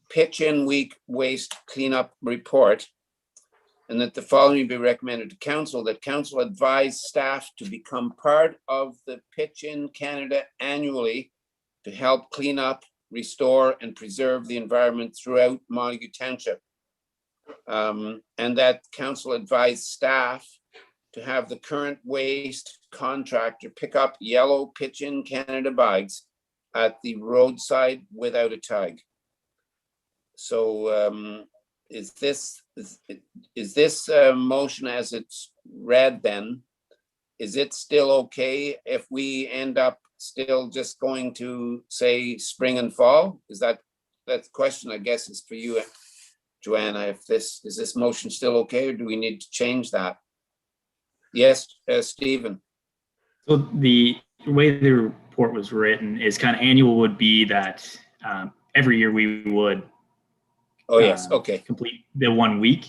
pitch-in week waste cleanup report, and that the following be recommended to council, that council advise staff to become part of the Pitch-in Canada annually to help clean up, restore, and preserve the environment throughout Montague Township. And that council advise staff to have the current waste contractor pick up yellow Pitch-in Canada bags at the roadside without a tag. So is this motion as it's read then, is it still okay if we end up still just going to say spring and fall? Is that the question, I guess, is for you, Joanna, is this motion still okay, or do we need to change that? Yes, Stephen. So the way the report was written is kind of annual would be that every year we would complete the 1 week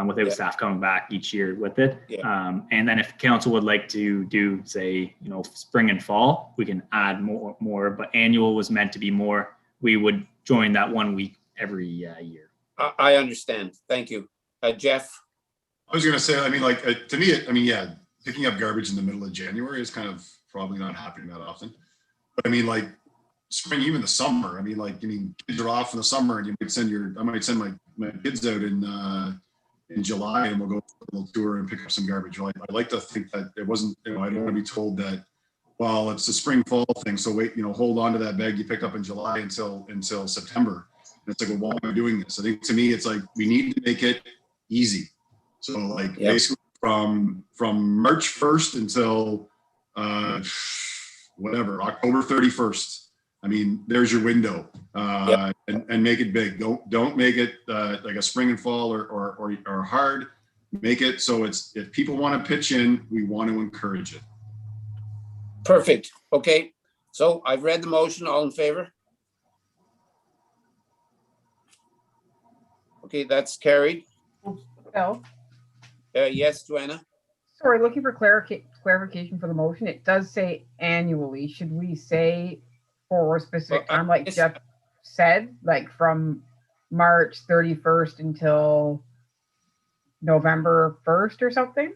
without staff coming back each year with it. Yeah. And then if council would like to do, say, spring and fall, we can add more, but annual was meant to be more. We would join that 1 week every year. I understand. Thank you. Jeff? I was going to say, to me, picking up garbage in the middle of January is kind of probably not happening that often. But spring, even the summer, kids are off in the summer, and you might I might send my kids out in July, and we'll go for a little tour and pick up some garbage. I like to think that it wasn't, I don't want to be told that, well, it's a spring fall thing, so wait, hold on to that bag you picked up in July until September. And it's like, well, why am I doing this? I think to me, it's like, we need to make it easy. So basically from March 1st until October 31st. There's your window, and make it big. Don't make it like a spring and fall or hard. Make it so if people want to pitch in, we want to encourage it. Perfect. Okay. So I've read the motion. All in favor? Okay, that's carried. Bill? Yes, Joanna? Sorry, looking for clarification for the motion. It does say annually. Should we say for a specific time, like Jeff said, like from March 31st until November 1st or something?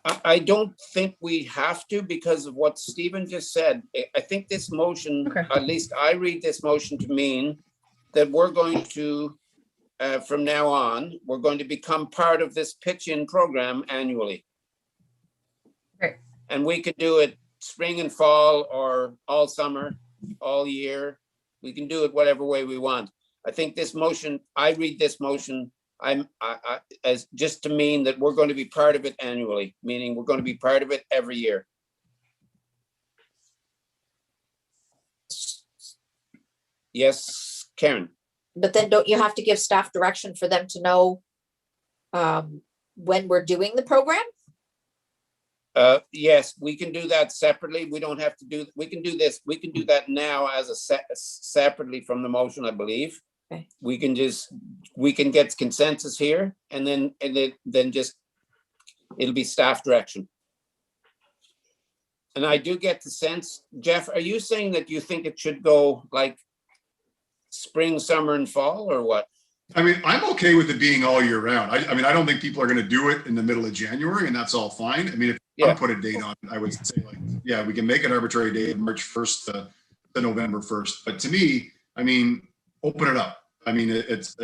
I don't think we have to because of what Stephen just said. I think this motion, Okay. at least I read this motion to mean that we're going to, from now on, we're going to become part of this pitch-in program annually. Okay. And we could do it spring and fall or all summer, all year. We can do it whatever way we want. I think this motion, I read this motion as just to mean that we're going to be part of it annually, meaning we're going to be part of it every year. Yes, Karen. But then don't you have to give staff direction for them to know when we're doing the program? Yes, we can do that separately. We don't have to do, we can do this. We can do that now as a separately from the motion, I believe. Okay. We can get consensus here and then just, it'll be staff direction. And I do get the sense, Jeff, are you saying that you think it should go like spring, summer and fall or what? I mean, I'm okay with it being all year round. I mean, I don't think people are going to do it in the middle of January and that's all fine. I mean, if you want to put a date on it, I would say like, yeah, we can make an arbitrary date, March 1st to November 1st. But to me, I mean, open it up. I mean, it's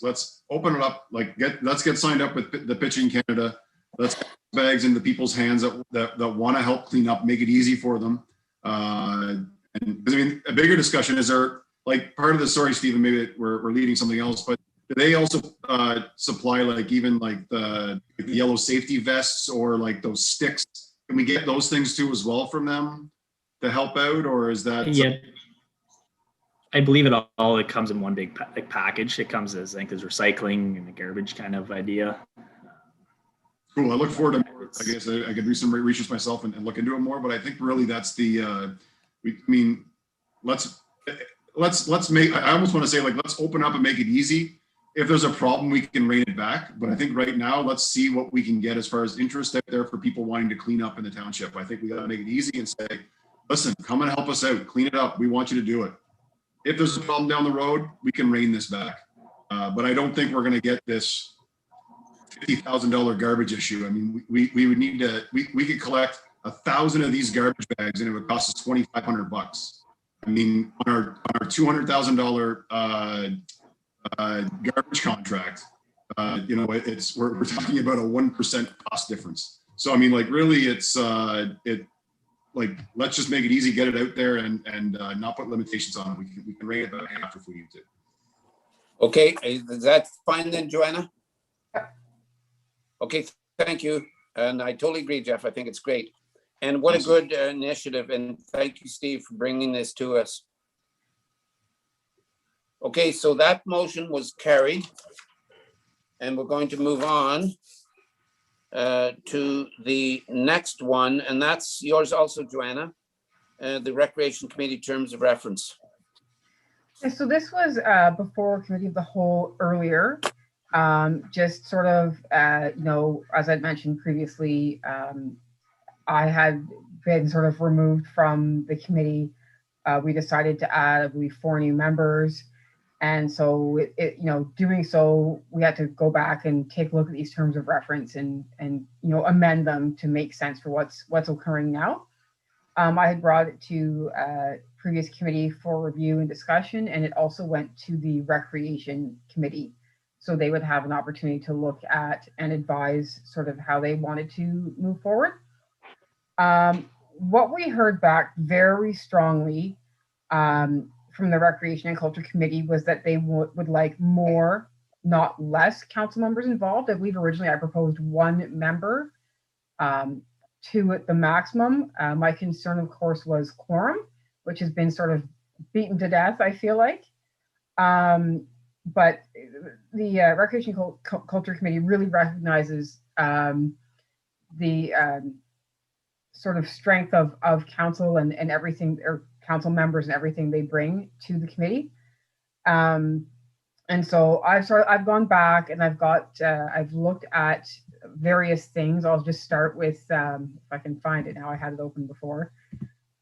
let's open it up. Like let's get signed up with the Pitching Canada. Let's get bags into people's hands that want to help clean up, make it easy for them. And I mean, a bigger discussion is there like part of the story, Stephen, maybe we're leading something else, but do they also supply like even like the yellow safety vests or like those sticks? Can we get those things too as well from them to help out, or is that? Yeah, I believe it comes in one big package. It comes as I think as recycling and the garbage kind of idea. Cool. I look forward to more. I guess I could do some research myself and look into it more, but I think really that's the. Let's make. I almost want to say like let's open up and make it easy. If there's a problem, we can rein it back. But I think right now, let's see what we can get as far as interest out there for people wanting to clean up in the township. I think we got to make it easy and say, listen, come and help us out, clean it up. We want you to do it. If there's a problem down the road, we can rein this back. But I don't think we're going to get this $50,000 garbage issue. I mean, we would need to, we could collect 1,000 of these garbage bags and it would cost us $2,500. I mean, on our $200,000 garbage contract, you know, we're talking about a 1% cost difference. So, I mean, like really like, let's just make it easy, get it out there and not put limitations on it. We can rate it back after if we need to. Okay, is that fine then, Joanna? Okay, thank you. And I totally agree, Jeff. I think it's great. And what a good initiative. And thank you, Steve, for bringing this to us. Okay, so that motion was carried. And we're going to move on to the next one. And that's yours also, Joanna, the Recreation Committee Terms of Reference. And so this was before Committee of the Whole earlier. Just sort of, you know, as I'd mentioned previously, I had been sort of removed from the committee. We decided to add, I believe, 4 new members. And so, you know, doing so, we had to go back and take a look at these terms of reference and you know, amend them to make sense for what's occurring now. I had brought it to previous committee for review and discussion, and it also went to the Recreation Committee. So they would have an opportunity to look at and advise sort of how they wanted to move forward. What we heard back very strongly from the Recreation and Culture Committee was that they would like more, not less, council members involved. I believe originally I proposed 1 member, 2 at the maximum. My concern, of course, was quorum, which has been sort of beaten to death, I feel like. But the Recreation Culture Committee really recognizes the sort of strength of council and everything, or council members and everything they bring to the committee. And so I've gone back and I've looked at various things. I'll just start with, if I can find it now, I had it open before.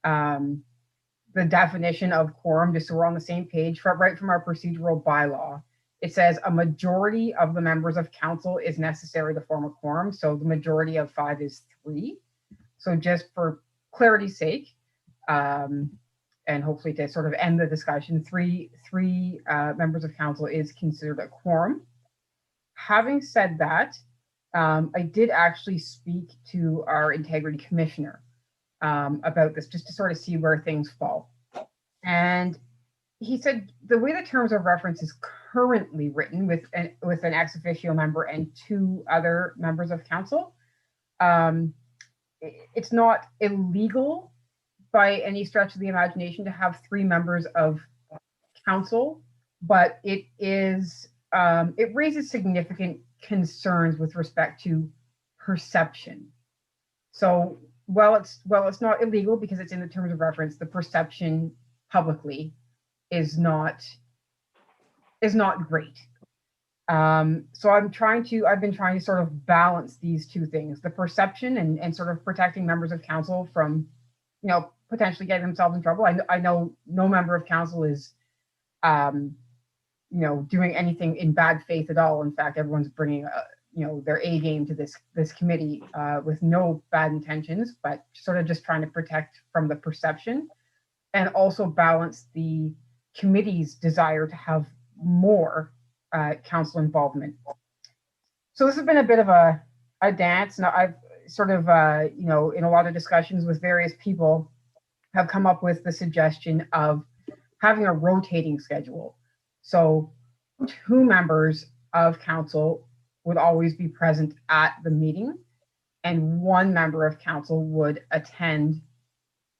The definition of quorum, just so we're on the same page, right from our procedural bylaw, it says a majority of the members of council is necessary to form a quorum. So the majority of 5 is 3. So just for clarity's sake, and hopefully to sort of end the discussion, three members of council is considered a quorum. Having said that, I did actually speak to our integrity commissioner about this, just to sort of see where things fall. And he said the way the terms of reference is currently written with an ex officio member and 2 other members of council, it's not illegal by any stretch of the imagination to have 3 members of council, but it is it raises significant concerns with respect to perception. So while it's not illegal because it's in the terms of reference, the perception publicly is not great. So I've been trying to sort of balance these 2 things, the perception and sort of protecting members of council from, you know, potentially getting themselves in trouble. I know no member of council is, you know, doing anything in bad faith at all. In fact, everyone's bringing, you know, their A game to this committee with no bad intentions, but sort of just trying to protect from the perception and also balance the committee's desire to have more council involvement. So this has been a bit of a dance. Now I've sort of, you know, in a lot of discussions with various people, have come up with the suggestion of having a rotating schedule. So 2 members of council would always be present at the meeting and 1 member of council would attend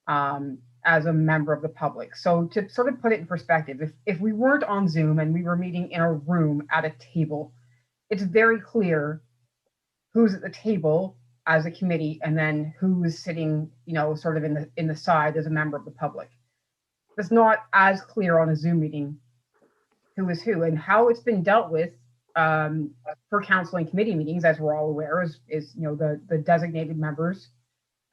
as a member of the public. So to sort of put it in perspective, if we weren't on Zoom and we were meeting in a room at a table, it's very clear who's at the table as a committee and then who is sitting, you know, sort of in the side as a member of the public. It's not as clear on a Zoom meeting who is who, and how it's been dealt with for council and committee meetings, as we're all aware, is you know, the designated members,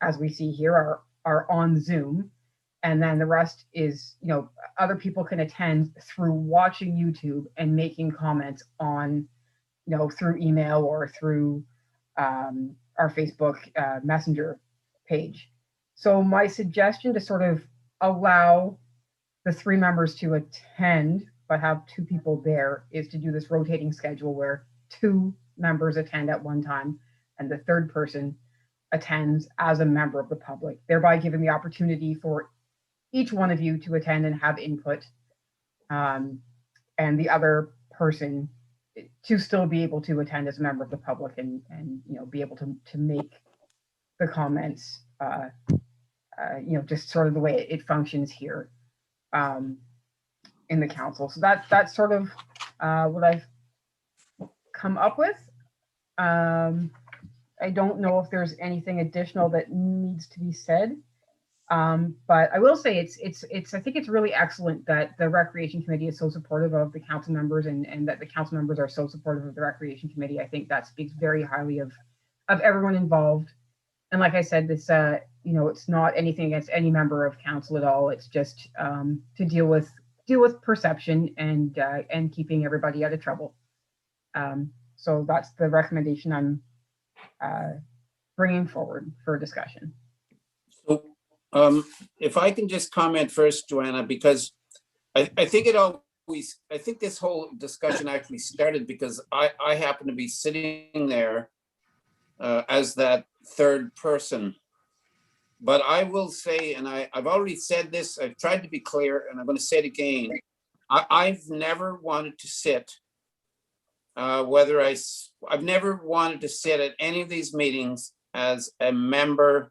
as we see here, are on Zoom, and then the rest is, you know, other people can attend through watching YouTube and making comments on, you know, through email or through our Facebook Messenger page. So my suggestion to sort of allow the 3 members to attend, but have 2 people there, is to do this rotating schedule where 2 members attend at one time and the 3rd person attends as a member of the public, thereby giving the opportunity for each one of you to attend and have input, and the other person to still be able to attend as a member of the public and you know, be able to make the comments, you know, just sort of the way it functions here in the council. So that's sort of what I've come up with. I don't know if there's anything additional that needs to be said. But I will say I think it's really excellent that the Recreation Committee is so supportive of the council members and that the council members are so supportive of the Recreation Committee. I think that speaks very highly of everyone involved. And like I said, this, you know, it's not anything against any member of council at all. It's just to deal with perception and keeping everybody out of trouble. So that's the recommendation I'm bringing forward for discussion. So if I can just comment first, Joanna, because I think I think this whole discussion actually started because I happen to be sitting there as that 3rd person. But I will say, and I've already said this, I've tried to be clear, and I'm going to say it again. I've never wanted to sit, I've never wanted to sit at any of these meetings as a member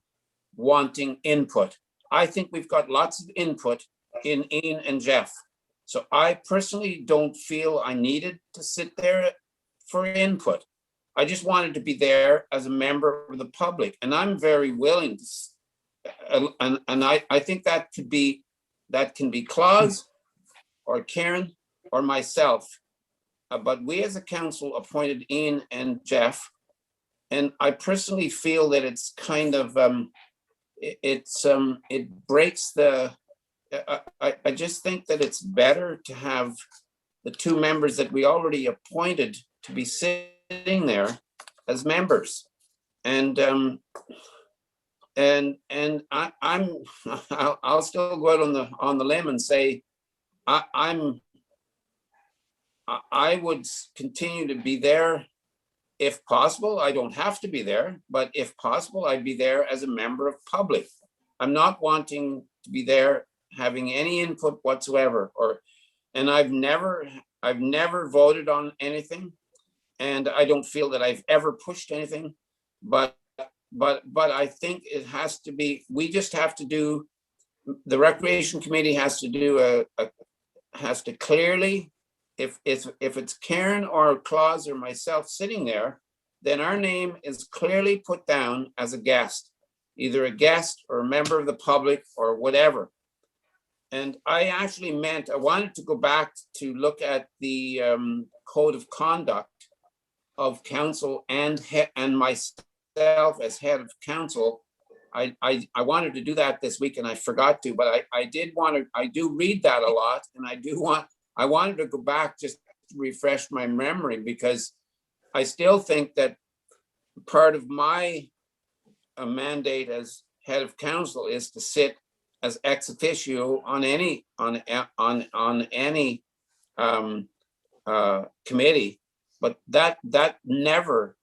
wanting input. I think we've got lots of input in Ian and Jeff. So I personally don't feel I needed to sit there for input. I just wanted to be there as a member of the public, and I'm very willing to. And I think that can be Claus or Karen or myself, but we as a council appointed Ian and Jeff, and I personally feel that it's kind of it breaks the. I just think that it's better to have the two members that we already appointed to be sitting there as members. And I'll still go out on the limb and say I would continue to be there if possible. I don't have to be there, but if possible, I'd be there as a member of public. I'm not wanting to be there having any input whatsoever, and I've never voted on anything, and I don't feel that I've ever pushed anything, but I think it has to be, we just have to do, the Recreation Committee has to do has to clearly, if it's Karen or Claus or myself sitting there, then our name is clearly put down as a guest, either a guest or a member of the public or whatever. And I actually I wanted to go back to look at the code of conduct of council and myself as head of council. I wanted to do that this week and I forgot to, but I do read that a lot, and I wanted to go back just to refresh my memory, because I still think that part of my mandate as head of council is to sit as ex officio on any committee, but that never,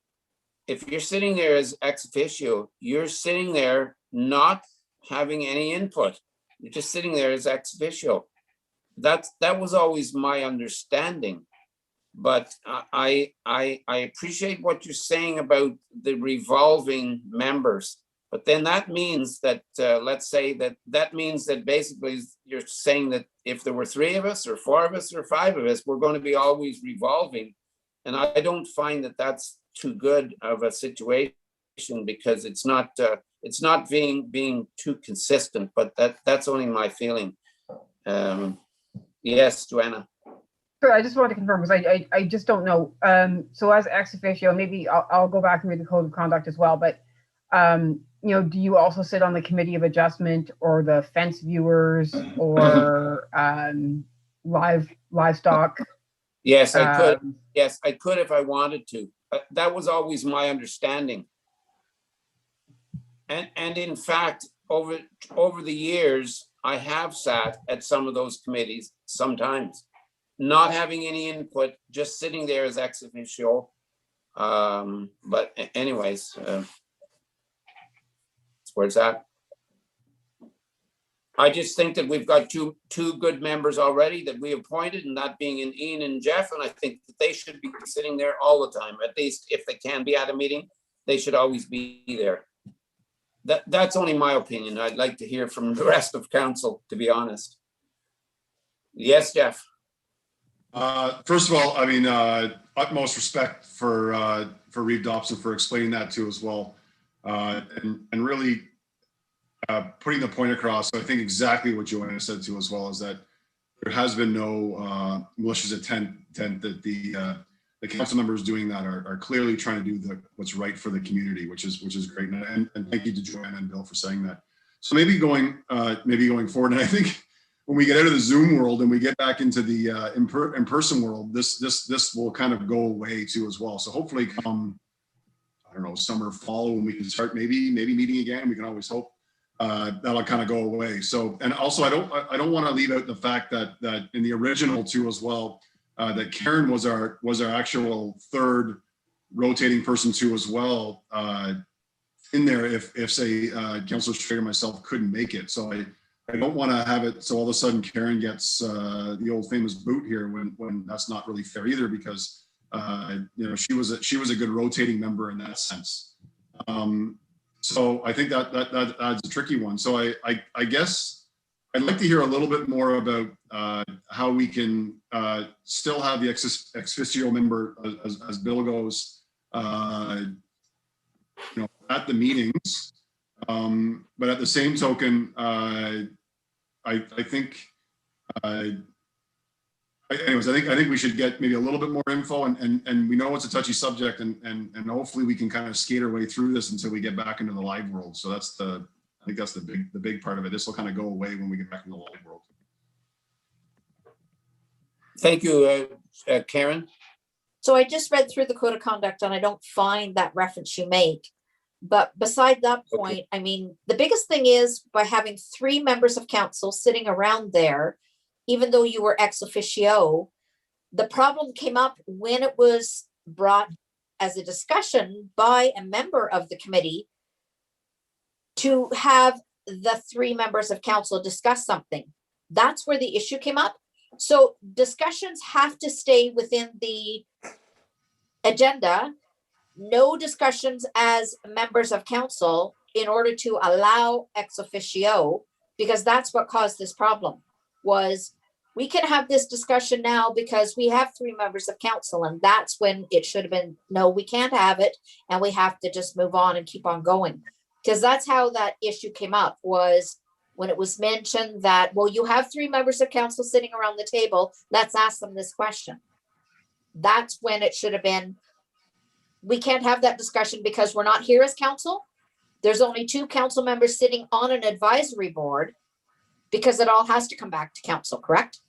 if you're sitting there as ex officio, you're sitting there not having any input. You're just sitting there as ex officio. That was always my understanding. But I appreciate what you're saying about the revolving members. But then that means that, let's say that means that basically you're saying that if there were 3 of us or 4 of us or 5 of us, we're going to be always revolving. And I don't find that that's too good of a situation, because it's not being too consistent, but that's only my feeling. Yes, Joanna. Sure, I just wanted to confirm, because I just don't know. So as ex officio, maybe I'll go back and read the code of conduct as well, but do you also sit on the committee of adjustment or the fence viewers or livestock? Yes, I could. Yes, I could if I wanted to. That was always my understanding. And in fact, over the years, I have sat at some of those committees sometimes, not having any input, just sitting there as ex officio. But anyways, where's that? I just think that we've got two good members already that we appointed, and that being Ian and Jeff, and I think that they should be sitting there all the time. At least if they can be at a meeting, they should always be there. That's only my opinion. I'd like to hear from the rest of council, to be honest. Yes, Jeff. First of all, I mean, utmost respect for Reeve Dobson for explaining that too as well, and really putting the point across. So I think exactly what Joanna said too as well is that there has been no malicious intent that the council members doing that are clearly trying to do what's right for the community, which is great. And thank you to Joanna and Bill for saying that. So maybe going forward, and I think when we get out of the Zoom world and we get back into the in-person world, this will kind of go away too as well. So hopefully come, I don't know, summer, fall, when we can start maybe meeting again, we can always hope that'll kind of go away. So, and also I don't want to leave out the fact that in the original too as well, that Karen was our actual third rotating person too as well in there if say Councilor Strader and myself couldn't make it. So I don't want to have it so all of a sudden Karen gets the old famous boot here when that's not really fair either, because she was a good rotating member in that sense. So I think that adds a tricky one. So I guess I'd like to hear a little bit more about how we can still have the ex officio member, as Bill goes, at the meetings. But at the same token, I think, anyways, I think we should get maybe a little bit more info, and we know it's a touchy subject, and hopefully we can kind of skate our way through this until we get back into the live world. So I think that's the big part of it. This will kind of go away when we get back in the live world. Thank you, Karen. So I just read through the code of conduct and I don't find that reference you make. But beside that point, I mean, the biggest thing is by having 3 members of council sitting around there, even though you were ex officio, the problem came up when it was brought as a discussion by a member of the committee to have the 3 members of council discuss something. That's where the issue came up. So discussions have to stay within the agenda. No discussions as members of council in order to allow ex officio, because that's what caused this problem. Was we can have this discussion now because we have 3 members of council, and that's when it should have been, no, we can't have it, and we have to just move on and keep on going. Because that's how that issue came up, was when it was mentioned that, well, you have 3 members of council sitting around the table, let's ask them this question. That's when it should have been, we can't have that discussion because we're not here as council. There's only 2 council members sitting on an advisory board, because it all has to come back to council, correct?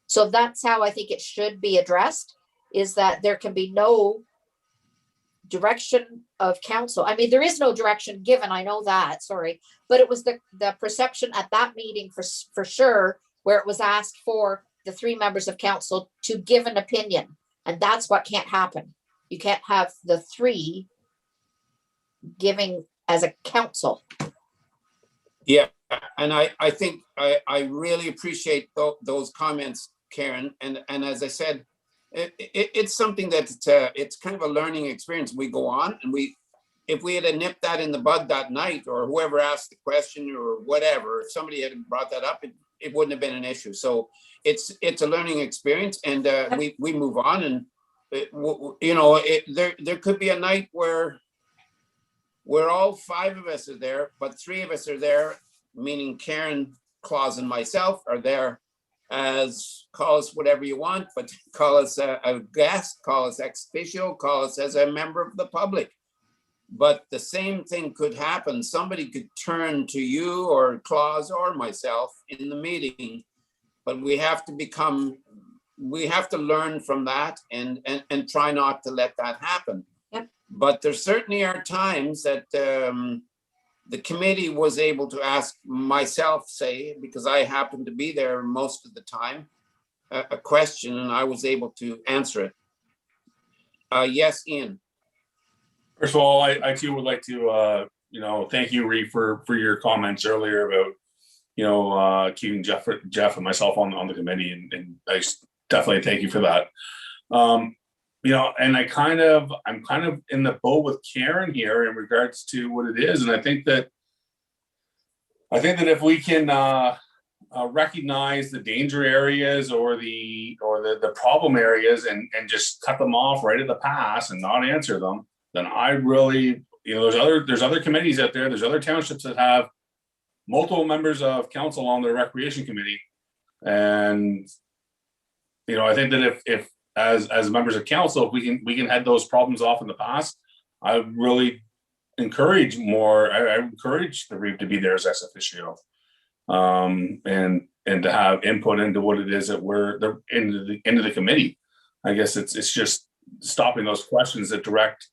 So that's how I think it should be addressed, is that there can be no direction of council. I mean, there is no direction given, I know that, sorry, but it was the perception at that meeting for sure, where it was asked for the 3 members of council to give an opinion, and that's what can't happen. You can't have the 3 giving as a council. Yeah, and I think I really appreciate those comments, Karen. And as I said, it's something that it's kind of a learning experience. We go on, and if we had nipped that in the bud that night, or whoever asked the question or whatever, if somebody had brought that up, it wouldn't have been an issue. So it's a learning experience, and we move on. And there could be a night where all 5 of us are there, but 3 of us are there, meaning Karen, Claus, and myself are there as, call us whatever you want, but call us a guest, call us ex officio, call us as a member of the public. But the same thing could happen. Somebody could turn to you or Claus or myself in the meeting, but we have to learn from that and try not to let that happen. Yep. But there certainly are times that the committee was able to ask myself, say, because I happened to be there most of the time, a question, and I was able to answer it. Yes, Ian. First of all, I too would like to, thank you, Reeve, for your comments earlier about, keeping Jeff and myself on the committee, and I definitely thank you for that. And I'm kind of in the boat with Karen here in regards to what it is, and I think that if we can recognize the danger areas or the problem areas and just cut them off right at the pass and not answer them, then I really, there's other committees out there, there's other townships that have multiple members of council on their recreation committee, and I think that if as members of council, if we can head those problems off in the past, I really encourage I encourage the Reeve to be there as ex officio, and to have input into what it is that we're into the committee. I guess it's just stopping those questions that direct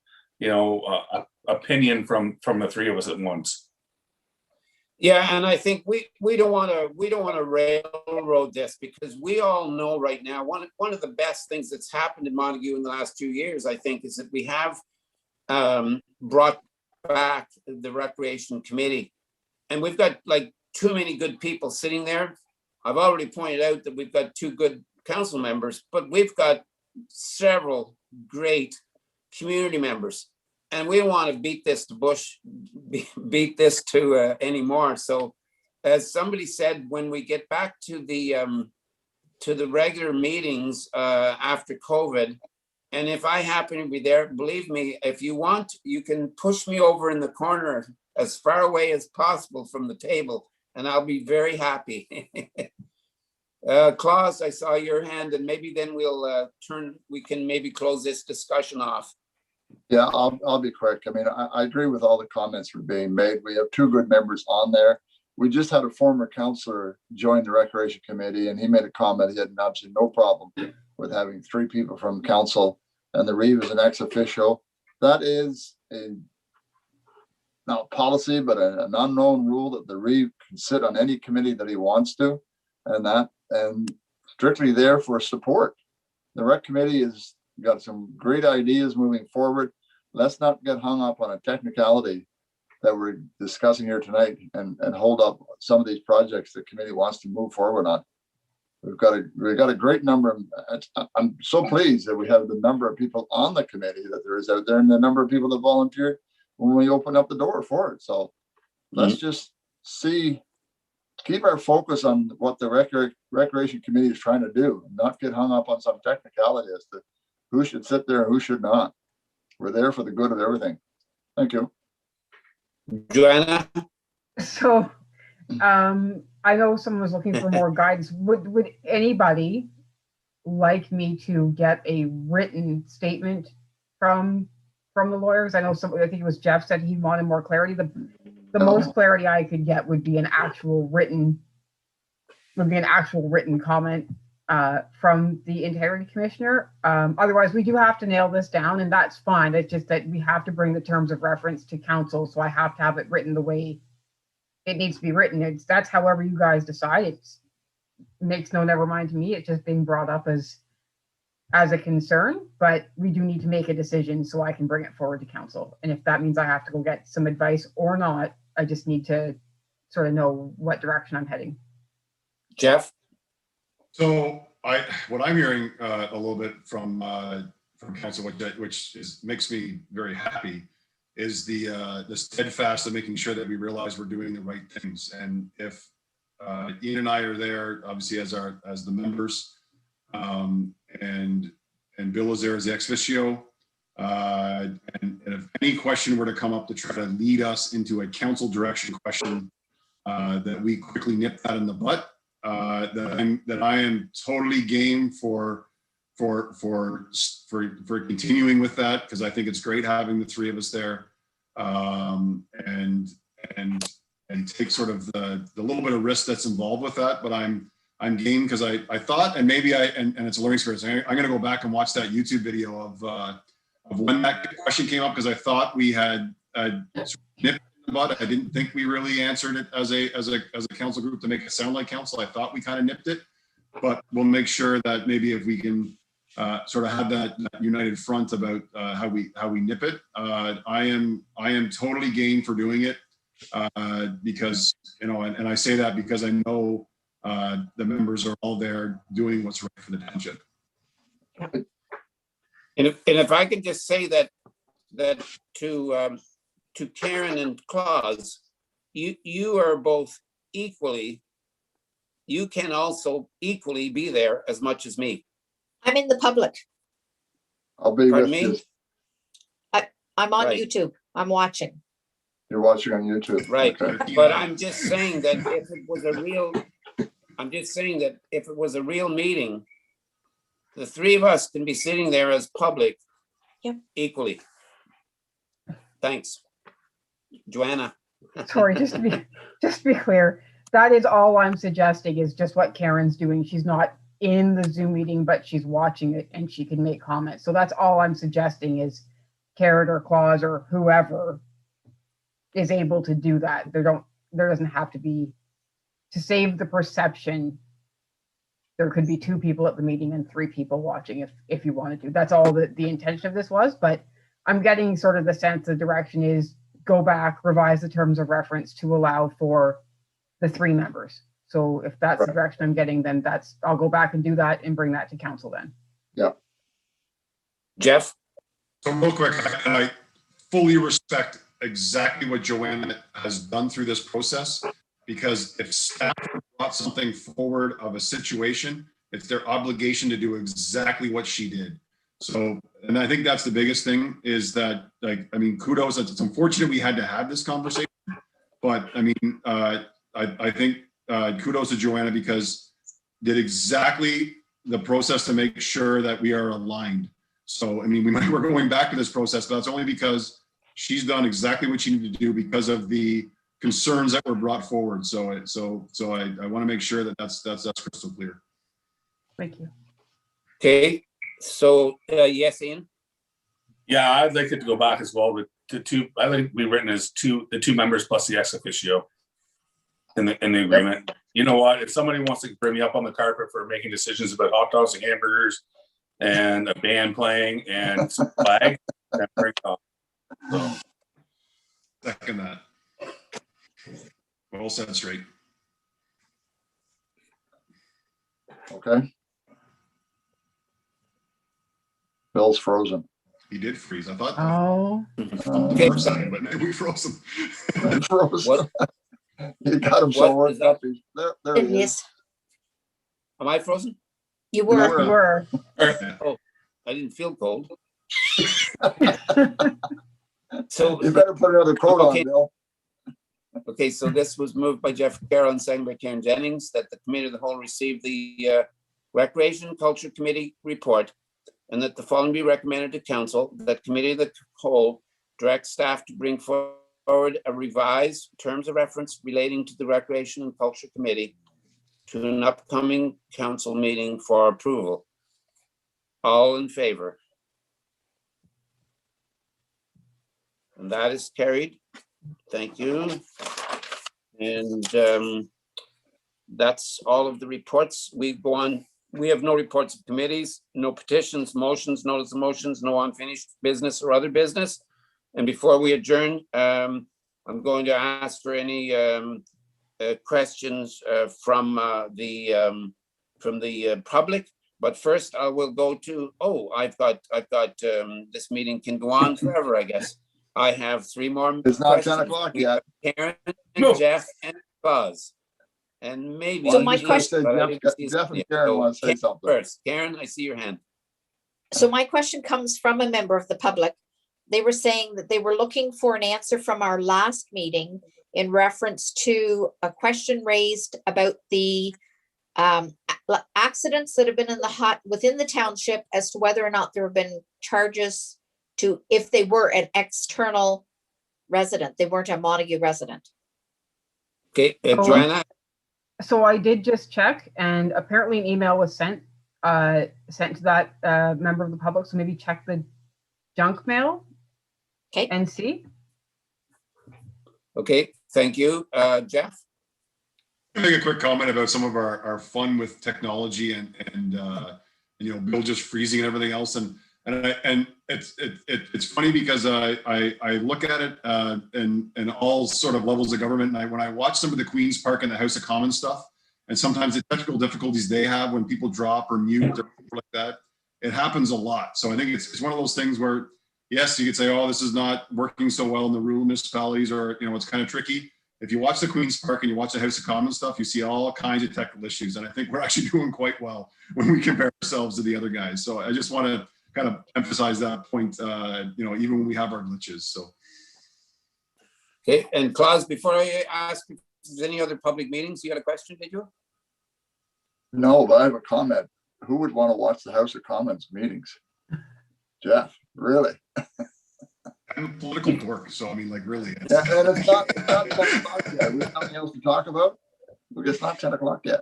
opinion from the 3 of us at once. Yeah, and I think we don't want to railroad this, because we all know right now one of the best things that's happened in Montague in the last 2 years, I think, is that we have brought back the recreation committee, and we've got like too many good people sitting there. I've already pointed out that we've got 2 good council members, but we've got several great community members. And we don't want to beat this to anymore. So, as somebody said, when we get back to the regular meetings after COVID, and if I happen to be there, believe me, if you want, you can push me over in the corner as far away as possible from the table, and I'll be very happy. Claus, I saw your hand, and maybe then we can maybe close this discussion off. Yeah, I'll be quick. I mean, I agree with all the comments that are being made. We have 2 good members on there. we just had a former counselor join the Recreation Committee, and he made a comment. He had absolutely no problem with having 3 people from council, and the Reeve is an ex officio. That is not a policy, but an unknown rule that the Reeve can sit on any committee that he wants to, and strictly there for support. The Rec Committee has got some great ideas moving forward. Let's not get hung up on a technicality that we're discussing here tonight and hold up some of these projects the committee wants to move forward on. We've got a great number. I'm so pleased that we have the number of people on the committee that there is out there, and the number of people that volunteered when we opened up the door for it. So let's just keep our focus on what the Recreation Committee is trying to do, and not get hung up on some technicality as to who should sit there and who should not. We're there for the good of everything. Thank you. Joanna? So, I know someone was looking for more guidance. Would anybody like me to get a written statement from the lawyers? I know I think it was Jeff said he wanted more clarity. The most clarity I could get would be an actual written comment from the Integrity Commissioner. Otherwise, we do have to nail this down, and that's fine. It's just that we have to bring the terms of reference to council, so I have to have it written the way it needs to be written. That's however you guys decide. It makes no never mind to me. It's just being brought up as a concern, but we do need to make a decision so I can bring it forward to council. And if that means I have to go get some advice or not, I just need to sort of know what direction I'm heading. Jeff? So what I'm hearing a little bit from council, which makes me very happy, is the steadfast of making sure that we realize we're doing the right things. And if Ian and I are there, obviously as the members, and Bill is there as the ex officio, and if any question were to come up to try to lead us into a council direction question, that we quickly nip that in the butt. That I am totally game for continuing with that, because I think it's great having the 3 of us there, and take sort of the little bit of risk that's involved with that. But I'm game, because I thought, and maybe and it's a learning experience. I'm going to go back and watch that YouTube video of when that question came up, because I thought we had nipped but I didn't think we really answered it as a council group to make it sound like council. I thought we kind of nipped it, but we'll make sure that maybe if we can sort of have that united front about how we nip it. I am totally game for doing it, because and I say that because I know the members are all there doing what's right for the township. And if I could just say that to Karen and Claus, you are both equally, you can also equally be there as much as me. I'm in the public. I'll be Pardon with me? you. I'm on Right. YouTube. I'm watching. You're watching on YouTube. Right, Okay. but I'm just saying that if it was a real meeting, the 3 of us can be sitting there as public. Yep. Equally. Thanks. Joanna? Sorry, just to be clear, that is all I'm suggesting is just what Karen's doing. She's not in the Zoom meeting, but she's watching it and she can make comments. So that's all I'm suggesting is Karen or Claus or whoever is able to do that. There doesn't have to be, to save the perception, there could be 2 people at the meeting and 3 people watching if you wanted to. That's all the intention of this was, but I'm getting sort of the sense the direction is go back, revise the terms of reference to allow for the 3 members. So if that's the direction I'm getting, then I'll go back and do that and bring that to council then. Yeah. Jeff? So real quick, I fully respect exactly what Joanna has done through this process, because if staff brought something forward of a situation, it's their obligation to do exactly what she did. So, and I think that's the biggest thing is that, kudos. It's unfortunate we had to have this conversation, but I think kudos to Joanna, because did exactly the process to make sure that we are aligned. So, we're going back to this process, but that's only because she's done exactly what she needed to do because of the concerns that were brought forward. So I want to make sure that that's crystal clear. Thank you. Okay, so, yes, Ian? Yeah, I'd like it to go back as well with the two, I think we written as the two members plus the ex officio in the agreement. You know what, if somebody wants to bring me up on the carpet for making decisions about hot dogs and hamburgers and a band playing and some flag, then bring it on. So, Second that. Well said, straight. Okay. Bill's frozen. He did freeze. I thought Oh, Okay. for a second, but we froze him. Frozen. What? You got him so What worked is that? up. There he is. Yes, Am I frozen? you You were. were. you were. I didn't feel cold. So, You better put another coat Okay. on, Bill. okay, so this was moved by Jeff Carroll and seconded by Karen Jennings, that the committee of the whole receive the Recreation and Culture Committee report, and that the following be recommended to council, that committee of the whole direct staff to bring forward a revised terms of reference relating to the Recreation and Culture Committee to an upcoming council meeting for approval. All in favor? And that is carried. Thank you. And that's all of the reports. We go on. We have no reports of committees, no petitions, motions, notice of motions, no unfinished business or other business. And before we adjourn, I'm going to ask for any questions from the public. But first, I will go to, I've got this meeting can go on forever, I guess. I have three more. It's not 10 questions. o'clock We yet. have Karen, No. Jeff, and Buzz. And maybe. So my Jeff, question- but I didn't see Jeff and his- Karen so want to say Karen something. First, Karen, I see your hand. So my question comes from a member of the public. They were saying that they were looking for an answer from our last meeting in reference to a question raised about the accidents that have been within the township, as to whether or not there have been charges to, if they were an external resident, they weren't a Montague resident. Okay, Oh. Joanna, So I did just check, and apparently an email was sent to that member of the public. So maybe check the junk mail. Okay. And see. okay, thank you. Jeff? Make a quick comment about some of our fun with technology and Bill just freezing and everything else. And it's funny because I look at it in all sort of levels of government. And when I watch some of the Queen's Park and the House of Commons stuff, and sometimes the technical difficulties they have when people drop or mute or like that, it happens a lot. So I think it's one of those things where, yes, you could say, oh, this is not working so well in the rural municipalities, or, it's kind of tricky. If you watch the Queen's Park and you watch the House of Commons stuff, you see all kinds of technical issues. And I think we're actually doing quite well when we compare ourselves to the other guys. So I just want to kind of emphasize that point, even when we have our glitches. So. Okay, and Klaus, before I ask if there's any other public meetings, you had a question, did you? No, but I have a comment. Who would want to watch the House of Commons meetings? Jeff, really? I'm a political dork, so I mean, like, really. Yeah, and it's not 10 o'clock yet. We have nothing else to talk about. It's not 10 o'clock yet.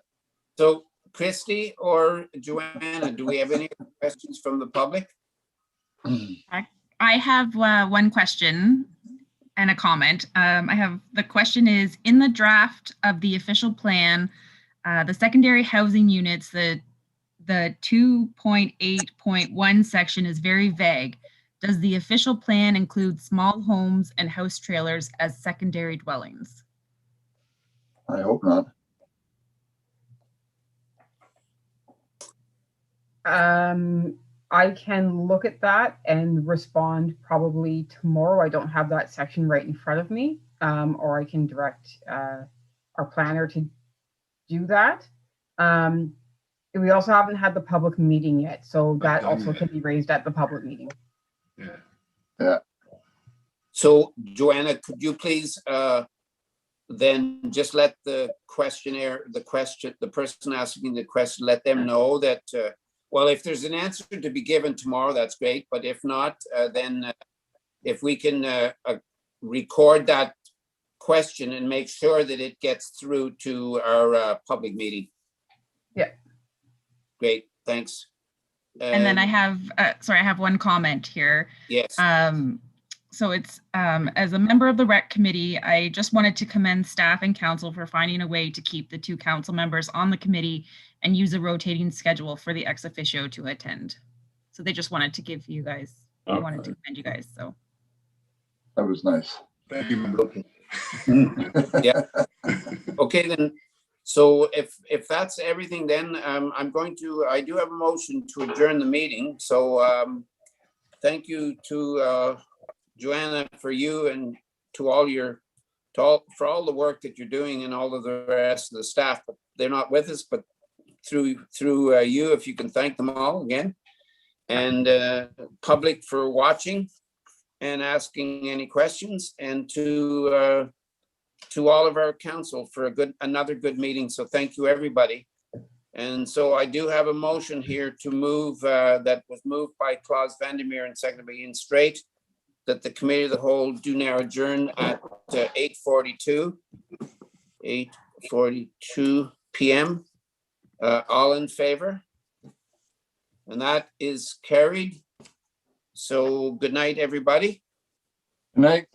So Christy or Joanna, do we have any questions from the public? I have one question and a comment. The question is, in the draft of the official plan, the secondary housing units, the 2.8.1 section is very vague. Does the official plan include small homes and house trailers as secondary dwellings? I hope not. I can look at that and respond probably tomorrow. I don't have that section right in front of me, or I can direct our planner to do that. We also haven't had the public meeting yet, so that also can be raised at the public meeting. Yeah. So Joanna, could you please then just let the the person asking the question, let them know that, well, if there's an answer to be given tomorrow, that's great. But if not, then if we can record that question and make sure that it gets through to our public meeting. Yeah. Great, thanks. And then I have, sorry, I have one comment here. Yes, So it's, as a member of the rec committee, I just wanted to commend staff and council for finding a way to keep the 2 council members on the committee and use a rotating schedule for the ex officio to attend. So they just wanted to give you guys, I wanted to commend you guys, so. That was nice. Thank you, member. Yeah. Okay, then, so if that's everything, then I do have a motion to adjourn the meeting. So thank you to Joanna, for you, and to all for all the work that you're doing, and all of the rest of the staff. But they're not with us, but through you, if you can thank them all again, and public for watching and asking any questions, and to all of our council for another good meeting. So thank you, everybody. And so I do have a motion here to move, that was moved by Klaus Vandermeer and seconded by Ian Straight, that the committee of the whole do now adjourn at 8:42 p.m. All in favor? And that is carried. So good night, everybody. Good night.